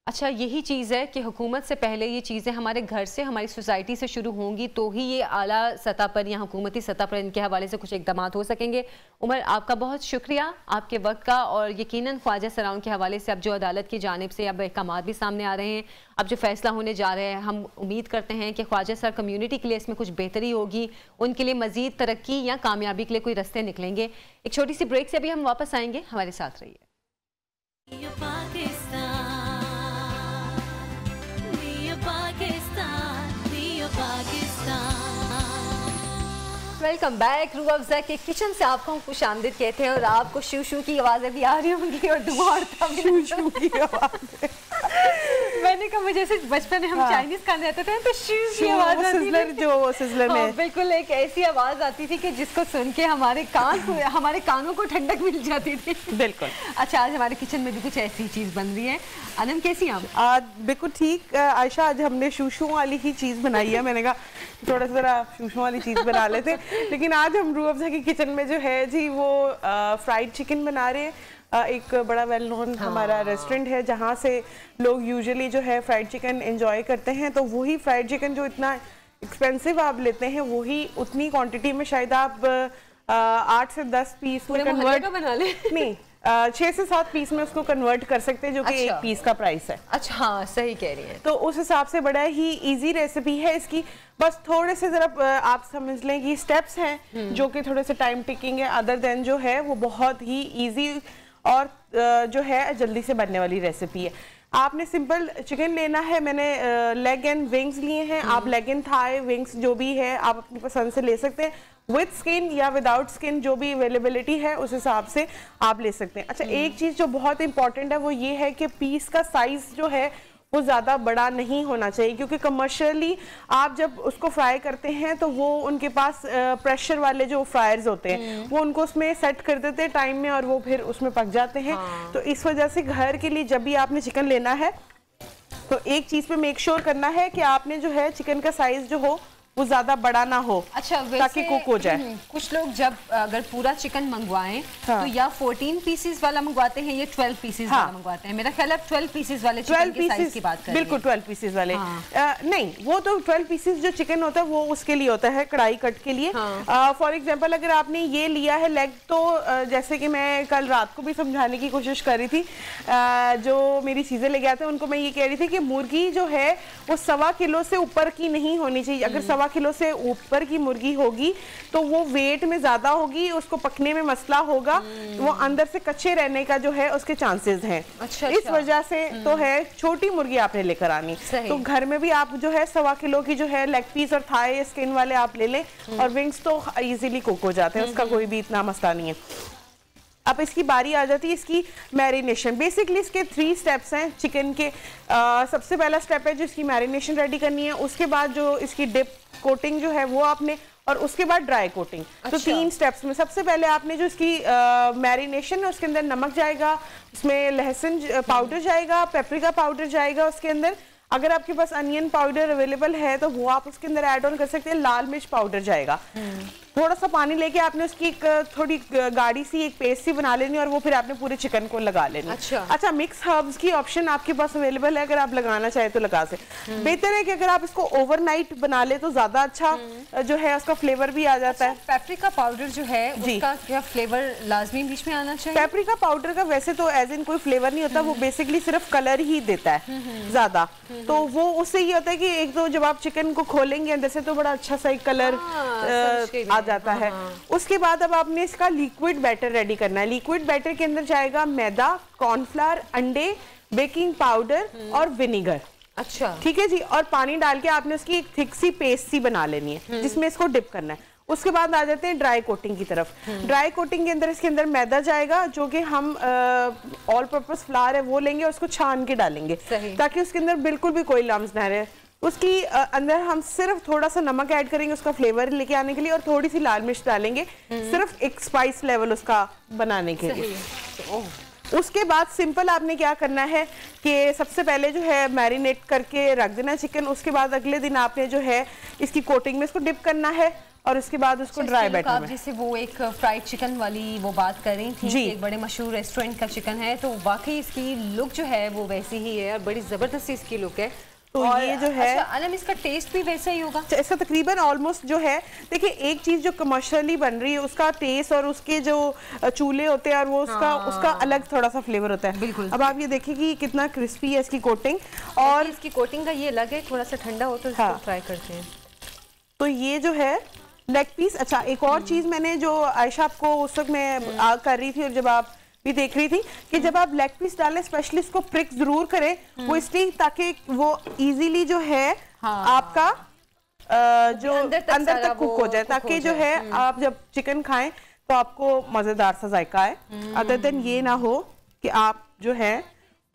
अच्छा, यही चीज़ है कि हुकूमत से पहले ये चीज़ें हमारे घर से, हमारी सोसाइटी से शुरू होंगी तो ही ये आला सतह पर या हुकूमती सतह पर इनके हवाले से कुछ इकदामात हो सकेंगे। उमर, आपका बहुत शुक्रिया आपके वक्त का, और यकीनन ख्वाजा सराओं के हवाले से अब जो अदालत की जानिब से अब अहकामात भी सामने आ रहे हैं, अब जो फैसला होने जा रहे हैं, हम उम्मीद करते हैं कि ख्वाजा सर कम्यूनिटी के लिए इसमें कुछ बेहतरी होगी, उनके लिए मज़ीद तरक्की या कामयाबी के लिए कोई रास्ते निकलेंगे। एक छोटी सी ब्रेक से अभी हम वापस आएंगे, हमारे साथ रहिए। Welcome back. रूह अफ़ज़ा के किचन से आपको हम खुश आमदीद कहते हैं, और आपको शू शू की आवाज़ें भी आ रही होंगी और धुआं उड़ता भी शू शू की आवाज़। मैंने कहा मुझे जैसे बचपन में हम चाइनीज खाने आते थे तो शू की आवाज़ आती थी, जो सिज़लर में बिल्कुल एक ऐसी आवाज़ आती थी कि जिसको सुन के हमारे कानों को ठंडक मिल जाती थी। बिल्कुल। अच्छा, आज हमारे किचन में भी कुछ ऐसी चीज़ बन रही है। अनम, कैसी आप? आज बिल्कुल ठीक आयशा, आज हमने शूशू वाली ही चीज़ बनाई है। मैंने कहा थोड़ा सा शूशू वाली चीज़ बना लेते, लेकिन आज हम रूह अफ़ज़ा की किचन में जो है जी वो फ्राइड चिकन बना रहे हैं। एक बड़ा वेल नोन हमारा रेस्टोरेंट है जहाँ से लोग यूजुअली जो है फ्राइड चिकन एंजॉय करते हैं, तो वही फ्राइड चिकन जो इतना एक्सपेंसिव आप लेते हैं, वही उतनी क्वांटिटी में शायद आप 8 से 10 पीस में कन्वर्ट बना ले, नहीं 6 से 7 पीस में उसको कन्वर्ट कर सकते हैं, जो कि एक पीस का प्राइस है। अच्छा, हाँ सही कह रही है। तो उस हिसाब से बड़ा ही इजी रेसिपी है इसकी, बस थोड़े से जरा आप समझ लें कि स्टेप्स हैं जो कि थोड़े से टाइम टेकिंग है, अदर देन जो है वो बहुत ही इजी और जो है जल्दी से बनने वाली रेसिपी है। आपने सिंपल चिकन लेना है, मैंने लेग एंड विंग्स लिए हैं, आप लेग एंड थाई विंग्स जो भी है आप अपनी पसंद से ले सकते हैं, विद स्किन या विदाउट स्किन जो भी अवेलेबिलिटी है उस हिसाब से आप ले सकते हैं। अच्छा, एक चीज़ जो बहुत इंपॉर्टेंट है वो ये है कि पीस का साइज जो है वो ज़्यादा बड़ा नहीं होना चाहिए, क्योंकि कमर्शियली आप जब उसको फ्राई करते हैं तो वो उनके पास प्रेशर वाले जो फ्रायर्स होते हैं वो उनको उसमें सेट कर देते हैं टाइम में और वो फिर उसमें पक जाते हैं। तो इस वजह से घर के लिए जब भी आपने चिकन लेना है तो एक चीज़ पे मेक श्योर करना है कि आपने जो है चिकन का साइज जो हो वो ज्यादा बड़ा ना हो, अच्छा, ताकि कुक हो जाए। कुछ लोग जब अगर पूरा चिकन मंगवाएं तो या 14 पीसेस वाला मंगवाते हैं या 12 पीसेस वाला मंगवाते हैं। मेरा ख्याल है 12 पीसेस वाले चिकन के साइज की बात कर रहे हैं। बिल्कुल 12 पीसेस वाले। नहीं, वो तो 12 पीसेस जो चिकन होता है वो उसके लिए होता है, कढ़ाई कट के लिए। फॉर एग्जाम्पल अगर आपने ये लिया है लेग, तो जैसे कि मैं कल रात को भी समझाने की कोशिश कर रही थी, जो मेरी चीजें ले गए थे उनको मैं ये कह रही थी कि मुर्गी जो है वो 1.25 किलो से ऊपर की नहीं होनी चाहिए। अगर 1.25 किलो से ऊपर की मुर्गी होगी तो वो वेट में ज्यादा होगी, उसको पकने में मसला होगा, वो अंदर से कच्चे रहने का जो है उसके चांसेस हैं। अच्छा, इस वजह से तो है छोटी मुर्गी आपने लेकर आनी। तो घर में भी आप जो है 1.25 किलो की जो है लेग पीस और थाई स्किन वाले आप ले लें, और विंग्स तो इजीली कुक हो जाते हैं, उसका कोई भी इतना मसला नहीं है। अब इसकी बारी आ जाती है इसकी मैरिनेशन। बेसिकली इसके 3 स्टेप्स हैं चिकन के। सबसे पहला स्टेप है जो इसकी मैरिनेशन रेडी करनी है, उसके बाद जो इसकी डिप कोटिंग जो है वो आपने, और उसके बाद ड्राई कोटिंग। तो 3 स्टेप्स में सबसे पहले आपने जो इसकी मैरिनेशन है उसके अंदर नमक जाएगा, उसमें लहसुन पाउडर जाएगा, पेपरिका पाउडर जाएगा उसके अंदर। अगर आपके पास अनियन पाउडर अवेलेबल है तो वो आप उसके अंदर ऐड ऑन कर सकते हैं। लाल मिर्च पाउडर जाएगा। थोड़ा सा पानी लेके आपने उसकी एक थोड़ी गाढ़ी सी एक पेस्ट सी बना लेनी और वो फिर आपने पूरे चिकन को लगा लेनी। अच्छा, मिक्स हर्ब्स की ऑप्शन आपके पास अवेलेबल है, अगर आप लगाना चाहे तो लगा सकते। बेहतर है कि अगर आप इसको ओवरनाइट बना ले तो ज्यादा अच्छा जो है उसका फ्लेवर भी आ जाता है। पेपरिका पाउडर जो है उसका क्या फ्लेवर लाजमी बीच में आना चाहिए? पेपरिका पाउडर का वैसे तो एज इन कोई फ्लेवर नहीं होता, वो बेसिकली सिर्फ कलर ही देता है ज्यादा। तो वो उससे ये होता है कि एक तो जब आप चिकन को खोलेंगे अंदर से तो बड़ा अच्छा सा एक कलर आ जाता है। उसके बाद अब आपने इसका लिक्विड बैटर रेडी करना है। लिक्विड बैटर के अंदर जाएगा मैदा, कॉर्नफ्लावर, अंडे, बेकिंग पाउडर और विनेगर। अच्छा, ठीक है जी। और पानी डाल के आपने उसकी एक थिक सी पेस्ट सी बना लेनी है जिसमें इसको डिप करना है। उसके बाद आ जाते हैं ड्राई कोटिंग की तरफ। ड्राई कोटिंग के अंदर इसके अंदर मैदा जाएगा, जो कि हम ऑल पर्पस फ्लावर है वो लेंगे, उसको छान के डालेंगे ताकि उसके अंदर बिल्कुल भी कोई लम्स ना रहे। उसकी अंदर हम सिर्फ थोड़ा सा नमक ऐड करेंगे उसका फ्लेवर लेके आने के लिए, और थोड़ी सी लाल मिर्च डालेंगे सिर्फ एक स्पाइस लेवल उसका बनाने के लिए। उसके बाद सिंपल आपने क्या करना है कि सबसे पहले जो है मैरिनेट करके रख देना चिकन। उसके बाद अगले दिन आपने जो है इसकी कोटिंग में इसको डिप करना है और उसके बाद उसको ड्राई बैटर में। जैसे वो एक फ्राइड चिकन वाली वो बात कर रही थी, एक बड़े मशहूर रेस्टोरेंट का चिकन है, तो वाकई इसकी लुक जो है वो वैसी ही है और बड़ी जबरदस्त इसकी लुक है। तो ये जो है अलम इसका टेस्ट भी वैसा ही होगा? इसका तकरीबन ऑलमोस्ट जो है, देखिए एक चीज जो कमर्शियली बन रही है उसका टेस्ट और उसके जो चूल्हे होते हैं और वो उसका अलग थोड़ा सा फ्लेवर होता है। बिल्कुल। अब आप ये देखिए कि कितना क्रिस्पी है इसकी कोटिंग, और इसकी कोटिंग का ये अलग है, थोड़ा सा ठंडा हो तो इसको फ्राई करते हैं। तो ये जो है लेग पीस। अच्छा, एक और चीज मैंने जो आयशा आपको उस वक्त मैं कर रही थी और जब आप भी देख रही थी कि जब आप लेग पीस डालें स्पेशली इसको प्रिक जरूर करें, वो इसलिए ताकि वो इजीली जो है आपका जो अंदर तक कुक हो जाए, ताकि जो है आप जब चिकन खाएं तो आपको मजेदार सा जायका आए। अदर देन ये ना हो कि आप जो है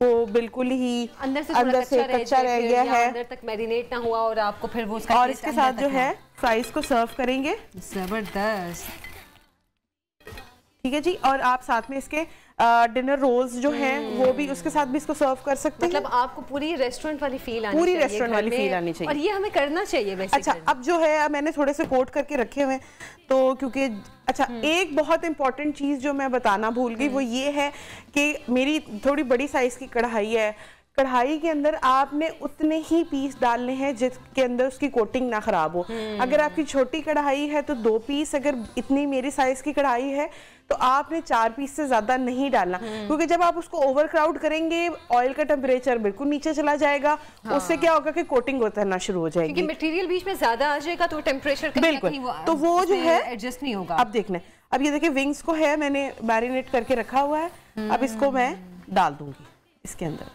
वो बिल्कुल ही अंदर से कच्चा रह गया है, अंदर तक मैरिनेट ना हुआ और आपको फिर वो उसका और इसके साथ जो है फ्राइज को सर्व करेंगे। जबरदस्त। ठीक है जी। और आप साथ में इसके डिनर रोल्स जो हैं वो भी उसके साथ भी इसको सर्व कर सकते हैं। मतलब आपको पूरी रेस्टोरेंट वाली फील आनी चाहिए, पूरी रेस्टोरेंट वाली फील आनी चाहिए, और ये हमें करना चाहिए वैसे। अच्छा, अब जो है मैंने थोड़े से कोट करके रखे हुए हैं तो क्योंकि अच्छा एक बहुत इंपॉर्टेंट चीज जो मैं बताना भूल गई वो ये है कि मेरी थोड़ी बड़ी साइज की कढ़ाई है। कढ़ाई के अंदर आपने उतने ही पीस डालने हैं जिसके अंदर उसकी कोटिंग ना खराब हो। अगर आपकी छोटी कढ़ाई है तो 2 पीस, अगर इतनी मेरी साइज की कढ़ाई है तो आपने 4 पीस से ज्यादा नहीं डालना, क्योंकि जब आप उसको ओवर क्राउड करेंगे ऑयल का टेम्परेचर बिल्कुल नीचे चला जाएगा। उससे क्या होगा कि कोटिंग उतरना शुरू हो जाएगी, क्योंकि मटेरियल बीच में ज्यादा आ जाएगा तो टेम्परेचर बिल्कुल, तो वो जो है एडजस्ट नहीं होगा। अब देखना, अब ये देखिए विंग्स को है मैंने मैरिनेट करके रखा हुआ है, अब इसको मैं डाल दूंगी इसके अंदर।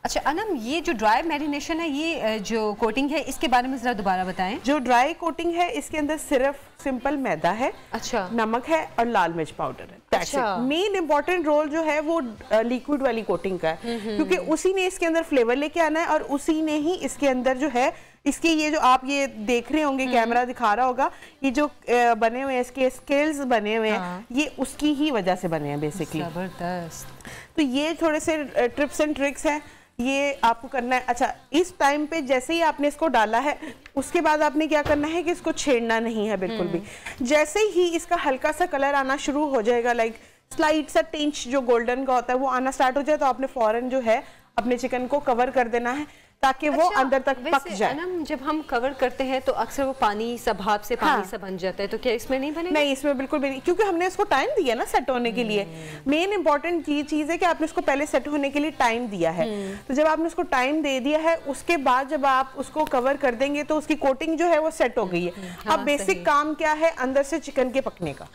अच्छा अनम, ये जो ड्राई मैरिनेशन है, ये जो कोटिंग है, इसके बारे में जरा दोबारा बताएं। जो ड्राई कोटिंग है इसके अंदर सिर्फ सिंपल मैदा है, अच्छा, नमक है और लाल मिर्च पाउडर है। अच्छा। मेन इंपॉर्टेंट रोल जो है वो लिक्विड वाली कोटिंग का है, क्योंकि उसी ने इसके अंदर फ्लेवर लेके आना है और उसी ने ही इसके अंदर जो है इसके ये जो आप ये देख रहे होंगे, कैमरा दिखा रहा होगा, ये जो बने हुए हैं इसके स्केल्स बने हुए हैं, ये उसकी ही वजह से बने हैं बेसिकली। जबरदस्त। तो ये थोड़े से ट्रिप्स एंड ट्रिक्स हैं, ये आपको करना है। अच्छा, इस टाइम पे जैसे ही आपने इसको डाला है उसके बाद आपने क्या करना है कि इसको छेड़ना नहीं है बिल्कुल भी। जैसे ही इसका हल्का सा कलर आना शुरू हो जाएगा, लाइक स्लाइड सा टिंच जो गोल्डन का होता है वो आना स्टार्ट हो जाए, तो आपने फौरन जो है अपने चिकन को कवर कर देना है ताकि वो अंदर तक पक जाए। जब हम कवर करते हैं तो अक्सर वो पानी सा, भाप से पानी सा बन जाता है, तो क्या इसमें नहीं बनेगा? नहीं, इसमें बिल्कुल भी नहीं, क्योंकि हमने इसको टाइम दिया ना सेट होने के लिए। मेन इंपॉर्टेंट ये चीज है कि आपने इसको पहले सेट होने के लिए टाइम दिया है। तो जब आपने उसको टाइम दे दिया है उसके बाद जब आप उसको कवर कर देंगे तो उसकी कोटिंग जो है वो सेट हो गई है। अब बेसिक काम क्या है, अंदर से चिकन के पकने का।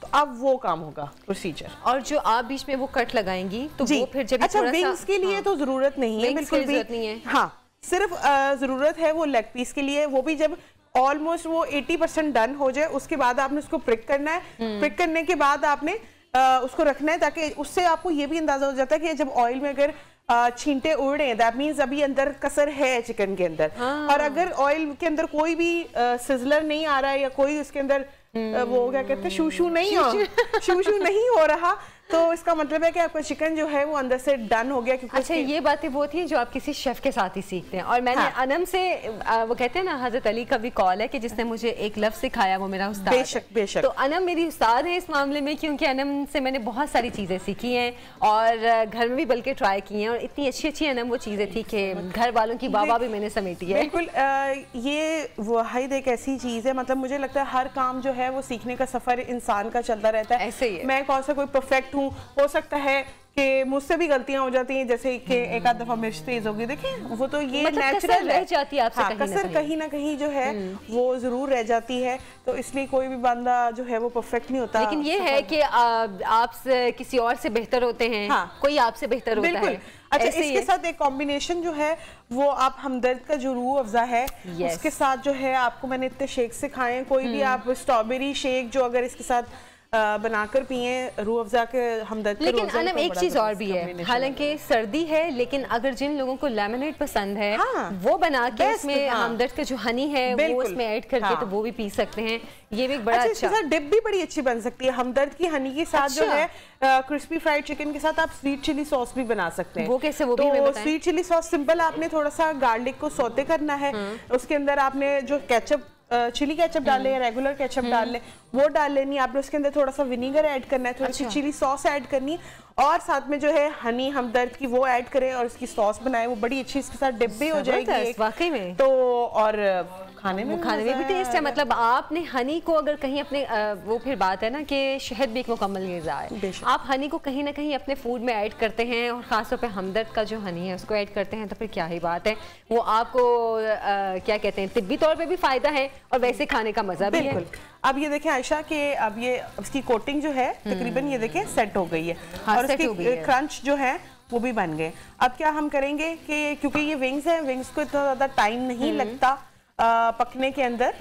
तो अब वो काम होगा प्रोसीजर। और जो आप बीच में वो कट लगाएंगी तो वो फिर जब अच्छा, विंग्स के लिए तो जरूरत नहीं है, बिल्कुल भी। हाँ, सिर्फ जरूरत है वो लेग पीस के लिए, वो भी जब ऑलमोस्ट वो 80% डन हो जाए उसके बाद आपने उसको प्रिक करना है। प्रिक करने के बाद आपने उसको रखना है, ताकि उससे आपको ये भी अंदाजा हो जाता है कि जब ऑयल में अगर छींटे उड़ रहे हैं, दैट मींस अभी अंदर कसर है चिकन के अंदर। और अगर ऑयल के अंदर कोई भी सिजलर नहीं आ रहा है या कोई उसके अंदर वो क्या कहते हैं शूशू नहीं हो रहा, तो इसका मतलब है कि आपका चिकन जो है वो अंदर से डन हो गया। क्योंकि अच्छा, ये बातें वो थी जो आप किसी शेफ के साथ ही सीखते हैं। और मैंने अनम से वो कहते हैं ना, हजरत अली का भी कॉल है कि जिसने मुझे एक लफ्ज सिखाया वो मेरा उस्ताद। बेशक बेशक। तो अनम मेरी उस्ताद है इस मामले में, क्योंकि अनम से मैंने बहुत सारी चीजें सीखी हैं और घर में भी बल्कि ट्राई की हैं, और इतनी अच्छी अच्छी अनम वो चीजें थी कि घर वालों की वाह भी मैंने समेटी है। बिल्कुल, ये वाहिद एक ऐसी चीज है, मतलब मुझे लगता है हर काम जो है वो सीखने का सफर इंसान का चलता रहता है। ऐसे ही है। मैं कौन सा कोई परफेक्ट हूँ, हो सकता है कि मुझसे भी गलतियां हो जाती हैं, जैसे कि एक आध दफा मिर्च तेज होगी, देखें वो तो ये मतलब नेचुरल रह जाती है आपसे। कसर कहीं ना कहीं जो है वो जरूर रह जाती है, तो इसलिए कोई भी बंदा जो है वो परफेक्ट नहीं होता। लेकिन ये है कि आप किसी और से बेहतर होते हैं। कोई आपसे बेहतर होता है। अच्छा, इसके साथ एक कॉम्बिनेशन जो है वो आप हमदर्द का जो रूह अफ़ज़ा है उसके साथ जो है, आपको मैंने इतने शेक सिखाए हैं, कोई भी आप स्ट्रॉबेरी शेक जो अगर इसके साथ बनाकर पिए रूह अफ़ज़ा के हमदर्द के। लेकिन अनम एक चीज और भी है, हालांकि सर्दी है लेकिन अगर जिन लोगों को लेमनेड पसंद है वो बना के इसमें हमदर्द का जो हनी है वो इसमें ऐड करके तो वो भी पी सकते हैं। ये भी बड़ा अच्छा डिप भी बड़ी अच्छी बन सकती है हमदर्द की हनी के साथ। जो है क्रिस्पी फ्राइड चिकन के साथ आप स्वीट चिली सॉस भी बना सकते हैं। वो कैसे? वो भी हमें बताएं। स्वीट चिली सॉस सिंपल, आपने थोड़ा सा गार्लिक को सौते करना है, उसके अंदर आपने जो केचप चिली केचप डाल ले या रेगुलर केचप डाल ले वो डाल लेनी, आपने उसके अंदर थोड़ा सा विनीगर ऐड करना है, थोड़ी सी चिली सॉस ऐड करनी और साथ में जो है हनी हमदर्द की वो ऐड करें और उसकी सॉस बनाए, वो बड़ी अच्छी इसके साथ डिप भी हो जाएगी वाकई में। तो और खाने में भी टेस्ट है। मतलब आपने हनी को अगर कहीं अपने वो फिर बात है ना कि शहद भी एक मुकम्मल ग़िज़ा है, आप हनी को कहीं ना कहीं अपने फूड में ऐड करते हैं और ख़ासतौर पे हमदर्द का जो हनी है उसको ऐड करते हैं, तो फिर क्या ही बात है। वो आपको क्या कहते हैं, तिब्बी तौर पे भी फ़ायदा है और वैसे खाने का मज़ा भी है। अब ये देखें आयशा कि अब ये उसकी कोटिंग जो है तकरीबन ये देखें सेट हो गई है और उसकी क्रंच जो है वो भी बन गए। अब क्या हम करेंगे कि क्योंकि ये विंग्स हैं, विंग्स को इतना ज़्यादा टाइम नहीं लगता पकने के अंदर,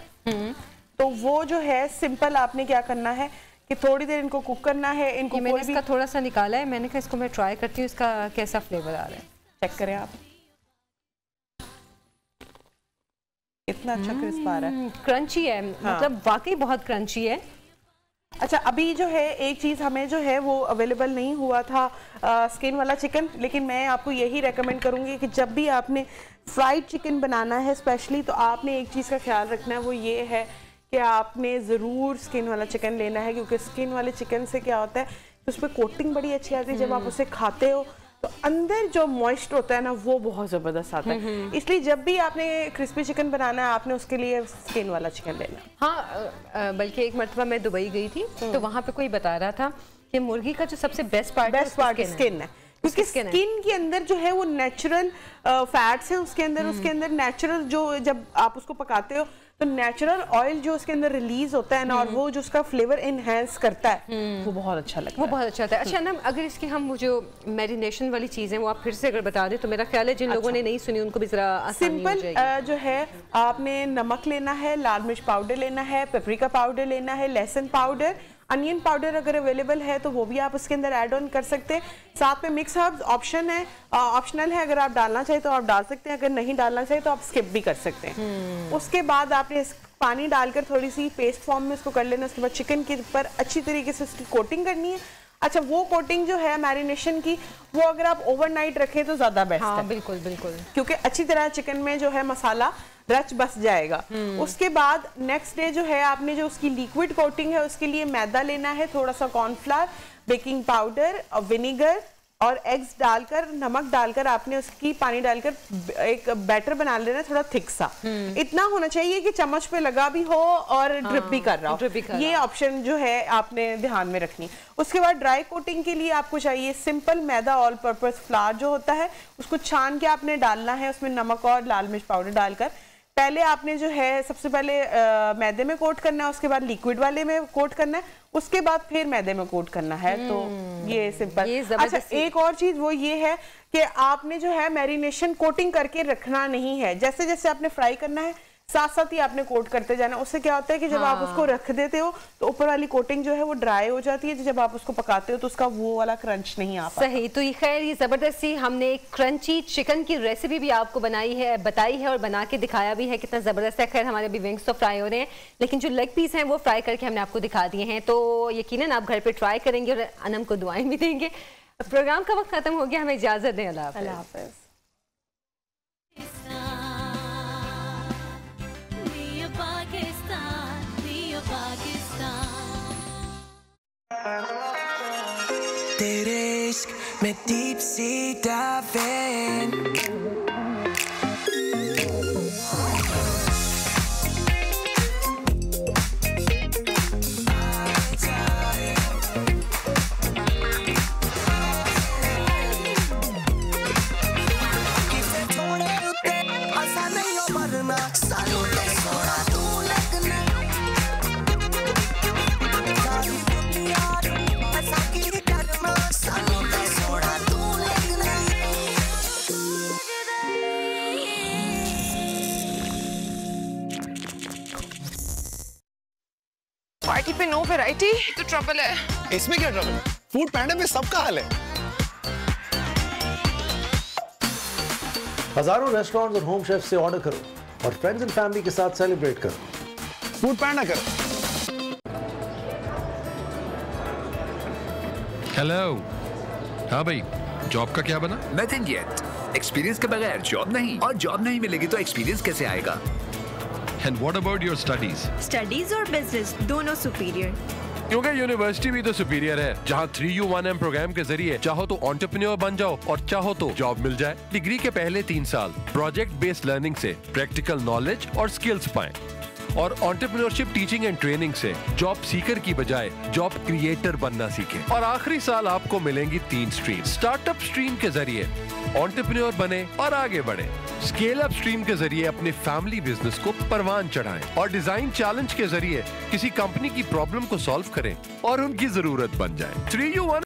तो वो जो है सिंपल आपने क्या करना है कि थोड़ी देर इनको कुक करना है। इनको मैंने इसका थोड़ा सा निकाला है, मैंने कहा इसको मैं ट्राई करती हूँ इसका कैसा फ्लेवर आ रहा है, चेक करें आप। इतना अच्छा क्रिस्प आ रहा है, क्रंची है। मतलब वाकई बहुत क्रंची है। अच्छा, अभी जो है एक चीज़ हमें जो है वो अवेलेबल नहीं हुआ था स्किन वाला चिकन, लेकिन मैं आपको यही रेकमेंड करूँगी कि जब भी आपने फ्राइड चिकन बनाना है स्पेशली, तो आपने एक चीज़ का ख्याल रखना है, वो ये है कि आपने ज़रूर स्किन वाला चिकन लेना है, क्योंकि स्किन वाले चिकन से क्या होता है तो उस पर कोटिंग बड़ी अच्छी आती है। जब आप उसे खाते हो तो अंदर जो मॉइस्ट होता है ना वो बहुत ज़बरदस्त आता है। इसलिए जब भी आपने क्रिस्पी चिकन बनाना है आपने उसके लिए स्किन वाला चिकन लेना। हाँ, बल्कि एक मरतबा मैं दुबई गई थी तो वहाँ पे कोई बता रहा था कि मुर्गी का जो सबसे बेस्ट पार्ट स्किन है, क्योंकि स्किन के अंदर जो है वो नेचुरल फैट्स हैं उसके अंदर, नेचुरल जो जब आप उसको पकाते हो तो नेचुरल ऑयल जो उसके अंदर रिलीज होता है ना, और वो जो उसका फ्लेवर इनहेंस करता है, वो बहुत अच्छा लगता है, वो बहुत अच्छा होता है। अच्छा ना, अगर इसकी हम वो जो मैरिनेशन वाली चीज़ है वो आप फिर से अगर बता दें तो मेरा ख्याल है जिन लोगों ने नहीं सुनी उनको भी जरा आसानी हो जाएगी। जो है आपने नमक लेना है, लाल मिर्च पाउडर लेना है, पेपरिका पाउडर लेना है, लहसुन पाउडर, अनियन पाउडर अगर अवेलेबल है तो वो भी आप उसके अंदर ऐड ऑन कर सकते हैं। साथ में मिक्स हर्ब्स ऑप्शनल है, अगर आप डालना चाहे तो आप डाल सकते हैं, अगर नहीं डालना चाहे तो आप स्किप भी कर सकते हैं। उसके बाद आपने पानी डालकर थोड़ी सी पेस्ट फॉर्म में उसको कर लेना। उसके बाद चिकन के ऊपर अच्छी तरीके से उसकी कोटिंग करनी है। अच्छा, वो कोटिंग जो है मैरिनेशन की, वो अगर आप ओवरनाइट रखें तो ज्यादा बेस्ट है। बिल्कुल बिल्कुल, क्योंकि अच्छी तरह चिकन में जो है मसाला रच बस जाएगा। उसके बाद नेक्स्ट डे जो है आपने जो उसकी लिक्विड कोटिंग है उसके लिए मैदा लेना है, थोड़ा सा कॉर्नफ्लावर, बेकिंग पाउडर और विनेगर और एग्स डालकर, नमक डालकर आपने उसकी पानी डालकर एक बैटर बना लेना है, थोड़ा थिक सा। इतना होना चाहिए कि चम्मच पे लगा भी हो और ड्रिप भी कर रहा हो। ये ऑप्शन जो है आपने ध्यान में रखनी। उसके बाद ड्राई कोटिंग के लिए आपको चाहिए सिंपल मैदा ऑल पर्पस फ्लावर जो होता है, उसको छान के आपने डालना है, उसमें नमक और लाल मिर्च पाउडर डालकर। पहले आपने जो है सबसे पहले मैदे में कोट करना है, उसके बाद लिक्विड वाले में कोट करना है, उसके बाद फिर मैदे में कोट करना है। तो ये सिंपल। अच्छा, एक और चीज वो ये है कि आपने जो है मैरिनेशन कोटिंग करके रखना नहीं है, जैसे जैसे आपने फ्राई करना है साथ साथ ही आपने कोट करते जाना। उससे क्या होता है कि जब आप उसको रख देते हो तो ऊपर वाली कोटिंग जो है वो ड्राई हो जाती है, तो जब आप उसको पकाते हो तो उसका वो वाला क्रंच नहीं आ पाता। सही। तो ये खैर ये जबरदस्ती हमने एक क्रंची चिकन की रेसिपी भी आपको बताई है और बना के दिखाया भी है, कितना जबरदस्त है। खैर हमारे अभी विंग्स तो फ्राई हो रहे हैं, लेकिन जो लेग पीस हैं वो फ्राई करके हमने आपको दिखा दिए हैं, तो यकीनन आप घर पे ट्राई करेंगे और अनम को दुआएं भी देंगे। प्रोग्राम का वक्त खत्म हो गया, हमें इजाजत दें। अल्लाह हाफ़िज़। तेरे इश्क में डीप सी डाइविंग, पार्टी पे नो वैरायटी तो ट्रबल है। इसमें क्या ट्रबल है? फूड पैंडा में सबका हाल है। हजारों रेस्टोरेंट्स और होम शेफ से ऑर्डर करो और फ्रेंड्स एंड फैमिली के साथ सेलिब्रेट करो। फूड पैंडा करो। हेलो। हाँ भाई, जॉब का क्या बना? Nothing yet. एक्सपीरियंस के बगैर जॉब नहीं, और जॉब नहीं मिलेगी तो एक्सपीरियंस कैसे आएगा? And what about your studies? Studies और बिजनेस दोनों सुपीरियर। क्योंकि यूनिवर्सिटी भी तो सुपीरियर है, जहाँ 3U1M प्रोग्राम के जरिए चाहो तो एंटरप्रेन्योर बन जाओ और चाहो तो जॉब मिल जाए। डिग्री के पहले 3 साल प्रोजेक्ट बेस्ड लर्निंग से प्रैक्टिकल नॉलेज और स्किल्स पाएं, और एंटरप्रेन्योरशिप टीचिंग एंड ट्रेनिंग से जॉब सीकर की बजाय जॉब क्रिएटर बनना सीखें। और आखिरी साल आपको मिलेंगी 3 स्ट्रीम। स्टार्टअप स्ट्रीम के जरिए एंटरप्रेन्योर बने और आगे बढ़े, स्केल अप स्ट्रीम के जरिए अपने फैमिली बिजनेस को परवान चढ़ाएं, और डिजाइन चैलेंज के जरिए किसी कंपनी की प्रॉब्लम को सॉल्व करें और उनकी जरूरत बन जाए। 3U1